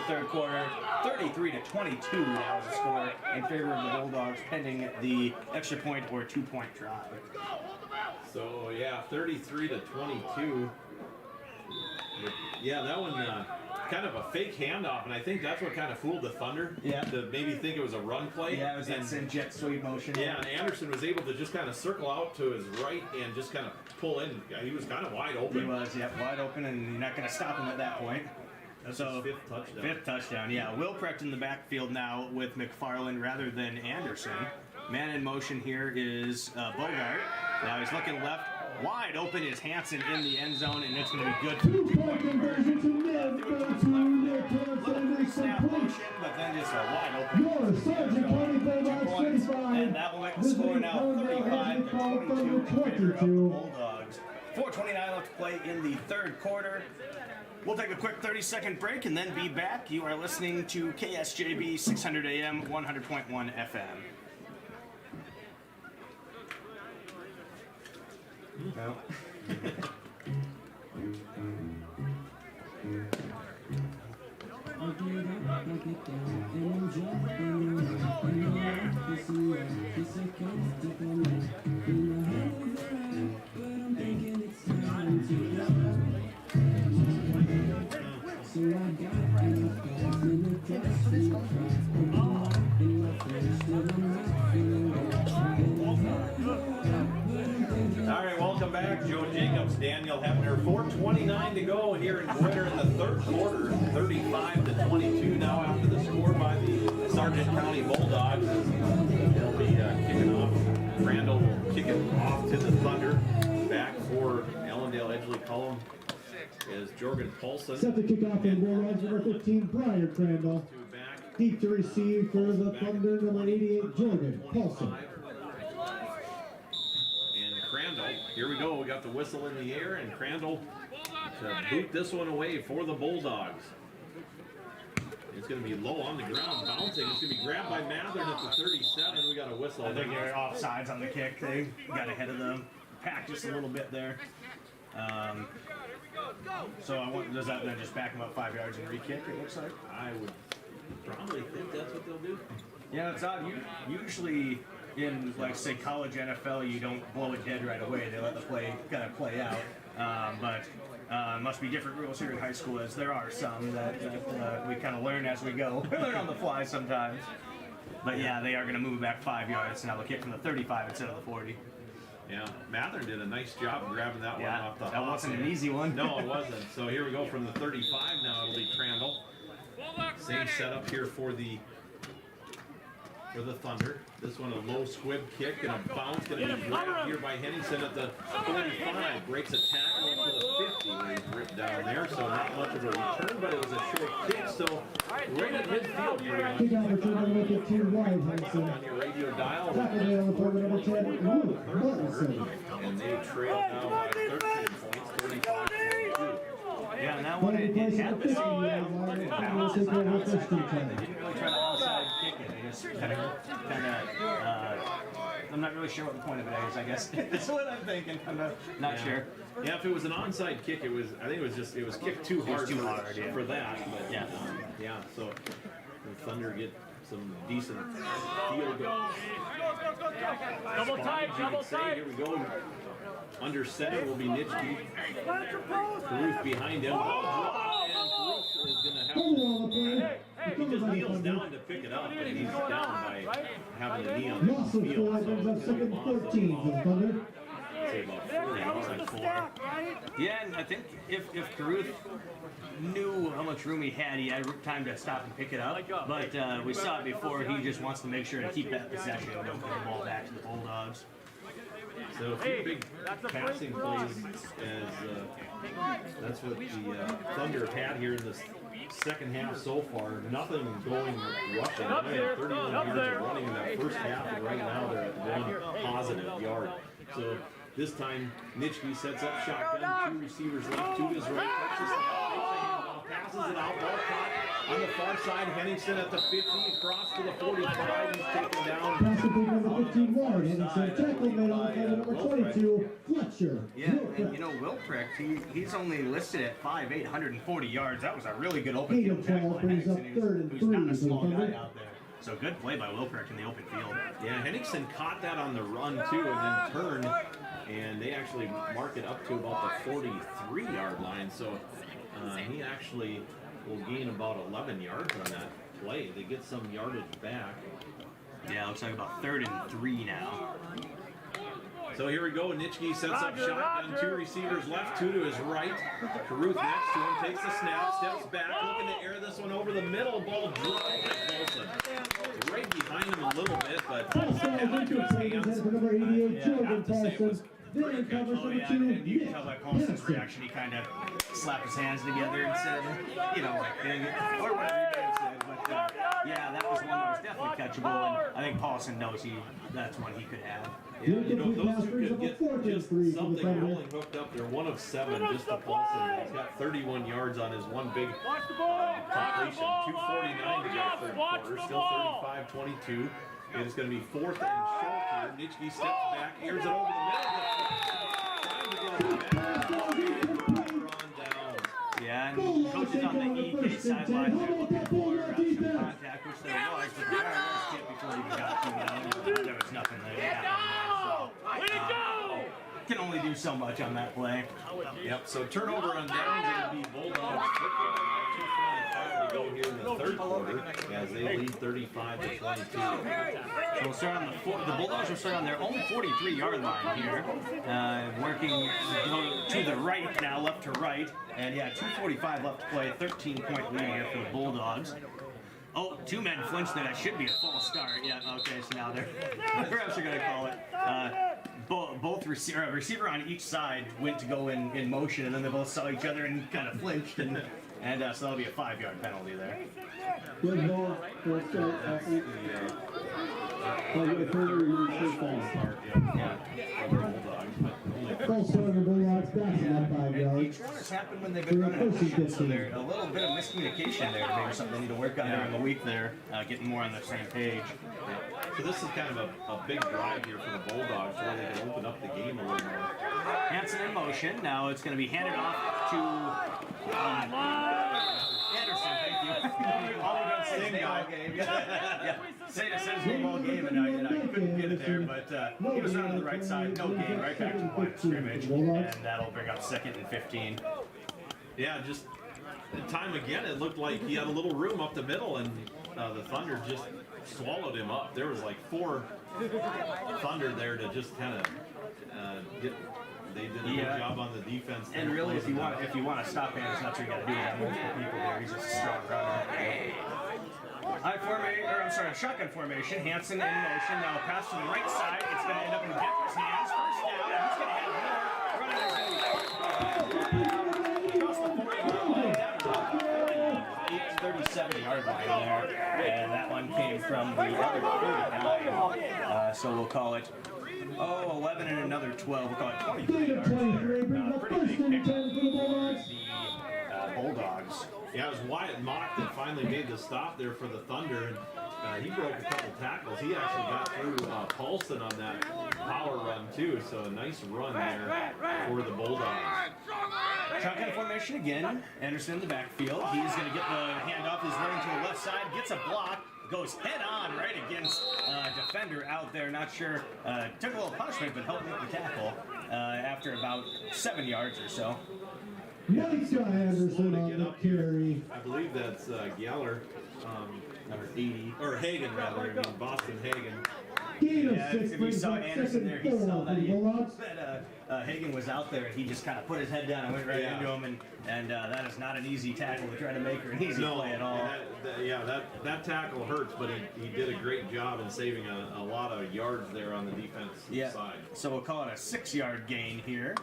third quarter. 33-22 now is the score in favor of the Bulldogs, pending the extra point or 2-point try. So yeah, 33-22. Yeah, that one kind of a fake handoff, and I think that's what kind of fooled the Thunder. Yeah. To maybe think it was a run play. Yeah, it was that And- send jet sweep motion. Yeah, and Anderson was able to just kind of circle out to his right and just kind of pull in. He was kind of wide open. He was, yeah, wide open, and you're not going to stop him at that point. That's So, his fifth touchdown. Fifth touchdown, yeah. Wilprecht in the backfield now with McFarland rather than Anderson. Man in motion here is Bogart. Now he's looking left. Wide open is Hansen in the end zone, and it's going to be good for the 2-point conversion. Little snap motion, but then just a wide open. Your Sargent County Bulldogs 35. And that will make the score now 35-22 in favor of the Bulldogs. 4:29 left to play in the third quarter. We'll take a quick 30-second break and then be back. You are listening to KSJB 600 AM, 100.1 FM. No. All right, welcome back. Joe Jacobs, Daniel Hebner. 4:29 to go here in Glitter in the third quarter. 35-22 now after the score by the Sargent County Bulldogs. They'll be kicking off. Randall will kick it off to the Thunder. Back for Ellendale Edgeley Cullum is Jorgen Paulson. Set to kick off in Bulldogs number 15, Brian Crandall. Back. Deep to receive for the Thunder, number 88, Jorgen Paulson. And Crandall, here we go. We got the whistle in the air, and Crandall to boot this one away for the Bulldogs. It's going to be low on the ground, bouncing. It's going to be grabbed by Mathern at the 37. We got a whistle. I think they're offsides on the kick. They got ahead of them. Packed just a little bit there. So I want, does that then just back them up 5 yards and re-kick, it looks like? I would probably think that's what they'll do. Yeah, it's odd. Usually in, like, say, college NFL, you don't blow it dead right away. They let the play kind of play out. But must be different rules here in high school, as there are some that we kind of learn as we go. We learn on the fly sometimes. But yeah, they are going to move it back 5 yards. Now they'll kick from the 35 instead of the 40. Yeah, Mathern did a nice job grabbing that one off the that hop. wasn't an easy one. No, it wasn't. So here we go from the 35 now. It'll be Crandall. Same setup here for the Thunder. This one a low squib kick and a bounce going to be grabbed here by Henningsen at the 45. Breaks a tackle up to the 50 where he's ripped down there. So not much of a return, but it was a short kick. So right at midfield pretty much. Kick out return number 15, Ryan Henson. On your radio dial. Tackle down for number 10, Luke Martinson. And they trail now by 13 points, 35-22. Yeah, now when it had the same down, they didn't really try to outside kick it. They just kind of I'm not really sure what the point of it is, I guess. That's what I'm thinking. I'm not sure. Yeah, if it was an onside kick, I think it was kicked too hard, for that. But yeah. So the Thunder get some decent field goals. Double tight, double tight. Here we go. Under center will be Nitschke. Caruth behind him. And Caruth is going to have he just kneels down to pick it up, and he's down by having a knee on the Loss of field. 4, brings up second 13 for the Thunder. Say about 4 yards on 4. Yeah, and I think if Caruth knew how much room he had time to stop and pick it up. But we saw it before. He just wants to make sure to keep that possession and don't put the ball back to the Bulldogs. So a few big passing plays as that's what the Thunder have had here in this second half so far. Nothing going rushing. They had 31 yards of running in that first half, and right now they're at 1 positive yard. So this time Nitschke sets up shotgun, 2 receivers left to his right, touches the ball, passes it out, ball caught On the far side, Henningsen at the 50, across to the 45. He's taken down. Pass to big number 15 wide. Henningsen tackle made on the play number 22, Fletcher. Yeah, and you know, Wilprecht, he's only listed at 5'8", 140 yards. That was a really good open Gain field of tackle 12 by brings up Henningsen, third and who's 3 not a for the small guy Thunder. out there. So good play by Wilprecht in the open field. Yeah, Henningsen caught that on the run too, and then turned, and they actually mark it up to about the 43-yard line. So he actually will gain about 11 yards on that play. They get some yardage back. Yeah, looks like about 3rd and 3 now. So here we go. Nitschke sets up shotgun. 2 receivers left, 2 to his right. Caruth next to him, takes the snap, steps back, looking to air this one over the middle. Ball dropped to Colson. Right behind him a little bit, but Paulson into his hands for number 88, Jordan Paulson. Then covers Oh number yeah, 2, and you can tell by Nick Paulson's Hansen. reaction, he kind of slapped his hands together and said, you know, like, dang it, or whatever he may have said. But yeah, that was one that was definitely catchable, and I think Paulson knows that's one he could have. yeah, you know, those 2 could get just something rolling hooked up. They're 1 of 7 just to Paulson. He's got 31 yards on his one big completion. 2:49 to go third quarter. Still 35-22. And it's going to be 4th and short here. Nitschke steps back, airs it over the middle. Trying to get it back. Run down. Yeah, and coaches on the EK sideline, they're looking for some contact, which there was, but the guy was hit before he even got to him. There was nothing there. Way to go! Can only do so much on that play. Yep, so turnover on downs. It'll be Bulldogs. 2:45 to go here in the third quarter as they lead 35-22. So we'll start on the Bulldogs will start on their own 43-yard line here, working to the right now, left to right, and yeah, 2:45 left to play, 13-point lead here for the Bulldogs. Oh, 2 men flinched there. That should be a false start. Yeah, okay, so now they're perhaps they're going to call it. Both receiver on each side went to go in motion, and then they both saw each other and kind of flinched, and so that'll be a 5-yard penalty there. Good ball. First start, athlete. Full start of the Bulldogs passing that 5 And yards. each one has happened when they've been running motion, so there's a little bit of miscommunication there. Maybe something they need to work on during the week there, getting more on the same page. So this is kind of a big drive here for the Bulldogs where they can open up the game a little more. Hansen in motion. Now it's going to be handed off to Anderson. Thank you. All we're going to say is ball game. Yeah, say it says ball game, and I couldn't get it there, but he was running to the right side. No gain, right back to the line of scrimmage, and that'll bring up 2nd and 15. Yeah, just time again, it looked like he had a little room up the middle, and the Thunder just swallowed him up. There was like 4 Thunder there to just kind of get. They did a good job on the defense. And really, if you want to stop Anderson, that's what you got to do. Have multiple people there. He's just a strong runner. Shotgun formation. Hansen in motion. Now pass to the right side. It's going to end up in Gepper's hands. First down. He's going to have more. Running across the 37-yard line there, and that one came from the other 39. So we'll call it 11 and another 12. We'll call it 23 yards there. Pretty big pickup for the Bulldogs. Yeah, it was Wyatt Mock that finally made the stop there for the Thunder, and he broke a couple tackles. He actually got through Paulson on that power run too, so a nice run there for the Bulldogs. Shotgun formation again. Anderson in the backfield. He's going to get the handoff. He's running to the left side, gets a block, goes head on right against defender out there. Not sure. Took a little punishment, but helped make the tackle after about 7 yards or so. Micah Anderson on the carry. I believe that's Geller, number 80, or Hagen rather. I mean Boston Hagen. Gain of Yeah, 6 if you brings saw up Anderson there, 2nd he and 4 saw for that, the Bulldogs. Hagen was out there, and he just kind of put his head down and went right into him, and that is not an easy tackle to try to make or an easy play at all. That tackle hurts, but he did a great job in saving a lot of yards there on the defense side. So we'll call it a 6-yard gain here.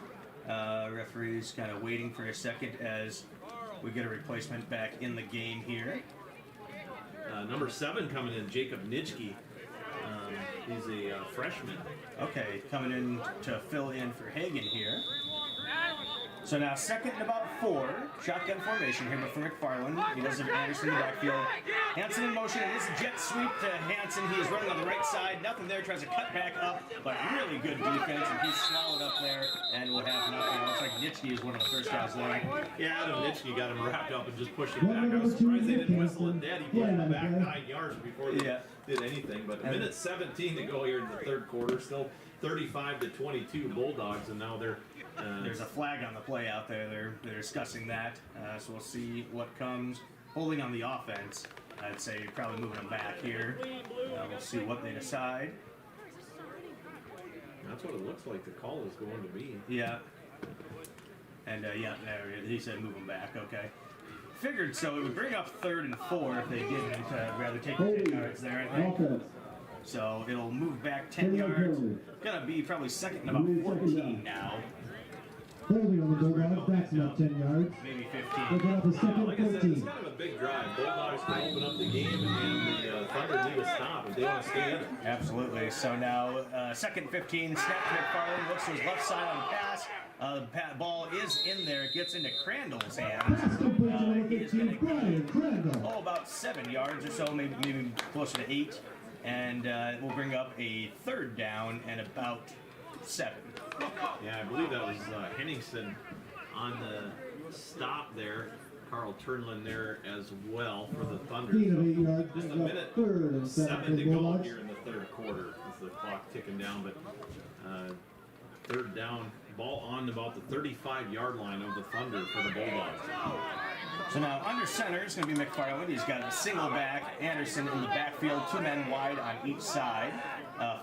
Referee's kind of waiting for a second as we get a replacement back in the game here. Number 7 coming in, Jacob Nitschke. He's a freshman. Okay, coming in to fill in for Hagen here. So now second and about 4. Shotgun formation here for McFarland. He does have Anderson in the backfield. Hansen in motion. It is a jet sweep to Hansen. He is running on the right side. Nothing there. Tries to cut back up, but really good defense. And he's swallowed up there and will have nothing. Looks like Nitschke is one of the first guys there. Yeah, Adam Nitschke got him wrapped up and just pushed him back. I was surprised they didn't whistle it dead. He put him back 9 yards before they did anything. But a minute 17 to go here in the third quarter. Still 35-22 Bulldogs, and now they're there's a flag on the play out there. They're discussing that, so we'll see what comes. Holding on the offense, I'd say probably moving them back here. We'll see what they decide. That's what it looks like the call is going to be. Yeah. And yeah, there he said move them back. Okay. Figured so. It would bring up 3rd and 4 if they didn't. Rather take the 10 yards there, I think. Offense. So it'll move back 10 yards. Gonna be probably second and about 14 now. Holding on the Bulldogs, backs about 10 yards. Maybe They 15. got up to second Like I said, it's 15. kind of a big drive. Bulldogs can open up the game, and the Thunder need to stop if they want to stay in it. Absolutely. So now, second 15, snap to McFarland, looks to his left side on the pass. The ball is in there. It gets into Crandall's hands. Pass complete to number He is 15, going to Brian Crandall. about 7 yards or so, maybe closer to 8. And it will bring up a 3rd down and about 7. Yeah, I believe that was Henningsen on the stop there. Carl Turnlin there as well for the Thunder. Gain of 8 yards. Just a brings up minute 3rd and 7 for 7 the to go Bulldogs. here in the third quarter as the clock ticking down. But 3rd down, ball on about the 35-yard line of the Thunder for the Bulldogs. So now under center is going to be McFarland. He's got a single back, Anderson in the backfield, 2 men wide on each side.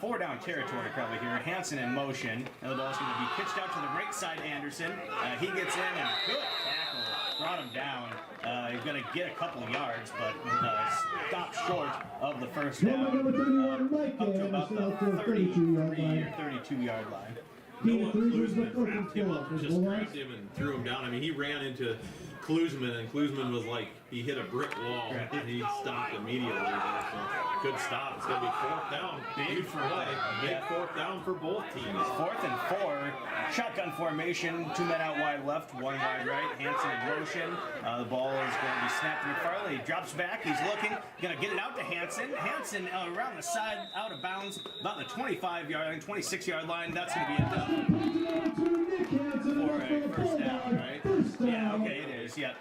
4 down territory probably here. Hansen in motion. And the ball's going to be pitched out to the right side, Anderson. He gets in and good tackle. Brought him down. He's going to get a couple of yards, but stopped short of the first down. Number 31, Mike Up to about Anderson out to the the 32-yard 33 line. or 32-yard line. Gain Noah of 3 brings up Klusman 4th and wrapped him 12 up, for the just Bulldogs. grabbed him and threw him down. I mean, he ran into Klusman, and Klusman was like, he hit a brick wall, and he stopped immediately there. So, good stop. It's going to be 4th down. Big play. Big 4th down for both teams. 4th and 4. Shotgun formation. 2 men out wide left, 1 wide right. Hansen in motion. The ball is going to be snapped to McFarland. He drops back. He's looking. Going to get it out to Hansen. Hansen around the side, out of bounds, about the 25-yard line, 26-yard line. That's going to be enough for a first down, right? Yeah, okay, it is. Yeah.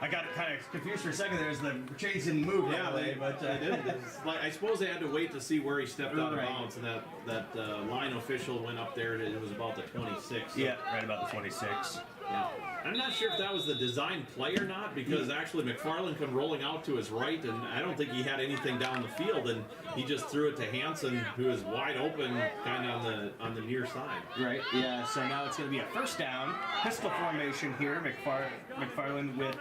I got kind of confused for a second there as the chains didn't move. Yeah, but they did. Like, I suppose they had to wait to see where he stepped out of Right. bounds, and that line official went up there. It was about the 26. So, yeah, right about the 26. yeah. I'm not sure if that was the design play or not, because actually McFarland come rolling out to his right, and I don't think he had anything down the field, and he just threw it to Hansen, who is wide open, kind of on the near side. Right, yeah, so now it's going to be a first down. Pistol formation here. McFarland with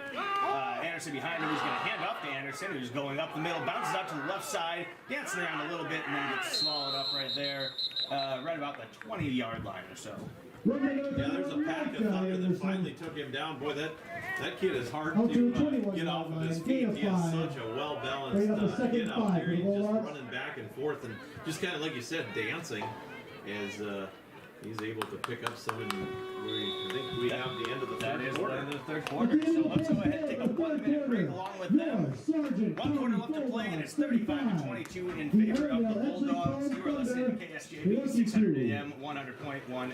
Anderson behind him. He's going to hand off to Anderson, who's going up the middle, bounces out to the left side, dancing around a little bit, and then gets swallowed up right there, right about the 20-yard line or so. Yeah, there's a pack of Thunder that finally took him down. Boy, that kid is hard Out to to the 21 get off of his line. feet. Gain of He has 5. such a well-balanced Bring up the second get out 5 there. for the He's just Bulldogs. running back and forth, and just kind of like you said, dancing as he's able to pick up some. And I think we have the end of the That third is the quarter. end of the third quarter, so let's go ahead and take a 1-minute break along with them. Sargent, 1 quarter left to play, and it's 35-22 in favor of the Bulldogs. You are listening to KSJB 600 AM, 100.1 FM.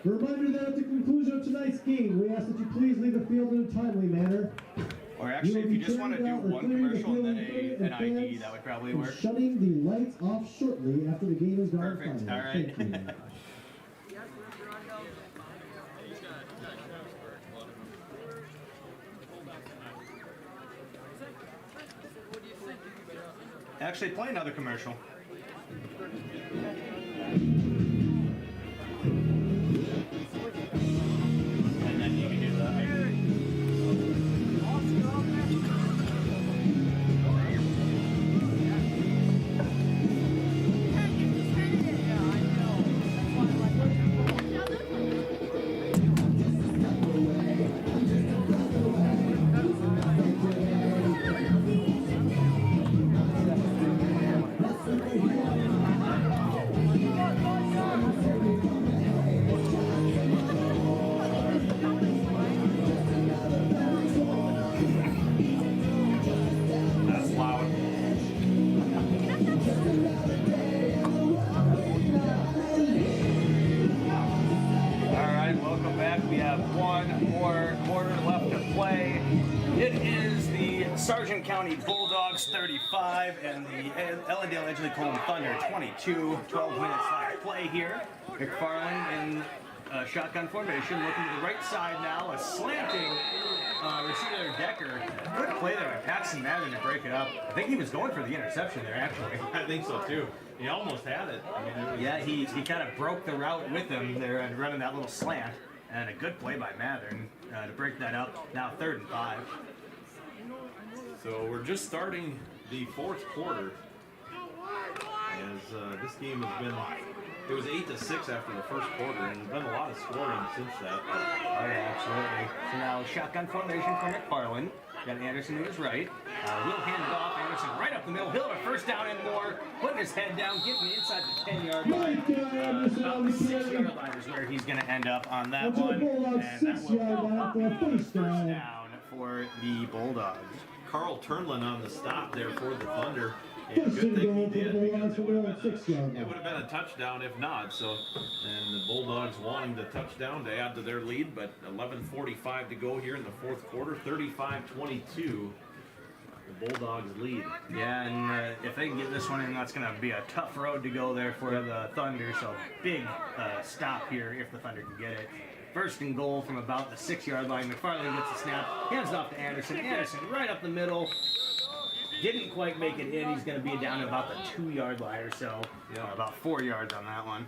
A reminder that at the conclusion of tonight's game, we ask that you please leave the field in a timely manner. Or actually, if you just want to do one commercial and then an ID, that would probably And work. shutting the lights off shortly after the game is gone. Perfect. final. All right. Thank you. Actually, play another commercial. And then you can do the ID. Thank you. Sargent County Bulldogs 35 and the Ellendale Edgeley-Colton Thunder 22. 12 minutes left to play here. McFarland in shotgun formation, looking to the right side now. A slanting receiver Decker. Good play there by Paxton Madden to break it up. I think he was going for the interception there, actually. I think so too. He almost had it. I mean, it was, Yeah, he kind of broke the route with him there and running that little slant. And a good play by Mathern to break that up. Now 3rd and 5. So we're just starting the 4th quarter. As this game has been, it was 8-6 after the 1st quarter, and there's been a lot of scoring since that. Oh yeah, absolutely. So now shotgun formation for McFarland. Got Anderson to his right. Will hand it off. Anderson right up the middle. He'll have a 1st down and more. Putting his head down, getting inside the 10-yard line. About the 6-yard line is where he's going to end up on that one. And that will first down for the Bulldogs. Carl Turnlin on the stop there for the Thunder. And good thing he did, because it would have been a touchdown if not. So, and the Bulldogs wanting the touchdown to add to their lead, but 11:45 to go here in the 4th quarter. 35-22. The Bulldogs lead. Yeah, and if they can get this one in, that's going to be a tough road to go there for the Thunder. So big stop here if the Thunder can get it. 1st and goal from about the 6-yard line. McFarland gets the snap, hands it off to Anderson. Anderson right up the middle. Didn't quite make it in. He's going to be down to about the 2-yard line or so. Yeah. About 4 yards on that one.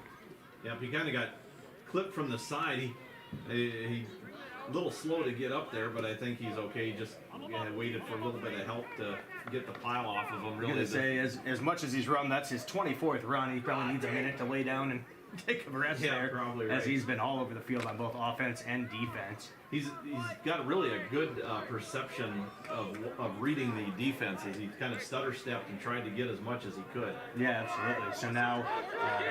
Yep, he kind of got clipped from the side. He a little slow to get up there, but I think he's okay. He just waited for a little bit of help to get the pile off of him. I'm Really, going to say, as much as he's run, that's his 24th run. He probably needs a minute to lay down and take a rest there, probably right. as he's been all over the field on both offense and defense. He's got really a good perception of reading the defenses. He kind of stutter stepped and tried to get as much as he could. Yeah, absolutely. So now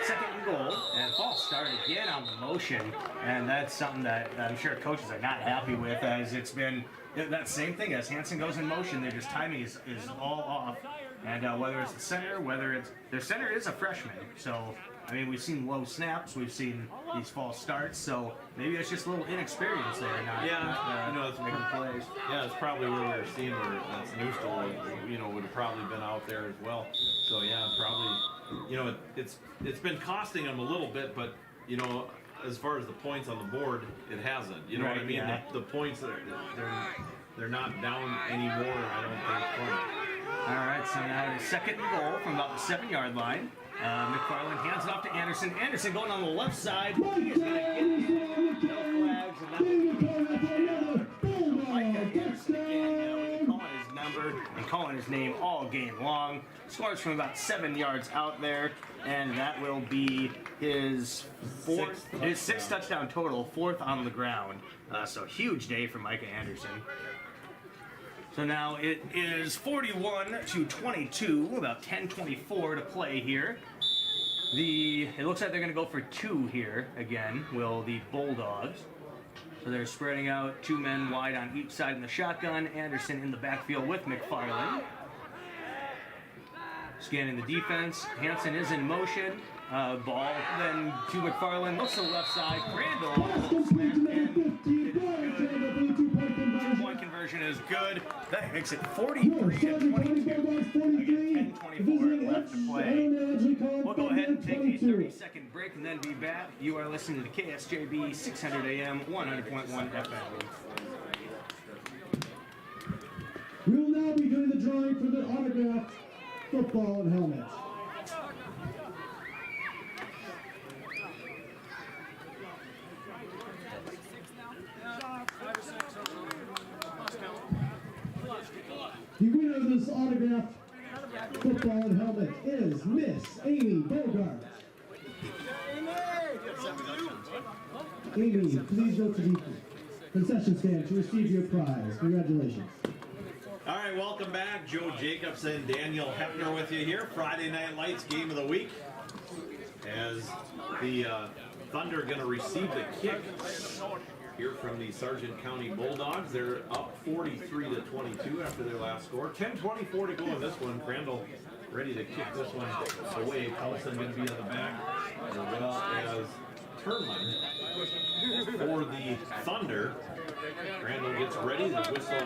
2nd and goal, and false start again on the motion, and that's something that I'm sure coaches are not happy with, as it's been that same thing as Hansen goes in motion. Their just timing is all off, and whether it's the center, their center is a freshman, so. I mean, we've seen low snaps, we've seen these false starts, so maybe it's just a little inexperience there. Not it's making plays. Yeah, it's probably where we're seeing where that's Newstall, would have probably been out there as well. So yeah, probably, it's been costing them a little bit, but as far as the points on the board, it hasn't. You know what I mean? Yeah. The points they're not down anymore. I don't think. All right, so now it is 2nd and goal from about the 7-yard line. McFarland hands it off to Anderson. Anderson going on the left side. He is going to get it. No flags, and that Micah Anderson again, calling his number and calling his name all game long. Scores from about 7 yards out there, and that will be his 6th touchdown total, 4th on the ground. So huge day for Micah Anderson. So now it is 41-22, about 10:24 to play here. It looks like they're going to go for 2 here again, will the Bulldogs. So they're spreading out 2 men wide on each side in the shotgun. Anderson in the backfield with McFarland. Scanning the defense. Hansen is in motion. Ball then to McFarland. Looks to the left side. Crandall. Two-point conversion is good. That makes it 43-22. Again, 10:24 left to play. We'll go ahead and take a 30-second break and then be back. You are listening to KSJB 600 AM, 100.1 FM. We will now be doing the drawing for the autographed football and helmet. The winner of this autographed football and helmet is Miss Amy Bogart. Amy, please go to the concession stand to receive your prize. Congratulations. All right, welcome back. Joe Jacobson, Daniel Hefner with you here. Friday Night Lights game of the week. As the Thunder are going to receive the kick here from the Sargent County Bulldogs. They're up 43-22 after their last score. 10:24 to go in this one. Crandall ready to kick this one away. Paulson going to be in the back, as well as Turnlin for the Thunder. Crandall gets ready. The whistle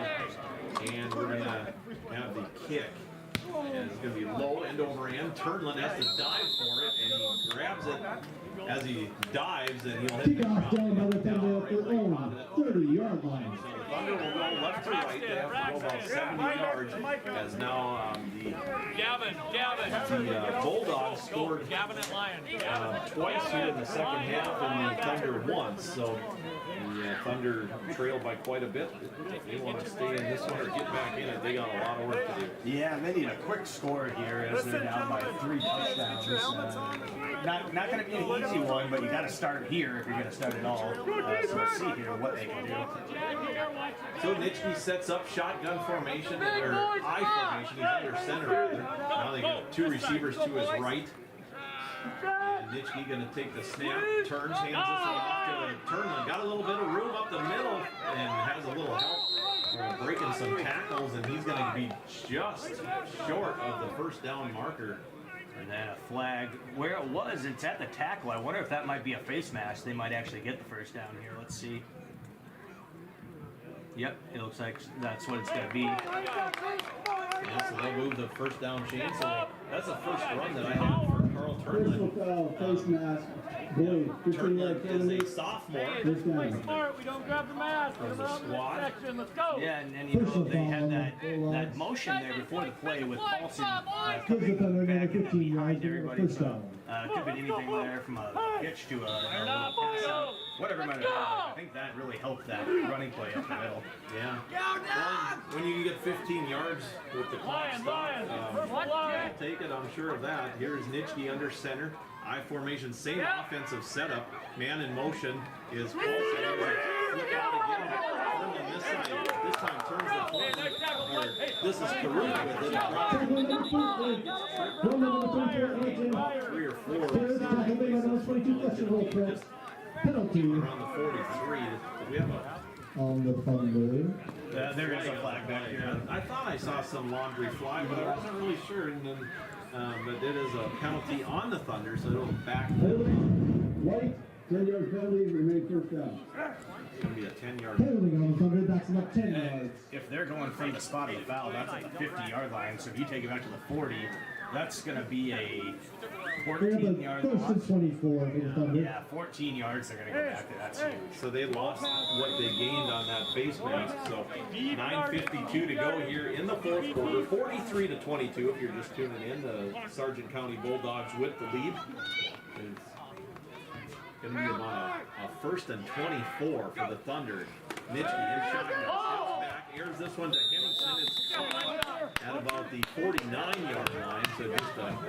And we're going to have the kick. And it's going to be low end over end. Turnlin has to dive for it, and he grabs it as he dives, and he'll hit the Kickoff ground. down by the Thunder at their own 30-yard line. So the Thunder will go left to right. They have to go about 70 yards, as now the Bulldogs scored twice here in the second half, and the Thunder once. So the Thunder trailed by quite a bit. If they want to stay in this one or get back in it, they got a lot of work to do. Yeah, and they need a quick score here as they're down by 3 touchdowns. Not going to be an easy one, but you got to start here if you're going to start at all. So we'll see here what they can do. So Nitschke sets up shotgun formation, or I formation. He's under center rather. Now they got 2 receivers to his right. And Nitschke going to take the snap, turns, hands this one off to Turnlin. Got a little bit of room up the middle and has a little help breaking some tackles, and he's going to be just short of the first down marker. And then a flag. Where it was, it's at the tackle. I wonder if that might be a face mask. They might actually get the first down here. Let's see. Yep, it looks like that's what it's going to be. Yeah, so they'll move the first down chain. So that's the first run that I have for Carl Personal Turnlin. foul, face mask, blue, 15-yard Turnlin is penalty. a sophomore. First down. Smart, we don't grab the mask. From the squad. Section, let's go. Yeah, and you know, they had that motion there before the play with Paulson Gives the Thunder another back 15 behind yards everybody. first down. Could have been anything there from a pitch to a little pass out. Whatever it might have been. I think that really helped that running play up the middle. Yeah. Well, when you get 15 yards with the clock stopped, I'll take it, I'm sure of that. Here's Nitschke under center. I formation, same offensive setup. Man in motion is Paulson. Flip out again. Turnlin this side. This time turns the corner. This is Karuna with it. Tackle number 3 or 4. tackle made on those 22 questionable threats. Penalty Around the 43. Do we have a... on the Thunder. There is a flag back here. I thought I saw some laundry fly, but I wasn't really sure. And then, but it is a penalty on the Thunder, so it'll back. White, 10-yard penalty, remain first down. It's going to be a 10-yard. Penalty on the Thunder, backs him up 10 yards. If they're going for the spot of the foul, that's at the 50-yard line. So if you take it back to the 40, that's going to be a They have 14-yard a first and 24 for the Thunder. Yeah, 14 yards they're going to go back to. That's huge. So they lost what they gained on that face mask. So 9:52 to go here in the fourth quarter. 43-22 if you're just tuning in. The Sargent County Bulldogs with the lead. It's going to be about a first and 24 for the Thunder. Nitschke in shotgun, steps back, airs this one to Henningsen. It's at about the 49-yard line, so just kind of a...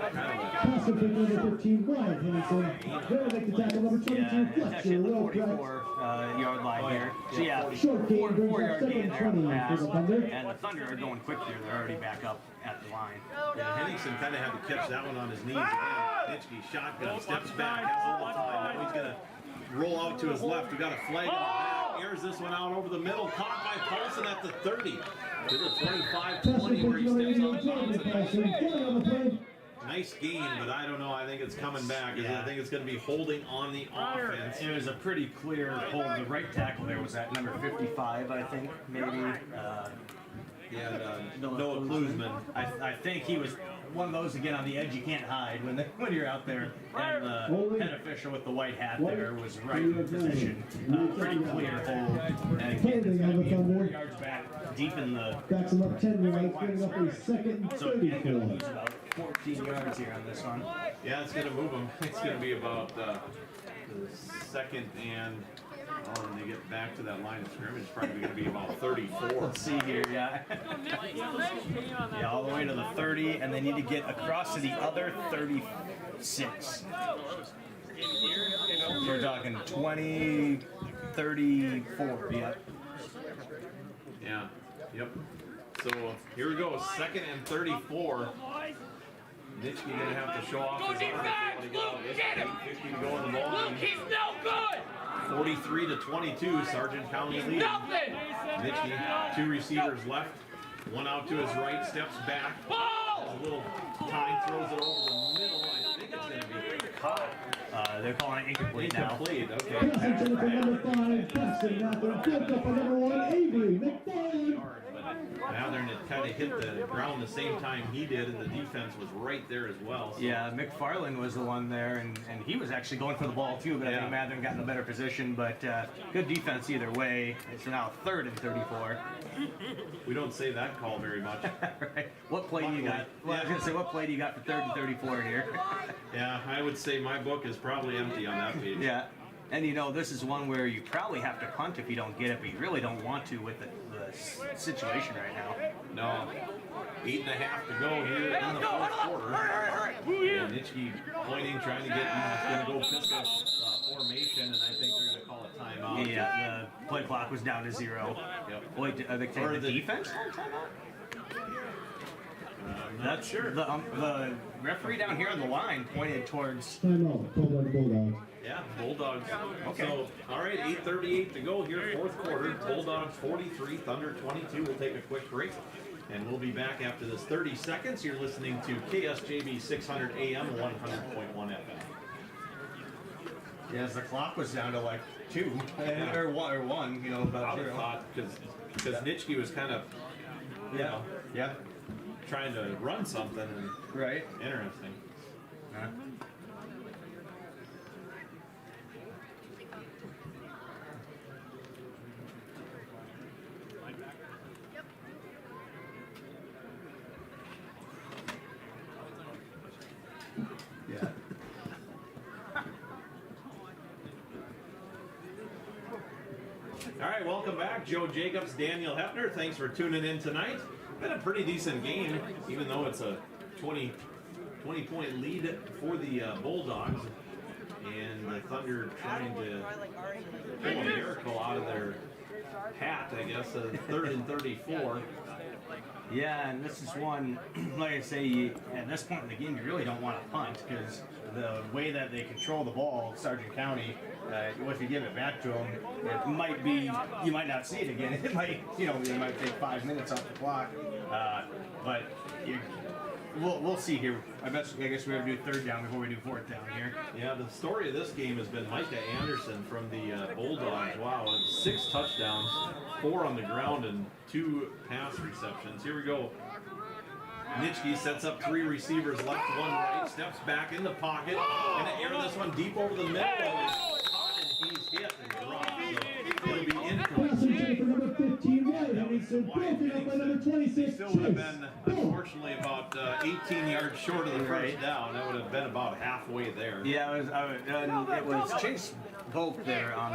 Pass to pick number 15, Brian Henningsen. They'll make the tackle number 22, Yeah, it's Fletcher. actually at the Well pressed. 44-yard line here. So yeah, Short gain brings up 4-yard gain there on the 7-20 pass. for the Thunder. And the Thunder are going quick here. They're already back up at the line. Yeah, Henningsen kind of had to catch that one on his knees again. Nitschke shotgun, steps back, has a little time. Now he's going to roll out to his left. We got a flag on the back. Airs this one out over the middle. Caught by Paulson at the 30 to the 25-20 where he steps on the bounce. Nice gain, but I don't know. I think it's coming back. Yeah. I think it's going to be holding on the offense. It was a pretty clear hold. The right tackle there was at number 55, I think, maybe. Noah Klusman. I think he was one of those, again, on the edge you can't hide when you're out there. And the head official with the white hat there was right in position. Pretty clear hold. And again, it's 4 yards back, deep in the... Backs him up 10 yards, bringing up a second and So again, going to 34. lose about 14 yards here on this one. Yeah, it's going to move them. It's going to be about the second and... when they get back to that line of scrimmage, it's probably going to be about 34. Let's see here, yeah. Yeah, all the way to the 30, and they need to get across to the other 36. We're talking 20, 34, yeah. Yeah, yep. So here we go, second and 34. Nitschke going to have to show off his arm. Get him! 50 to go in the ball. Luke, he's no good! 43-22, Sargent County leading. Nothing! Nitschke, 2 receivers left. One out to his right, steps back. A little time, throws it over the middle. I think it's going to be caught. They're calling it incomplete now. Incomplete, okay. Passing to number 5, Preston Mather, built up on number 1, Avery McFarland. Mathern had kind of hit the ground the same time he did, and the defense was right there as well. So. Yeah, McFarland was the one there, and he was actually going for the ball too, but I think Mathern got in a better position. But good defense either way. It's now 3rd and 34. We don't say that call very much. Right. What play do you got? Well, I was going to say, what play do you got for 3rd and 34 here? Yeah, I would say my book is probably empty on that page. Yeah. And you know, this is one where you probably have to punt if you don't get it, but you really don't want to with the situation right now. No. 8.5 to go here in the fourth quarter. And Nitschke pointing, trying to get, he's going to go pistol formation, and I think they're going to call a timeout. Yeah, the play clock was down to 0. Yep. Wait, are they taking the defense called timeout? Not sure. The referee down here on the line pointed towards. Timeout, called by the Bulldogs. Yeah, Bulldogs. Okay. So, all right, 8:38 to go here, fourth quarter. Bulldogs 43, Thunder 22. We'll take a quick break, and we'll be back after this 30 seconds. You're listening to KSJB 600 AM, 100.1 FM. Yes, the clock was down to like 2 or 1. You know, I about would have 0. thought, because Nitschke was kind of, you know, Yeah. trying to run something, and Right. interesting. Yeah. All right, welcome back. Joe Jacobs, Daniel Hefner. Thanks for tuning in tonight. Been a pretty decent game, even though it's a 20-point lead for the Bulldogs. And the Thunder trying to pull a miracle out of their hat, I guess, 3rd and 34. Yeah, and this is one, like I say, at this point in the game, you really don't want to punt because the way that they control the ball, Sargent County, if you give it back to them, it might be, you might not see it again. It might, it might take 5 minutes off the clock. But we'll see here. I guess we're going to do 3rd down before we do 4th down here. Yeah, the story of this game has been Micah Anderson from the Bulldogs. Wow, 6 touchdowns, 4 on the ground, and 2 pass receptions. Here we go. Nitschke sets up 3 receivers, left, 1 right, steps back in the pocket, and air this one deep over the middle. And he's hit and dropped. So it'll be incomplete. For number 15, White, and he's broken up by number 26, Still would have been, unfortunately, about 18 yards short of the first down. That would have been about halfway there. Yeah, it was Chase Volk there on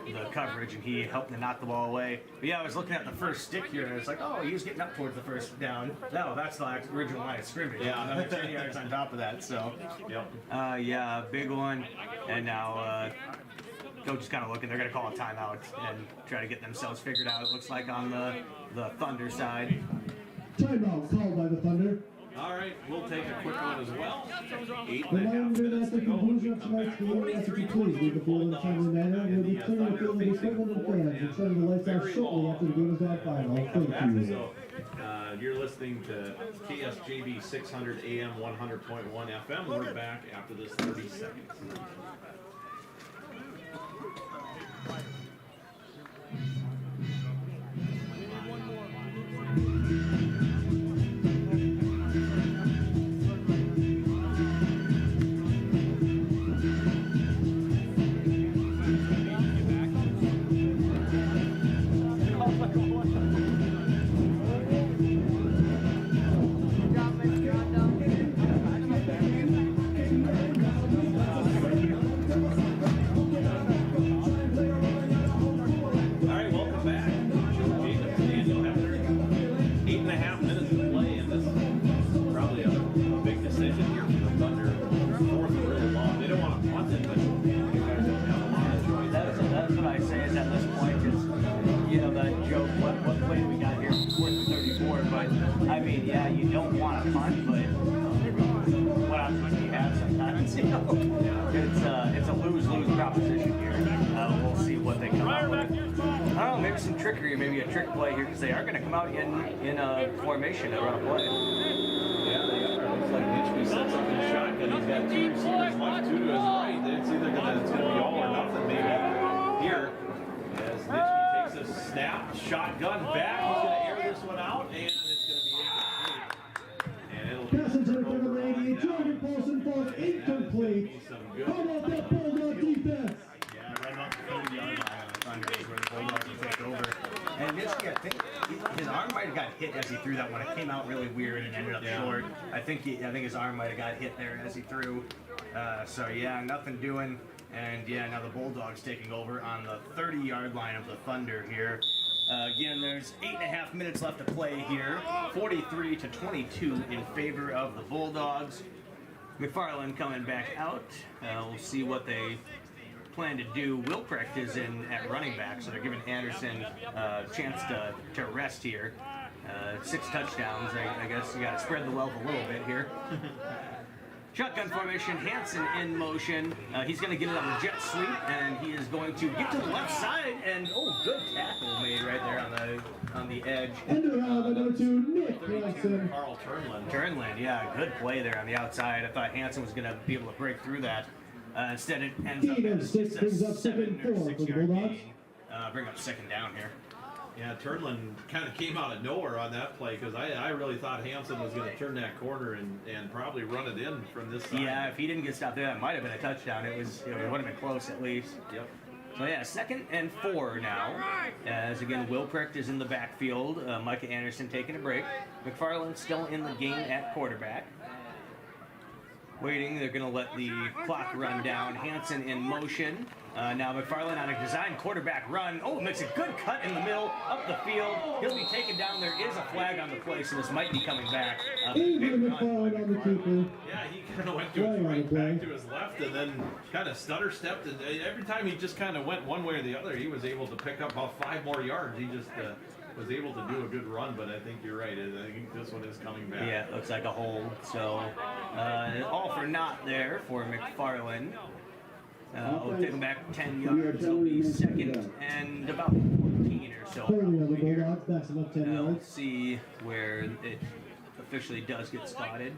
the coverage, and he helped to knock the ball away. But yeah, I was looking at the first stick here, and it's like, oh, he was getting up towards the first down. No, that's the original line of scrimmage. Yeah. Another 10 yards on top of that, so. Yep. Yeah, big one. And now coach is kind of looking. They're going to call a timeout and try to get themselves figured out, it looks like, on the Thunder side. Timeout called by the Thunder. All right, we'll take a quick one as well. 8.5 Reminder minutes that to the go. conclusion of tonight's game, as you please leave the field in a timely manner, and we'll be clearing the field of equipment and fans and turning the lights off shortly after the game is gone final. Thank you. So, you're listening to KSJB 600 AM 100.1 FM. We're back after this 30 seconds. It's a lose-lose proposition here. We'll see what they come out with. I don't know, maybe some trickery, maybe a trick play here, because they are going to come out in a formation and run a play. Yeah, they are. Looks like Nitschke sets up in shotgun. He's got 2 receivers left, 2 to his right. It's either going to be all or nothing maybe here. As Nitschke takes a snap, shotgun back. He's going to air this one out. might have got hit as he threw that one. It came out really weird and ended up short. I think his arm might have got hit there as he threw. So yeah, nothing doing. And yeah, now the Bulldogs taking over on the 30-yard line of the Thunder here. Again, there's 8.5 minutes left to play here. 43-22 in favor of the Bulldogs. McFarland coming back out. We'll see what they plan to do. Wilprecht is in at running back, so they're giving Anderson a chance to rest here. 6 touchdowns. I guess you got to spread the wealth a little bit here. Shotgun formation, Hansen in motion. He's going to get it on the jet sweep, and he is going to get to the left side, and good tackle made right there on the edge. And around the number 2, Nick Wilson. Carl Turnland. Turnland, yeah, good play there on the outside. I thought Hansen was going to be able to break through that. Instead, it ends up Gain of 6 brings up 7 second or 4 for 6 the yard Bulldogs. gain. Bring up second down here. Yeah, Turnland kind of came out of nowhere on that play because I really thought Hansen was going to turn that corner and probably run it in from this side. Yeah, if he didn't get stopped there, that might have been a touchdown. It would have been close at least. Yep. So yeah, 2nd and 4 now. As again, Wilprecht is in the backfield. Micah Anderson taking a break. McFarland still in the game at quarterback. Waiting, they're going to let the clock run down. Hansen in motion. Now McFarland on a design quarterback run. Oh, makes a good cut in the middle, up the field. He'll be taken down. There is a flag on the play, so this might be coming back. Adrian McFarland on the keeper. Yeah, he kind of went to his right, back to his left, and then kind of stutter stepped. And every time he just kind of went one way or the other, he was able to pick up about 5 more yards. He just was able to do a good run, but I think you're right. I think this one is coming back. Yeah, it looks like a hold. So all for naught there for McFarland. We'll take him back 10 yards. It'll be 2nd and about 14 or so. Currently on the here. Bulldogs, backs him up 10 We'll yards. see where it officially does get spotted.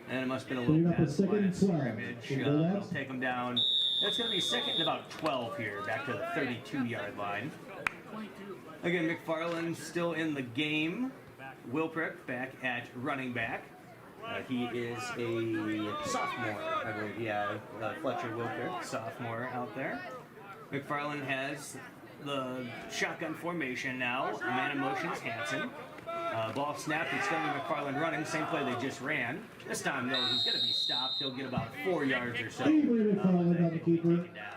And it must have been a Bring little up a pass 2nd and 12 scrimmage. for the It'll Bulldogs. take him down. It's going to be 2nd and about 12 here, back to the 32-yard line. Again, McFarland still in the game. Wilprecht back at running back. He is a sophomore, I believe. Yeah, Fletcher Wilprecht, sophomore out there. McFarland has the shotgun formation now. Man in motion is Hansen. Ball snapped. It's going to be McFarland running. Same play they just ran. This time, though, he's going to be stopped. He'll get about 4 yards or so. Adrian McFarland on the keeper. Taken down.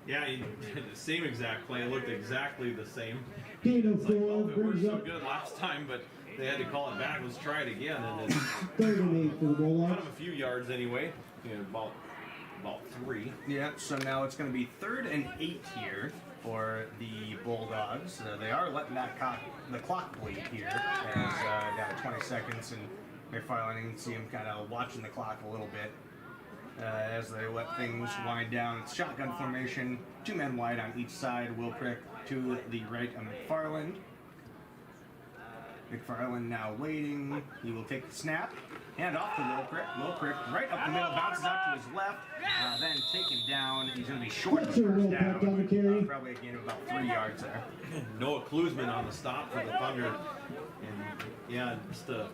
Yeah, he did the same exact play. It looked exactly the same. Gain of It's like, 4 well, it worked brings so up good last time, but they had to call it back. Let's try it again, and it 3rd and 8 for the cut Bulldogs. him a few yards anyway. About 3. Yeah, so now it's going to be 3rd and 8 here for the Bulldogs. They are letting the clock bleed here as down to 20 seconds, and McFarland, you can see him kind of watching the clock a little bit as they let things wind down. It's shotgun formation, 2 men wide on each side. Wilprecht to the right of McFarland. McFarland now waiting. He will take the snap. Hand off to Wilprecht. Wilprecht right up the middle, bounces out to his left, then taken down. He's going to be short of the Fletcher first Wilprecht down. on the carry. Probably a gain of about 3 yards there. Noah Klusman on the stop for the Thunder, and yeah, just a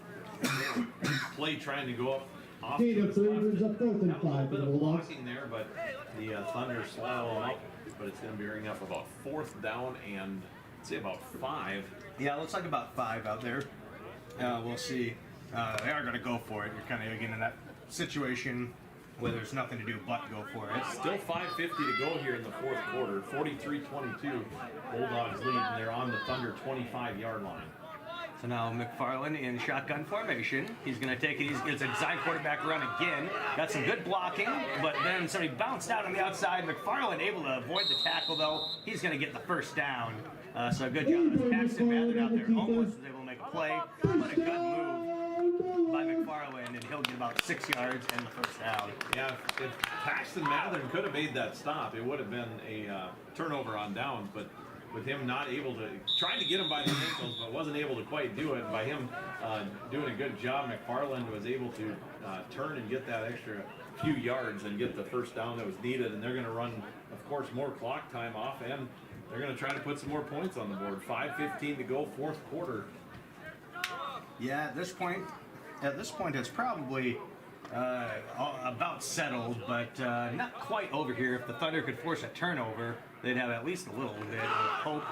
play trying to go up off Gain to of his 3 left. brings up 4th and Had a 5 little for bit the of Bulldogs. blocking there, but the Thunder slow him up. But it's going to be bringing up about 4th down and I'd say about 5. Yeah, it looks like about 5 out there. We'll see. They are going to go for it. You're kind of again in that situation where there's nothing to do but go for it. Still 5:50 to go here in the 4th quarter. 43-22. Bulldogs lead, and they're on the Thunder 25-yard line. So now McFarland in shotgun formation. He's going to take it. It's a design quarterback run again. Got some good blocking, but then somebody bounced out on the outside. McFarland able to avoid the tackle, though. He's going to get the first down. So good job. Paxton Mather out there almost was able to make a play. What a good move by McFarland, and he'll get about 6 yards and the first down. Yeah, if Paxton Mather could have made that stop, it would have been a turnover on downs, but with him not able to, trying to get him by the ankles, but wasn't able to quite do it. And by him doing a good job, McFarland was able to turn and get that extra few yards and get the first down that was needed. And they're going to run, of course, more clock time off, and they're going to try to put some more points on the board. 5:15 to go, 4th quarter. Yeah, at this point, it's probably about settled, but not quite over here. If the Thunder could force a turnover, they'd have at least a little bit of hope.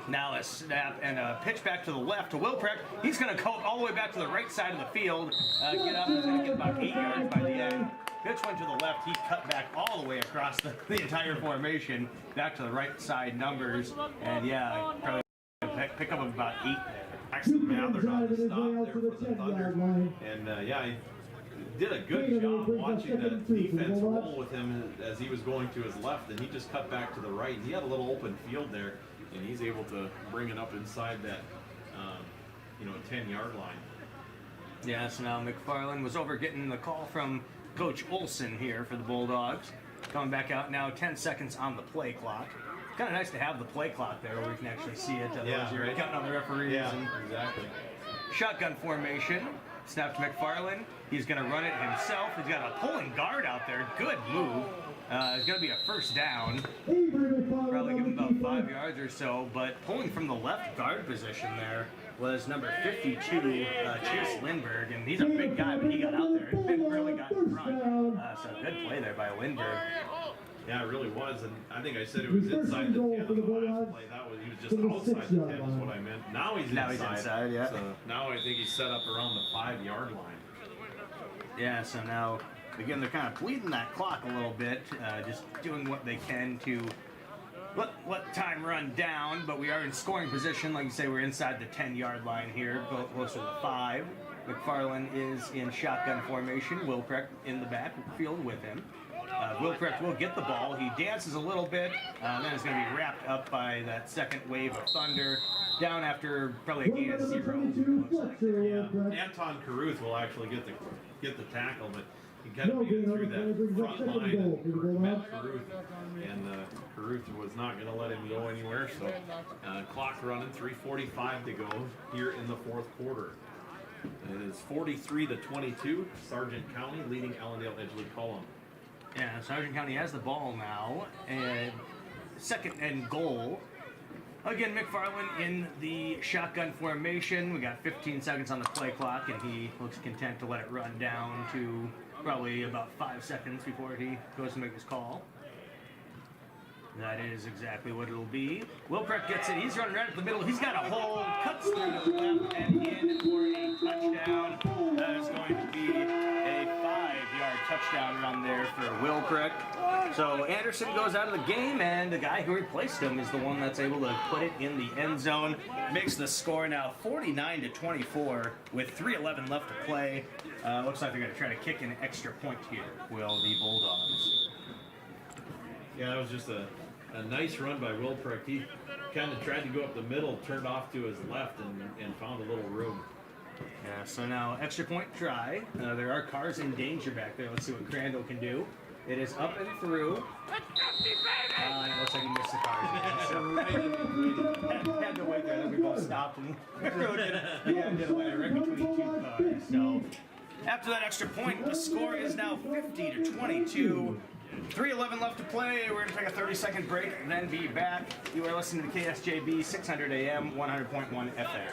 Now a snap and a pitch back to the left to Wilprecht. He's going to go all the way back to the right side of the field. Get up. He's going to get about 8 yards by the end. Pitch went to the left. He cut back all the way across the entire formation back to the right side numbers. And yeah, probably pick up about 8 there. Excellent gathered on the stop there for the Thunder. And yeah, he did a good job watching the defense roll with him as he was going to his left, and he just cut back to the right. And he had a little open field there, and he's able to bring it up inside that, 10-yard line. Yeah, so now McFarland was over getting the call from Coach Olson here for the Bulldogs. Coming back out now, 10 seconds on the play clock. Kind of nice to have the play clock there where we can actually see it. Otherwise you're counting on the referees. Yeah, exactly. Shotgun formation. Snap to McFarland. He's going to run it himself. He's got a pulling guard out there. Good move. It's going to be a first down. Probably give him about 5 yards or so. But pulling from the left guard position there was number 52, Chase Lindbergh. And he's a big guy, but he got out there and really got in front. So good play there by Lindbergh. Yeah, it really was, and I think I said it was inside the 10 on the last play. He was just outside the 10 is what I meant. Now he's inside. Yeah. So now I think he's set up around the 5-yard line. Yeah, so now, again, they're kind of bleeding that clock a little bit, just doing what they can to let time run down, but we are in scoring position. Like you say, we're inside the 10-yard line here, closer to the 5. McFarland is in shotgun formation. Wilprecht in the backfield with him. Wilprecht will get the ball. He dances a little bit, then it's going to be wrapped up by that second wave of Thunder. Down after probably a gain of 0. Yeah. Anton Caruth will actually get the tackle, but he kind of beat through that front line and met Caruth, and Caruth was not going to let him go anywhere. So clock running, 3:45 to go here in the fourth quarter. It is 43-22. Sargent County leading Allendale Edgeley Cullom. Yeah, Sargent County has the ball now, and second and goal. Again, McFarland in the shotgun formation. We got 15 seconds on the play clock, and he looks content to let it run down to probably about 5 seconds before he goes to make his call. That is exactly what it'll be. Wilprecht gets it. He's running right up the middle. He's got a hole, cuts through to the left, and in for a touchdown. That is going to be a 5-yard touchdown run there for Wilprecht. So Anderson goes out of the game, and the guy who replaced him is the one that's able to put it in the end zone. Makes the score now 49-24 with 3:11 left to play. Looks like they're going to try to kick an extra point here, will the Bulldogs. Yeah, that was just a nice run by Wilprecht. He kind of tried to go up the middle, turned off to his left, and found a little room. Yeah, so now extra point try. There are cars in danger back there. Let's see what Crandall can do. It is up and through. And it looks like he missed the cars again. So had to wait there. Then we both stopped and did away right between 2 cars. So after that extra point, the score is now 50-22. 3:11 left to play. We're going to take a 30-second break and then be back. You are listening to KSJB 600 AM, 100.1 FM.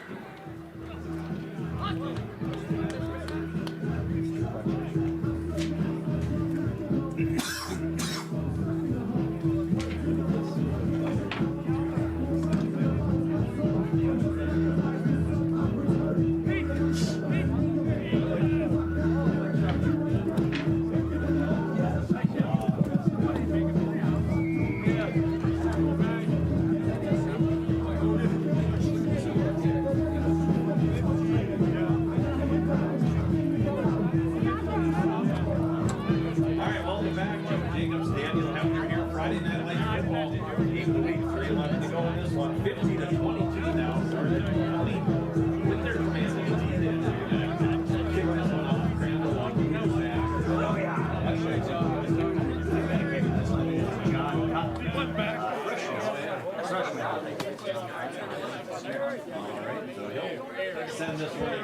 Send this one in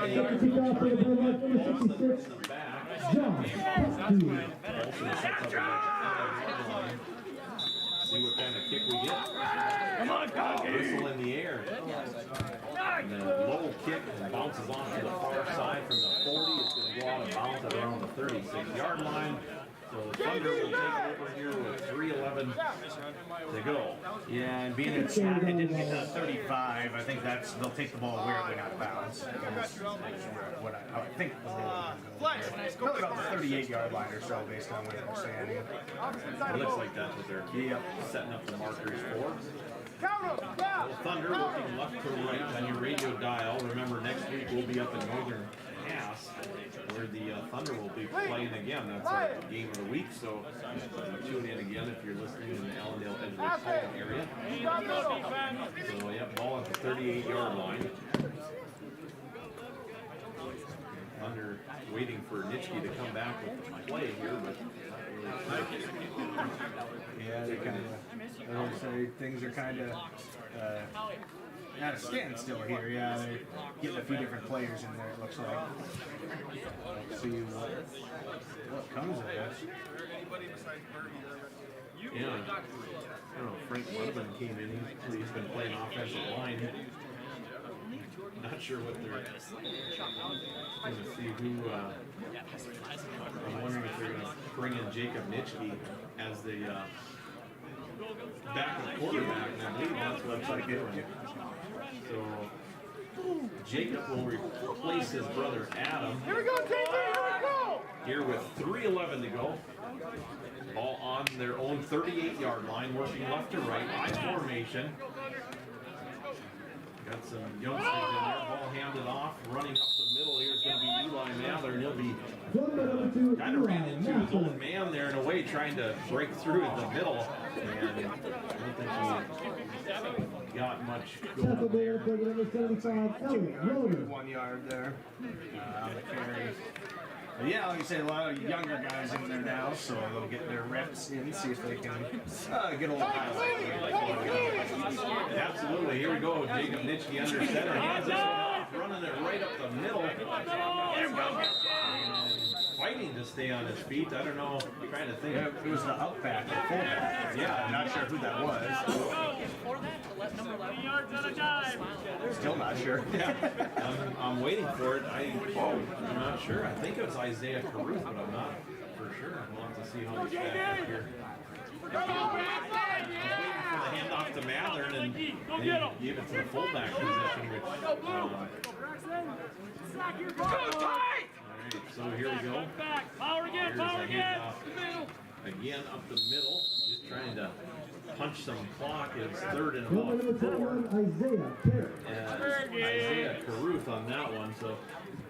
the back. See what kind of kick we get. Come on, whistle in the air. And then a low kick and bounces off to the far side from the 40. It's going to go out of bounds around the 36-yard line. So the Thunder will take over here with 3:11 11 to go. Yeah, and being it didn't get to the 35, I think they'll take the ball weirdly out of bounds. What I think probably about the 38-yard line or so, based on what I'm understanding. It looks like that's what they're setting up the markers for. Well, Thunder working left to right on your radio dial. Remember, next week we'll be up in Northern Pass, where the Thunder will be playing again. That's our game of the week, so tune in again if you're listening in the Allendale, Edgewood, Salem area. So, yep, ball at the 38-yard line. Thunder waiting for Nitschke to come back with the play here, but not really sure. Yeah, they kind of, I would say things are kind of at a standstill here. Yeah, they're getting a few different players in there, it looks like. Let's see what comes of this. Yeah, I don't know, Frank Levin came in, he's been playing offensive line. Not sure what they're going to see who, I'm wondering if they're going to bring in Jacob Nitschke as the backup quarterback, and I believe that's what it's like it. So Jacob will replace his brother Adam. Here we go, TJ, here we go! Here with 3:11 to go. Ball on their own 38-yard line, working left to right, I formation. Got some youngsters in there, ball handed off, running up the middle. Here's going to be Eli Mather, and he'll be kind of ran into his old man there in a way, trying to break through in the middle. And I don't think he got much going there. 1 yard there on the carry. But yeah, like you say, a lot of younger guys in there now, so they'll get their reps in, see if they can get a little highlight. Absolutely. Here we go. Jacob Nitschke under center. Hands it off, running it right up the middle. Fighting to stay on his feet. I don't know. I'm trying to think. Yeah, it was the outback, the fullback. Yeah, I'm not sure who that was. Still not sure. Yeah, I'm waiting for it. I'm not sure. I think it was Isaiah Caruth, but I'm not for sure. We'll have to see how he's back up here. Waiting for the handoff to Mather, and then he gave it to the fullback position, which. Alright, so here we go. Power again, power again. Again up the middle, just trying to punch some clock. It's 3rd and about 4. Isaiah Caruth on that one, so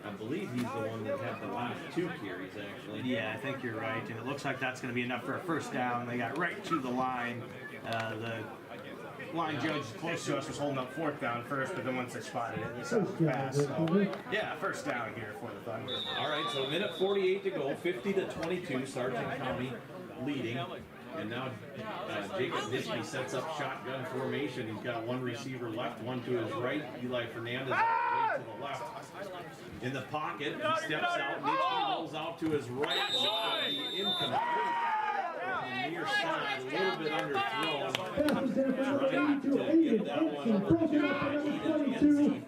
I believe he's the one that had the last 2 carries actually. Yeah, I think you're right, and it looks like that's going to be enough for a first down. They got right to the line. The line judge close to us was holding up 4th down first, but then once they spotted it, they saw it pass. So yeah, first down here for the Thunder. All right, so minute 48 to go, 50-22, Sargent County leading. And now Jacob Nitschke sets up shotgun formation. He's got 1 receiver left, 1 to his right. Eli Fernandez all the way to the left. In the pocket, he steps out. Nitschke rolls out to his right. Incomplete. Near side, a little bit underthrown. Trying to get that one over to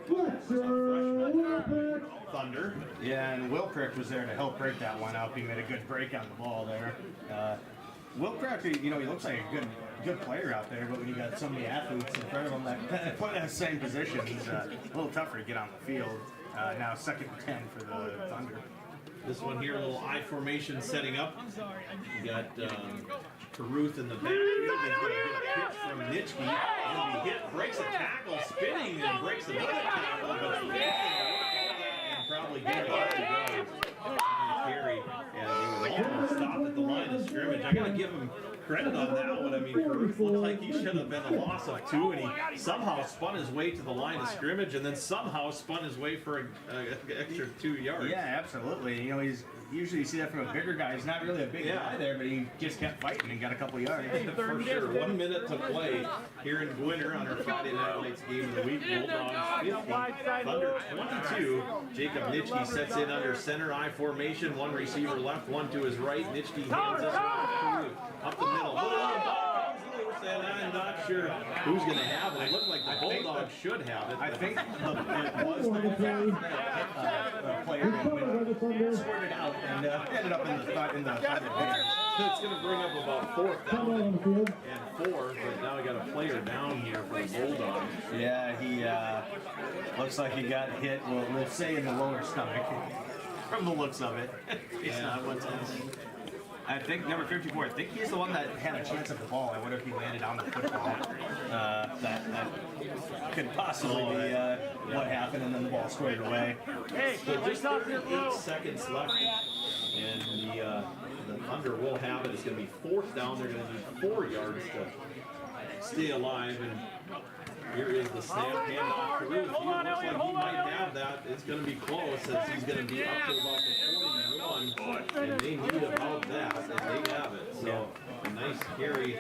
Thunder. Yeah, and Wilprick was there to help break that one up. He made a good break on the ball there. Wilprick, he looks like a good player out there, but when you got so many athletes in front of him that play that same position, it's a little tougher to get on the field. Now 2nd and 10 for the Thunder. This one here, a little I formation setting up. You got Caruth in the backfield. He's going to get a pitch from Nitschke. He'll be hit, breaks a tackle, spinning, and breaks another tackle. But and probably get it off the ground. Carry, and he was almost stopped at the line of scrimmage. I got to give him credit on that one. I mean, Caruth looked like he should have been a loss of 2, and he somehow spun his way to the line of scrimmage, and then somehow spun his way for an extra 2 yards. Yeah, absolutely. He's usually you see that from a bigger guy. He's not really a big guy there, but he just kept fighting and got a couple yards. For sure. 1 minute to play here in Gwinner on our Friday Night Lights game of the week. Bulldogs 50, Thunder 22. Jacob Nitschke sets in under center I formation. 1 receiver left, 1 to his right. Nitschke hands this one up the middle. And I'm not sure who's going to have it. It looked like the Bulldogs should have it. I think it was the player that squirted out and ended up in the Thunder. It's going to bring up about 4th Come down on the field. and 4, but now we got a player down here for the Bulldogs. Yeah, he looks like he got hit, well, let's say in the lower stomach, from the looks of it. He's not what's happening. I think number 54, I think he's the one that had a chance at the ball. I wonder if he landed on the football. That could possibly be what happened, and then the ball squared away. Hey, So let's just talk here, 38 bro. seconds left, and the Thunder will have it. It's going to be 4th down. They're going to need 4 yards to stay alive. And here is the snap handoff to Ruth. He looks like he might have that. It's going to be close, as he's going to be up to about the 41, and they need about that, and they have it. So a nice carry.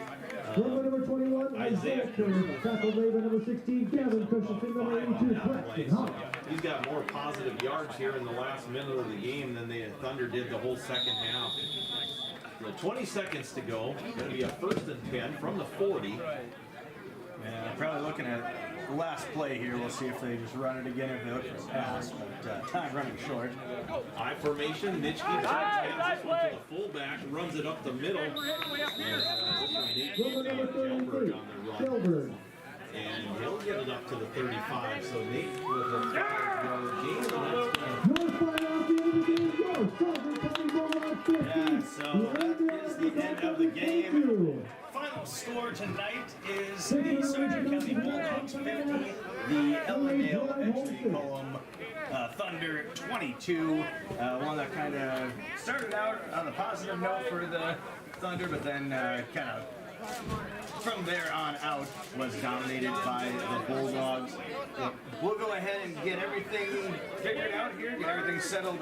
Number 21, Isaiah Kerr. Tackled late by number 16, Gavin Christensen. Number 82, Preston Hawk. He's got more positive yards here in the last minute of the game than the Thunder did the whole second half. So 20 seconds to go. Going to be a 1st and 10 from the 40. Yeah, probably looking at the last play here. We'll see if they just run it again, if they look for a pass, but time running short. I formation, Nitschke passes it to the fullback, runs it up the middle. And Number Nate number 33, on the run. Shelburne. And he'll get it up to the 35. So Nate with a 5-yard gain. And North fly off the end of the game. Go. Sargent coming Bulldogs 50. Yeah, so that is the end of the game. 52. Final score tonight is the Sargent County Bulldogs 50, the Ellendale Entry Column Thunder 22. One that kind of started out on a positive note for the Thunder, but then kind of from there on out was dominated by the Bulldogs. We'll go ahead and get everything figured out here, get everything settled